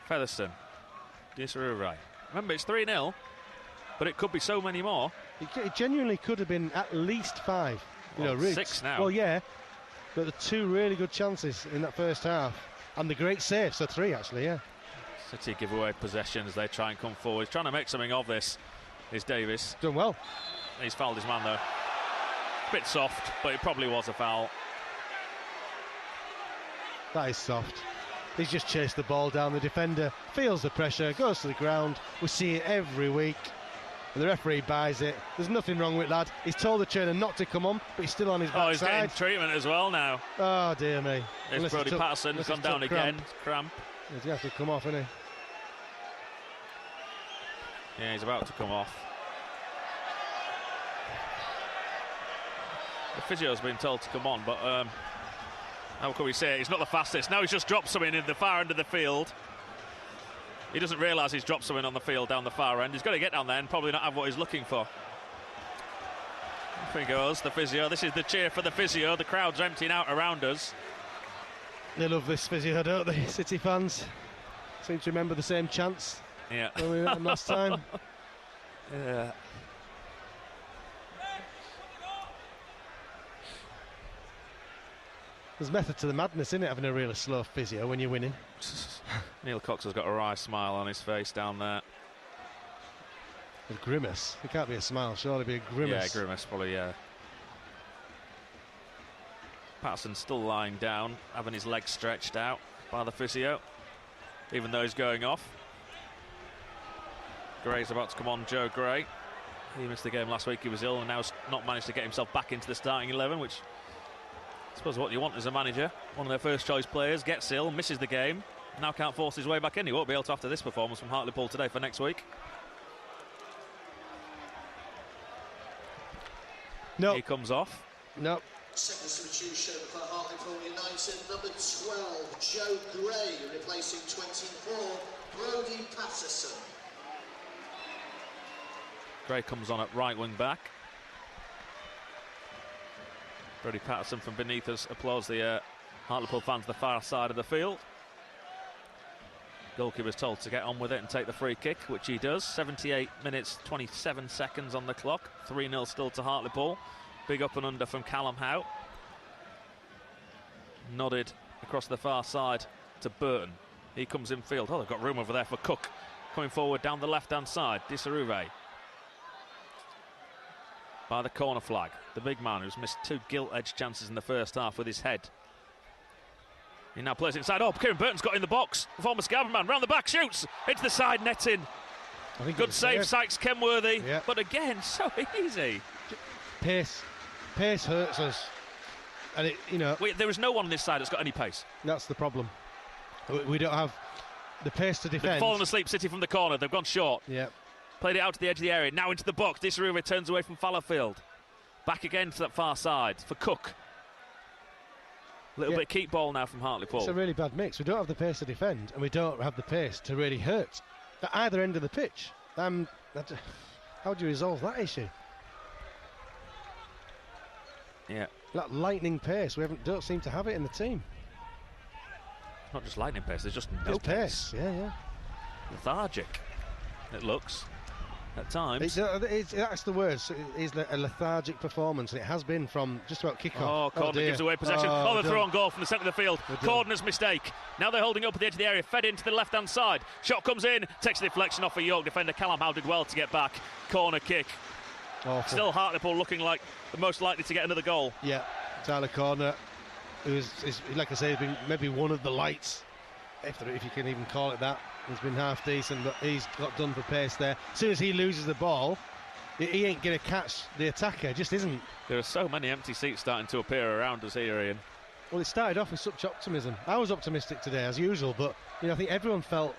Featherstone. Disarube. Remember, it's 3-0, but it could be so many more. It genuinely could have been at least 5. Really 6 now. Well, yeah, but the 2 really good chances in that first half. And the great save, so 3 actually, yeah. City give away possession as they try and come forward. He's trying to make something of this, is Davis. Done well. He's fouled his man though. Bit soft, but it probably was a foul. That is soft. He's just chased the ball down. The defender feels the pressure, goes to the ground. We see it every week. And the referee buys it. There's nothing wrong with lad. He's told the trainer not to come on, but he's still on his backside. Oh, he's getting treatment as well now. Oh, dear me. There's Brody Patterson, has gone down again. Cramp. He's going to have to come off, isn't he? Yeah, he's about to come off. The physio's been told to come on, but how can we say he's not the fastest. Now he's just dropped something in the far end of the field. He doesn't realise he's dropped something on the field down the far end. He's got to get down there and probably not have what he's looking for. Off he goes, the physio. This is the cheer for the physio. The crowd's emptying out around us. They love this physio, don't they, City fans? Seem to remember the same chants. Yeah. When we met them last time. Yeah. There's method to the madness, isn't it, having a really slow physio when you're winning? Neil Cox has got a wry smile on his face down there. A grimace. It can't be a smile, surely be a grimace. Yeah, grimace, probably, yeah. Patterson's still lying down, having his legs stretched out by the physio, even though he's going off. Gray's about to come on, Joe Gray. He missed the game last week, he was ill, and now has not managed to get himself back into the starting 11, which I suppose what you want as a manager. One of their first choice players gets ill, misses the game, now can't force his way back in. He won't be able to after this performance from Hartlepool today for next week. No. He comes off. No. Second substitution for Hartlepool United, number 12, Joe Gray, replacing 24, Brody Patterson. Gray comes on at right wing back. Brody Patterson from beneath us applauds the Hartlepool fans the far side of the field. Goalkeeper was told to get on with it and take the free kick, which he does. 78 minutes, 27 seconds on the clock. 3-0 still to Hartlepool. Big up and under from Callum Howe. Nodded across the far side to Burton. He comes in field. Oh, they've got room over there for Cook. Coming forward down the left-hand side. Disarube. By the corner flag. The big man who's missed 2 gilt-edged chances in the first half with his head. He now plays inside. Oh, Kieran Burton's got in the box. The former Scarboroughman man round the back, shoots into the side netting. Good save, Sykes Kenworthy. Yeah. But again, so easy. Pace hurts us, and there is no one on this side that's got any pace. That's the problem. We don't have the pace to defend. They've fallen asleep, City from the corner. They've gone short. Yeah. Played it out to the edge of the area. Now into the box. Disarube turns away from Fallowfield. Back again to that far side for Cook. Little bit keep ball now from Hartlepool. It's a really bad mix. We don't have the pace to defend, and we don't have the pace to really hurt at either end of the pitch. How do you resolve that issue? Yeah. That lightning pace, don't seem to have it in the team. not just lightning pace, there's just no It's pace. Yeah. Lethargic, it looks, at times. That's the word. It's a lethargic performance, and it has been from just about kick-off. Oh, Cordner gives away possession. The throw on goal from the centre of the field. Cordner's mistake. Now they're holding up at the edge of the area, fed into the left-hand side. Shot comes in, takes the deflection off a York defender. Callum Howe did well to get back. Corner kick. Awful. Still Hartlepool looking like the most likely to get another goal. Yeah, Tyler Cordner, who's, like I say, has been maybe one of the lights, if you can even call it that. He's been half decent, but he's got done for pace there. As soon as he loses the ball, he ain't going to catch the attacker, just isn't. There are so many empty seats starting to appear around us here, Ian. Well, it started off with such optimism. I was optimistic today, as usual, but I think everyone felt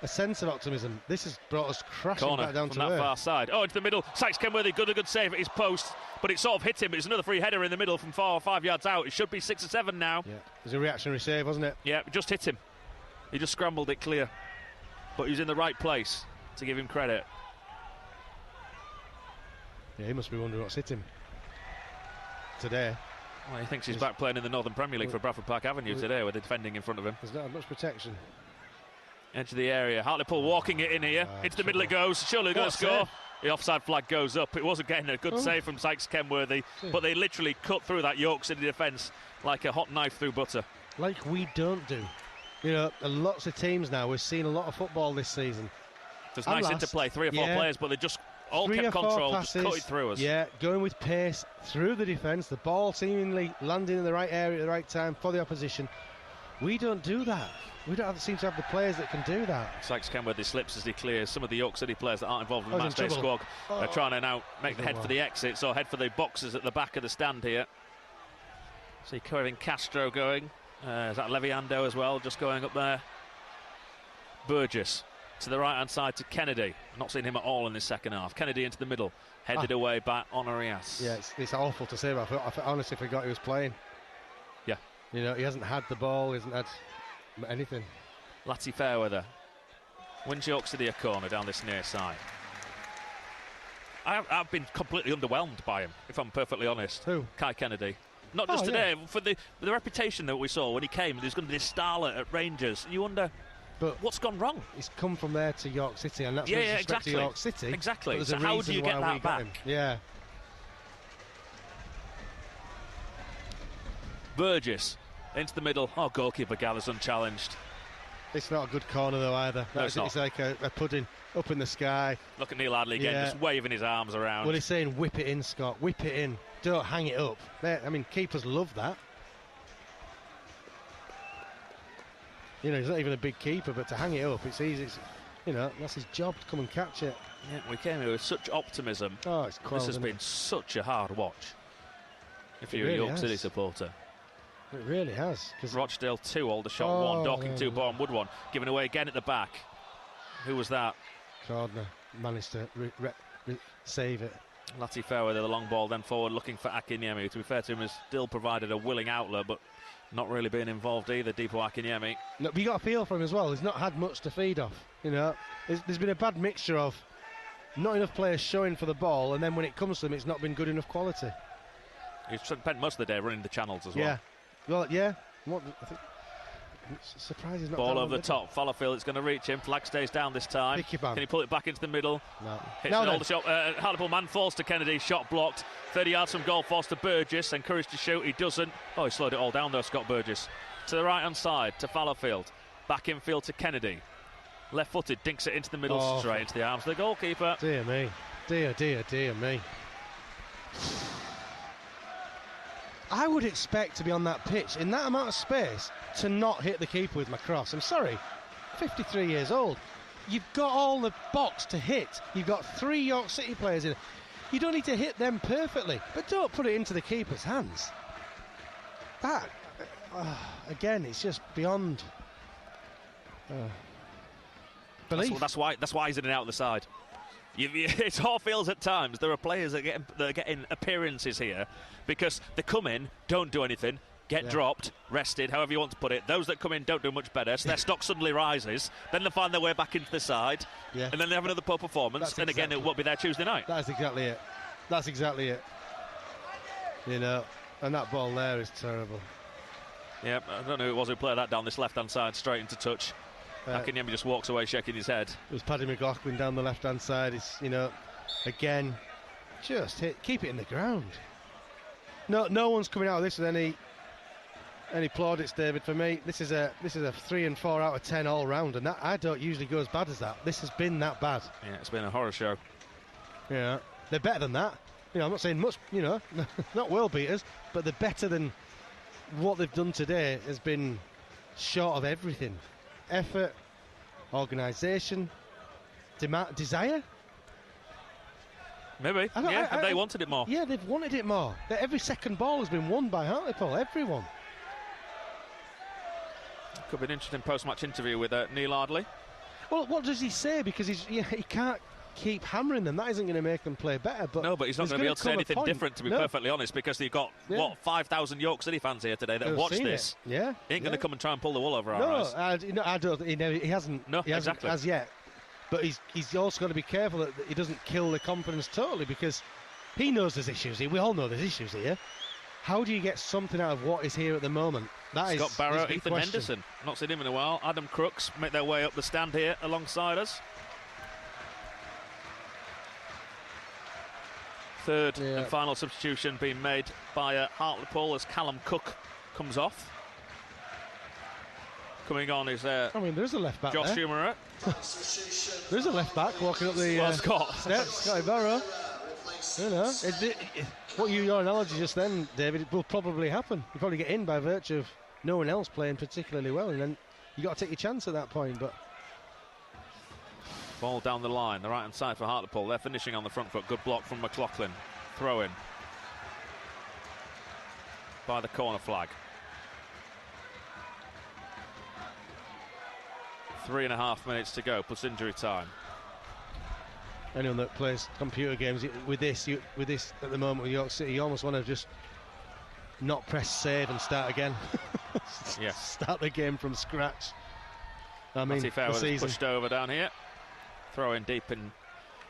a sense of optimism. This has brought us crashing back down to from that far side. Oh, into the middle. Sykes Kenworthy, good save at his post, but it sort of hit him. It's another free header in the middle from 4 or 5 yards out. It should be 6 or 7 now. Yeah, it was a reactionary save, wasn't it? Yeah, it just hit him. He just scrambled it clear. But he was in the right place, to give him credit. Yeah, he must be wondering what's hit him today. Well, he thinks he's back playing in the Northern Premier League for Bradford Park Avenue today with the defending in front of him. There's not much protection. Edge of the area. Hartlepool walking it in here. Into the middle it goes. Surely going to score. The offside flag goes up. It wasn't getting a good save from Sykes Kenworthy, but they literally cut through that York City defence like a hot knife through butter. Like we don't do. Lots of teams now, we're seeing a lot of football this season. There's nice interplay, 3 or 4 players, but they just all kept control, just cut it through us. Yeah, going with pace through the defence, the ball seemingly landing in the right area at the right time for the opposition. We don't do that. We don't seem to have the players that can do that. Sykes Kenworthy slips as he clears. Some of the York City players that aren't involved in the matchday squad are trying to now make the head for the exits or head for the boxes at the back of the stand here. See Kevin Castro going. Is that Leviando as well, just going up there? Burgess to the right-hand side to Kennedy. Not seen him at all in this second half. Kennedy into the middle, headed away by Honorias. Yeah, it's awful to say, but I honestly forgot he was playing. Yeah. He hasn't had the ball, he hasn't had anything. Latty Fairweather wins York City a corner down this near side. I've been completely underwhelmed by him, if I'm perfectly honest. Who? Kai Kennedy. Not just today, for the reputation that we saw when he came. There's going to be this starlet at Rangers. You wonder, but what's gone wrong? He's come from there to York City, and that's exactly. To York City. Exactly. So how do you get that back? Yeah. Burgess into the middle. Oh, goalkeeper gathers unchallenged. It's not a good corner though either. No, it's like a pudding up in the sky. Look at Neil Hadley again, just waving his arms around. Well, he's saying, whip it in, Scott, whip it in. Don't hang it up. Keepers love that. He's not even a big keeper, but to hang it up, it's easy. That's his job to come and catch it. Yeah, we came here with such optimism. Oh, it's quelled, this has been such a hard watch if you're a York City supporter. It really has. Rochdale 2, Aldershot 1, Dorking 2, Bournemouth 1. Given away again at the back. Who was that? Cordner managed to save it. Latty Fairweather, the long ball, then forward looking for Akinyemi. To be fair to him, has still provided a willing outlet, but not really being involved either, Deepo Akinyemi. No, but you got a feel for him as well. He's not had much to feed off. There's been a bad mixture of not enough players showing for the ball, and then when it comes to them, it's not been good enough quality. He's spent most of the day running the channels as well. Yeah. Well, yeah. I think surprised he's not ball over the top. Fallowfield, it's going to reach him. Flag stays down this time. Can he pull it back into the middle? No. Hits an older shot. Hartlepool man falls to Kennedy. Shot blocked. 30 yards from goal. Forced to Burgess. Encouraged to shoot. He doesn't. Oh, he slowed it all down though, Scott Burgess. To the right-hand side to Fallowfield. Back infield to Kennedy. Left-footed. Dinks it into the middle. Straight into the arms of the goalkeeper. Dear me. Dear me. I would expect to be on that pitch in that amount of space to not hit the keeper with my cross. I'm sorry, 53 years old. You've got all the box to hit. You've got 3 York City players in. You don't need to hit them perfectly, but don't put it into the keeper's hands. That, again, it's just beyond belief. That's why he's in and out of the side. It all feels at times there are players that are getting appearances here because they come in, don't do anything, get dropped, rested, however you want to put it. Those that come in don't do much better, so their stock suddenly rises, then they find their way back into the side, and then they have another poor performance, and again it won't be there Tuesday night. That's exactly it. And that ball there is terrible. Yeah, I don't know who it was who played that down this left-hand side straight into touch. Akinyemi just walks away shaking his head. It was Paddy McLaughlin down the left-hand side. It's, again, just keep it in the ground. No one's coming out of this with any plaudits, David. For me, this is a 3 and 4 out of 10 all round, and that I don't usually go as bad as that. This has been that bad. Yeah, it's been a horror show. Yeah, they're better than that. I'm not saying much, not world beaters, but they're better than what they've done today. Has been short of everything. Effort, organisation, desire. Maybe. They wanted it more. Yeah, they've wanted it more. Every second ball has been won by Hartlepool. Everyone. Could be an interesting post-match interview with Neil Ardley. Well, what does he say? Because he can't keep hammering them. That isn't going to make them play better. But no, but he's not going to be able to say anything different, to be perfectly honest, because you've got 5,000 York City fans here today that have watched this. Yeah, he ain't going to come and try and pull the wool over our eyes. I don't. He hasn't. No, exactly. As yet. But he's also got to be careful that he doesn't kill the confidence totally, because he knows there's issues here. We all know there's issues here. How do you get something out of what is here at the moment? Scott Barrow, Ethan Henderson, not seen him in a while. Adam Crooks make their way up the stand here alongside us. Third and final substitution being made by Hartlepool as Callum Cook comes off. Coming on is there's a left back Josh there. Schumacher. There's a left back walking up the steps. Scotty Barrow. Your analogy just then, David, it will probably happen. You probably get in by virtue of no one else playing particularly well, and then you got to take your chance at that point. But ball down the line, the right hand side for Hartlepool. They're finishing on the front foot. Good block from McLaughlin. Throw in by the corner flag. 3.5 minutes to go, plus injury time. Anyone that plays computer games with this at the moment with York City, you almost want to just not press save and start again. Yes. Start the game from scratch. I mean, Matty Fairweather is pushed over down here. Throw in deep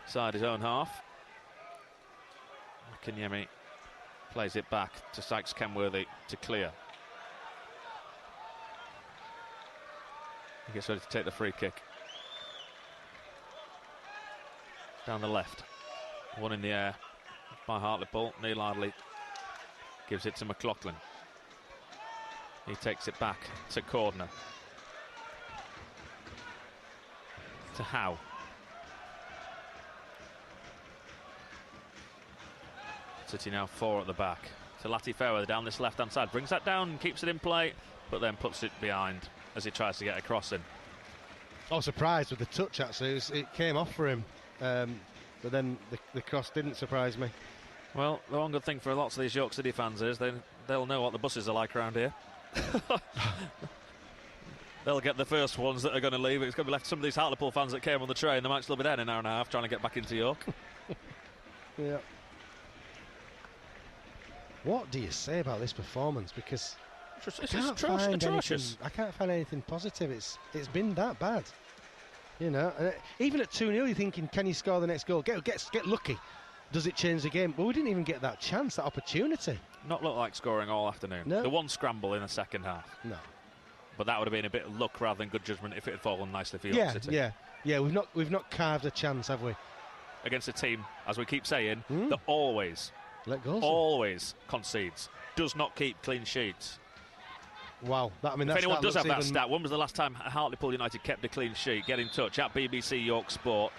inside his own half. Akinyemi plays it back to Sykes Kenworthy to clear. He gets ready to take the free kick. Down the left. One in the air by Hartlepool. Neil Ardley gives it to McLaughlin. He takes it back to Cordner. To Howe. City now 4 at the back. To Lati Fairweather down this left-hand side. Brings that down and keeps it in play, but then puts it behind as he tries to get a cross in. I was surprised with the touch, actually. It came off for him, but then the cross didn't surprise me. Well, the one good thing for lots of these York City fans is they'll know what the buses are like around here. They'll get the first ones that are going to leave. It's going to be left to some of these Hartlepool fans that came on the train. They might still be there in an hour and a half trying to get back into York. Yeah. What do you say about this performance? Because it's atrocious. I can't find anything positive. It's been that bad. Even at 2-0, you're thinking, can you score the next goal? Get lucky. Does it change the game? Well, we didn't even get that chance, that opportunity. Not look like scoring all afternoon. No. The one scramble in the second half. No. But that would have been a bit of luck rather than good judgment if it had fallen nicely for York City. Yeah. We've not carved a chance, have we? Against a team, as we keep saying, that always concedes, does not keep clean sheets. Wow. If anyone does have that stat, when was the last time Hartlepool United kept a clean sheet? Get in touch at BBC York Sport.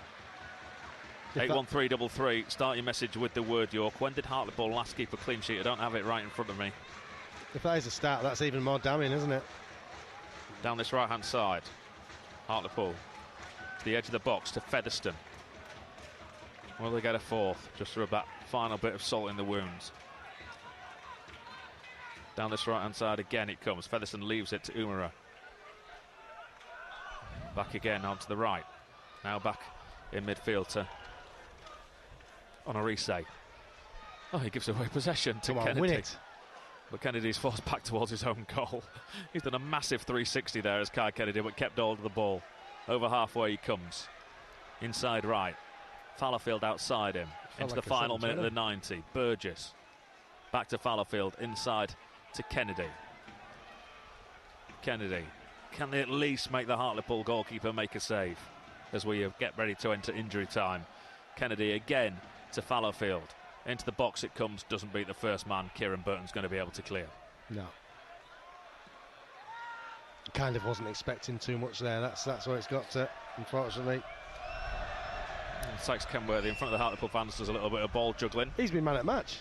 81333. Start your message with the word York. When did Hartlepool last keep a clean sheet? I don't have it right in front of me. If that is a stat, that's even more damning, isn't it? Down this right-hand side, Hartlepool to the edge of the box to Featherstone. Will they get a fourth? Just for that final bit of salt in the wounds. Down this right-hand side again it comes. Featherstone leaves it to Umara. Back again onto the right. Now back in midfield to Onorise. Oh, he gives away possession to Kennedy. Win it. But Kennedy's forced back towards his own goal. He's done a massive 360 there as Kai Kennedy, but kept hold of the ball. Over halfway he comes. Inside right. Fallowfield outside him. Into the final minute of the 90. Burgess. Back to Fallowfield. Inside to Kennedy. Kennedy. Can they at least make the Hartlepool goalkeeper make a save as we get ready to enter injury time? Kennedy again to Fallowfield. Into the box it comes, doesn't beat the first man. Kieran Burton's going to be able to clear. No. Kind of wasn't expecting too much there. That's what it's got to, unfortunately. Sykes Kenworthy in front of the Hartlepool fans does a little bit of ball juggling. He's been man at match.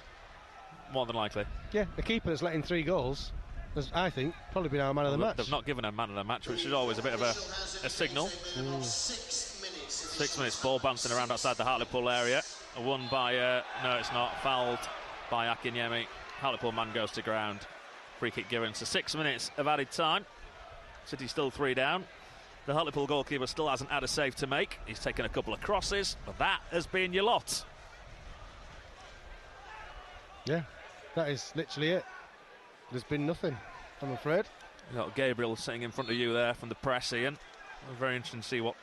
More than likely. Yeah, the keeper that's letting 3 goals has, I think, probably been our man of the match. They've not given a man of the match, which is always a bit of a signal. 6 minutes, ball bouncing around outside the Hartlepool area. Won by, no it's not, fouled by Akinyemi. Hartlepool man goes to ground. Free kick given. So 6 minutes of added time. City still 3 down. The Hartlepool goalkeeper still hasn't had a save to make. He's taken a couple of crosses, but that has been your lot. Yeah, that is literally it. There's been nothing, I'm afraid. You've got Gabriel sitting in front of you there from the press, Ian. Very interesting to see what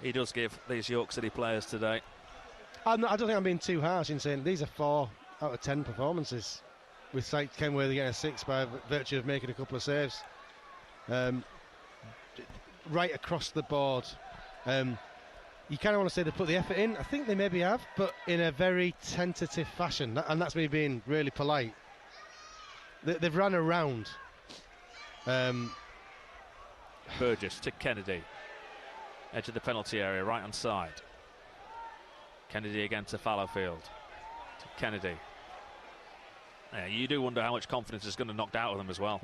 he does give these York City players today. I don't think I'm being too harsh in saying these are 4 out of 10 performances, with Sykes Kenworthy getting a 6 by virtue of making a couple of saves. Right across the board. You kind of want to say they put the effort in. I think they maybe have, but in a very tentative fashion, and that's me being really polite. They've run around. Burgess to Kennedy. Edge of the penalty area, right hand side. Kennedy again to Fallowfield. To Kennedy. Yeah, you do wonder how much confidence is going to knock out of them as well.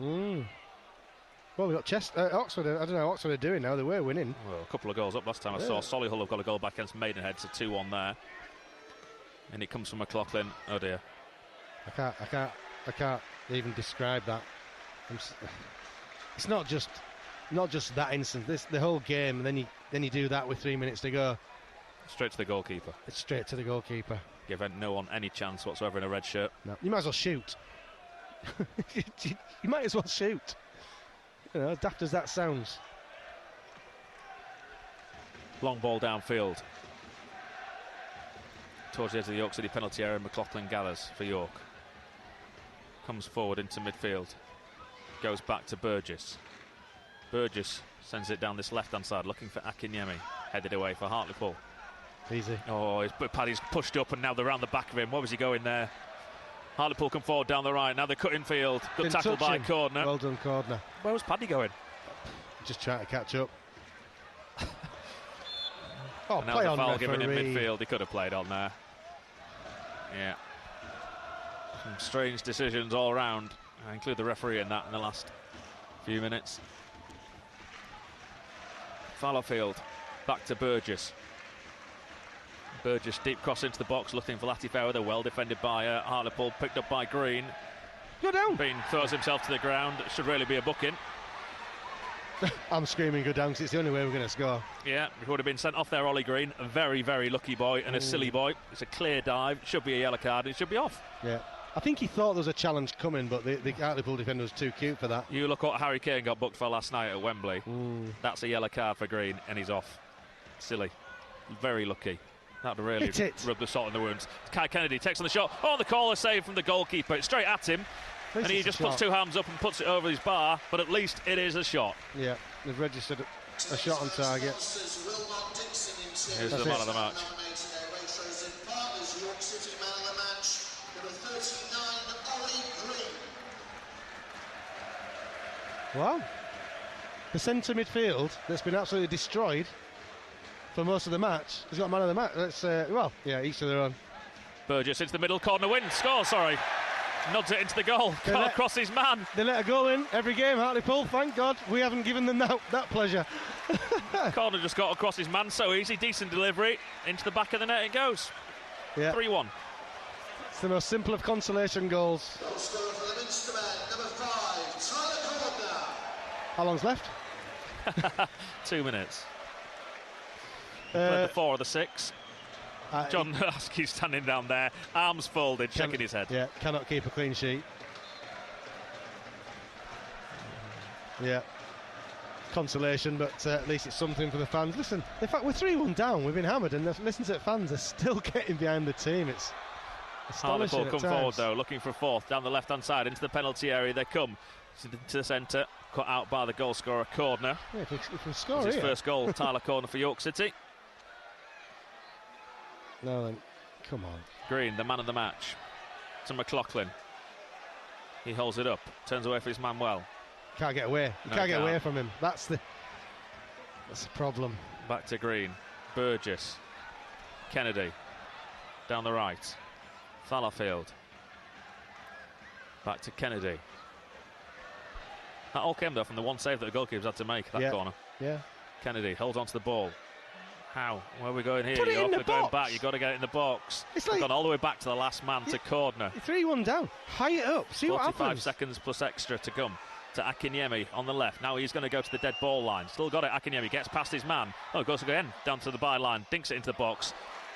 Well, we've got Oxford. I don't know how Oxford are doing now. They were winning. Well, a couple of goals up last time. I saw Solihull have got a goal back against Maidenhead, so 2-1 there. And it comes from McLaughlin. Oh dear. I can't even describe that. It's not just that instant. The whole game. And then you do that with 3 minutes to go. Straight to the goalkeeper. It's straight to the goalkeeper. Give no one any chance whatsoever in a red shirt. No, you might as well shoot. You might as well shoot. You know, as daft as that sounds. Long ball downfield. Towards the edge of the York City penalty area, McLaughlin gathers for York. Comes forward into midfield. Goes back to Burgess. Burgess sends it down this left-hand side, looking for Akinyemi. Headed away for Hartlepool. Easy. Oh, Paddy's pushed up and now they're around the back of him. What was he going there? Hartlepool come forward down the right. Now they're cutting field. Good tackle by Cordner. Well done, Cordner. Where was Paddy going? Just trying to catch up. And now the foul given in midfield. He could have played on there. Yeah. Some strange decisions all round. I include the referee in that in the last few minutes. Fallowfield back to Burgess. Burgess deep cross into the box, looking for Latifawa. They're well defended by Hartlepool, picked up by Green. Go down. Green throws himself to the ground. It should really be a booking. I'm screaming go down because it's the only way we're going to score. Yeah, he would have been sent off there, Ollie Green. A very, very lucky boy and a silly boy. It's a clear dive. It should be a yellow card. It should be off. Yeah. I think he thought there was a challenge coming, but the Hartlepool defender was too cute for that. You look what Harry Kane got booked for last night at Wembley. That's a yellow card for Green, and he's off. Silly. Very lucky. That would really rub the salt in the wounds. Kai Kennedy takes on the shot. Oh, the call is saved from the goalkeeper. It's straight at him. And he just puts 2 hands up and puts it over his bar, but at least it is a shot. Yeah, they've registered a shot on target. Here's the man of the match. Wow. The centre midfield that's been absolutely destroyed for most of the match has got man of the match. That's, each to their own. Burgess into the middle, corner win, score, sorry. Nods it into the goal, can't cross his man. They let a goal in every game, Hartlepool. Thank God we haven't given them that pleasure. Corner just got across his man, so easy, decent delivery. Into the back of the net it goes. Yeah. 3-1. It's the most simple of consolation goals. How long's left? 2 minutes. The 4 or the 6. John Husky's standing down there, arms folded, shaking his head. Yeah, cannot keep a clean sheet. Yeah. Consolation, but at least it's something for the fans. Listen, in fact, we're 3-1 down. We've been hammered, and listen to the fans are still getting behind the team. It's astonishing. Hartlepool come forward, though, looking for 4th, down the left-hand side, into the penalty area. They come to the centre. cut out by the goal scorer, Cordner. Yeah, if we score That's his here. first goal, Tyler Cordner for York City. No, then, come on. Green, the man of the match, to McLaughlin. He holds it up, turns away for his man well. Can't get away. You can't get away from him. That's the problem. Back to Green. Burgess. Kennedy. Down the right. Fallowfield. Back to Kennedy. That all came, though, from the one save that the goalkeepers had to make, that corner. Yeah. Kennedy holds on to the ball. How? Where are we going here? Put it in the going box. back. You've got to get it in the box. It's like, gone all the way back to the last man, to Cordner. 3-1 down. High it up. See what happens. 45 seconds plus extra to come. To Akinyemi on the left. Now he's going to go to the dead ball line. Still got it. Akinyemi gets past his man. Oh, goes again down to the byline. Dinks it into the box.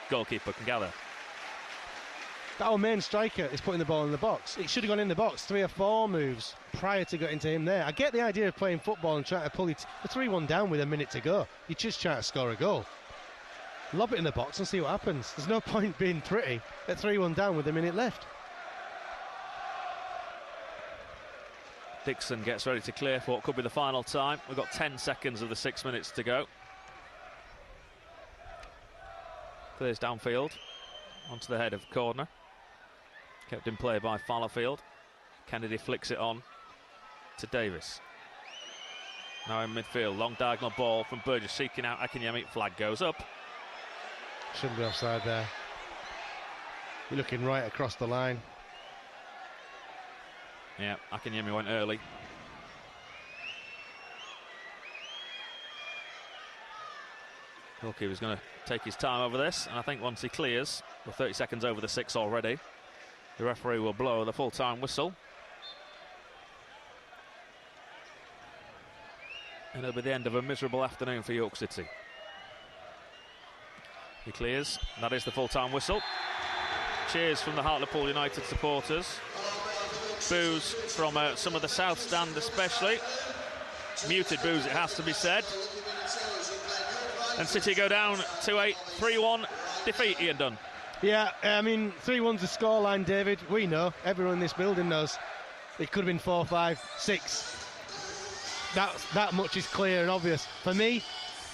Goalkeeper can gather. Our main striker is putting the ball in the box. It should have gone in the box 3 or 4 moves prior to getting to him there. I get the idea of playing football and trying to pull it 3-1 down with a minute to go. You just try to score a goal. Lob it in the box and see what happens. There's no point being pretty at 3-1 down with a minute left. Dixon gets ready to clear for what could be the final time. We've got 10 seconds of the 6 minutes to go. Clears downfield onto the head of Cordner. Kept in play by Fallowfield. Kennedy flicks it on to Davis. Now in midfield, long diagonal ball from Burgess seeking out Akinyemi. Flag goes up. Shouldn't be offside there. You're looking right across the line. Yeah, Akinyemi went early. Goalkeeper's going to take his time over this, and I think once he clears, we're 30 seconds over the 6 already, the referee will blow the full-time whistle. And it'll be the end of a miserable afternoon for York City. He clears, and that is the full-time whistle. Cheers from the Hartlepool United supporters. Boos from some of the South Stand especially. Muted boos, it has to be said. And City go down to a 3-1 defeat, Ian Dunn. Yeah, I mean, 3-1's the scoreline, David. We know, everyone in this building knows. It could have been 4-5, 6. That much is clear and obvious. For me,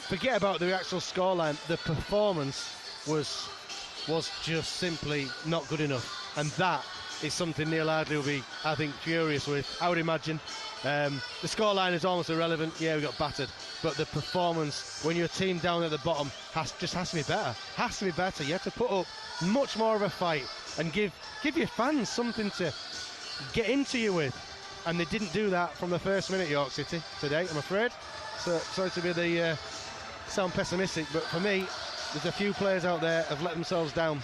forget about the actual scoreline. The performance was just simply not good enough. And that is something Neil Ardley will be, I think, furious with, I would imagine. The scoreline is almost irrelevant. Yeah, we got battered. But the performance, when you're a team down at the bottom, has to be better. Has to be better. You have to put up much more of a fight and give your fans something to get into you with. And they didn't do that from the first minute, York City, today, I'm afraid. So sorry to be the sound pessimistic, but for me, there's a few players out there have let themselves down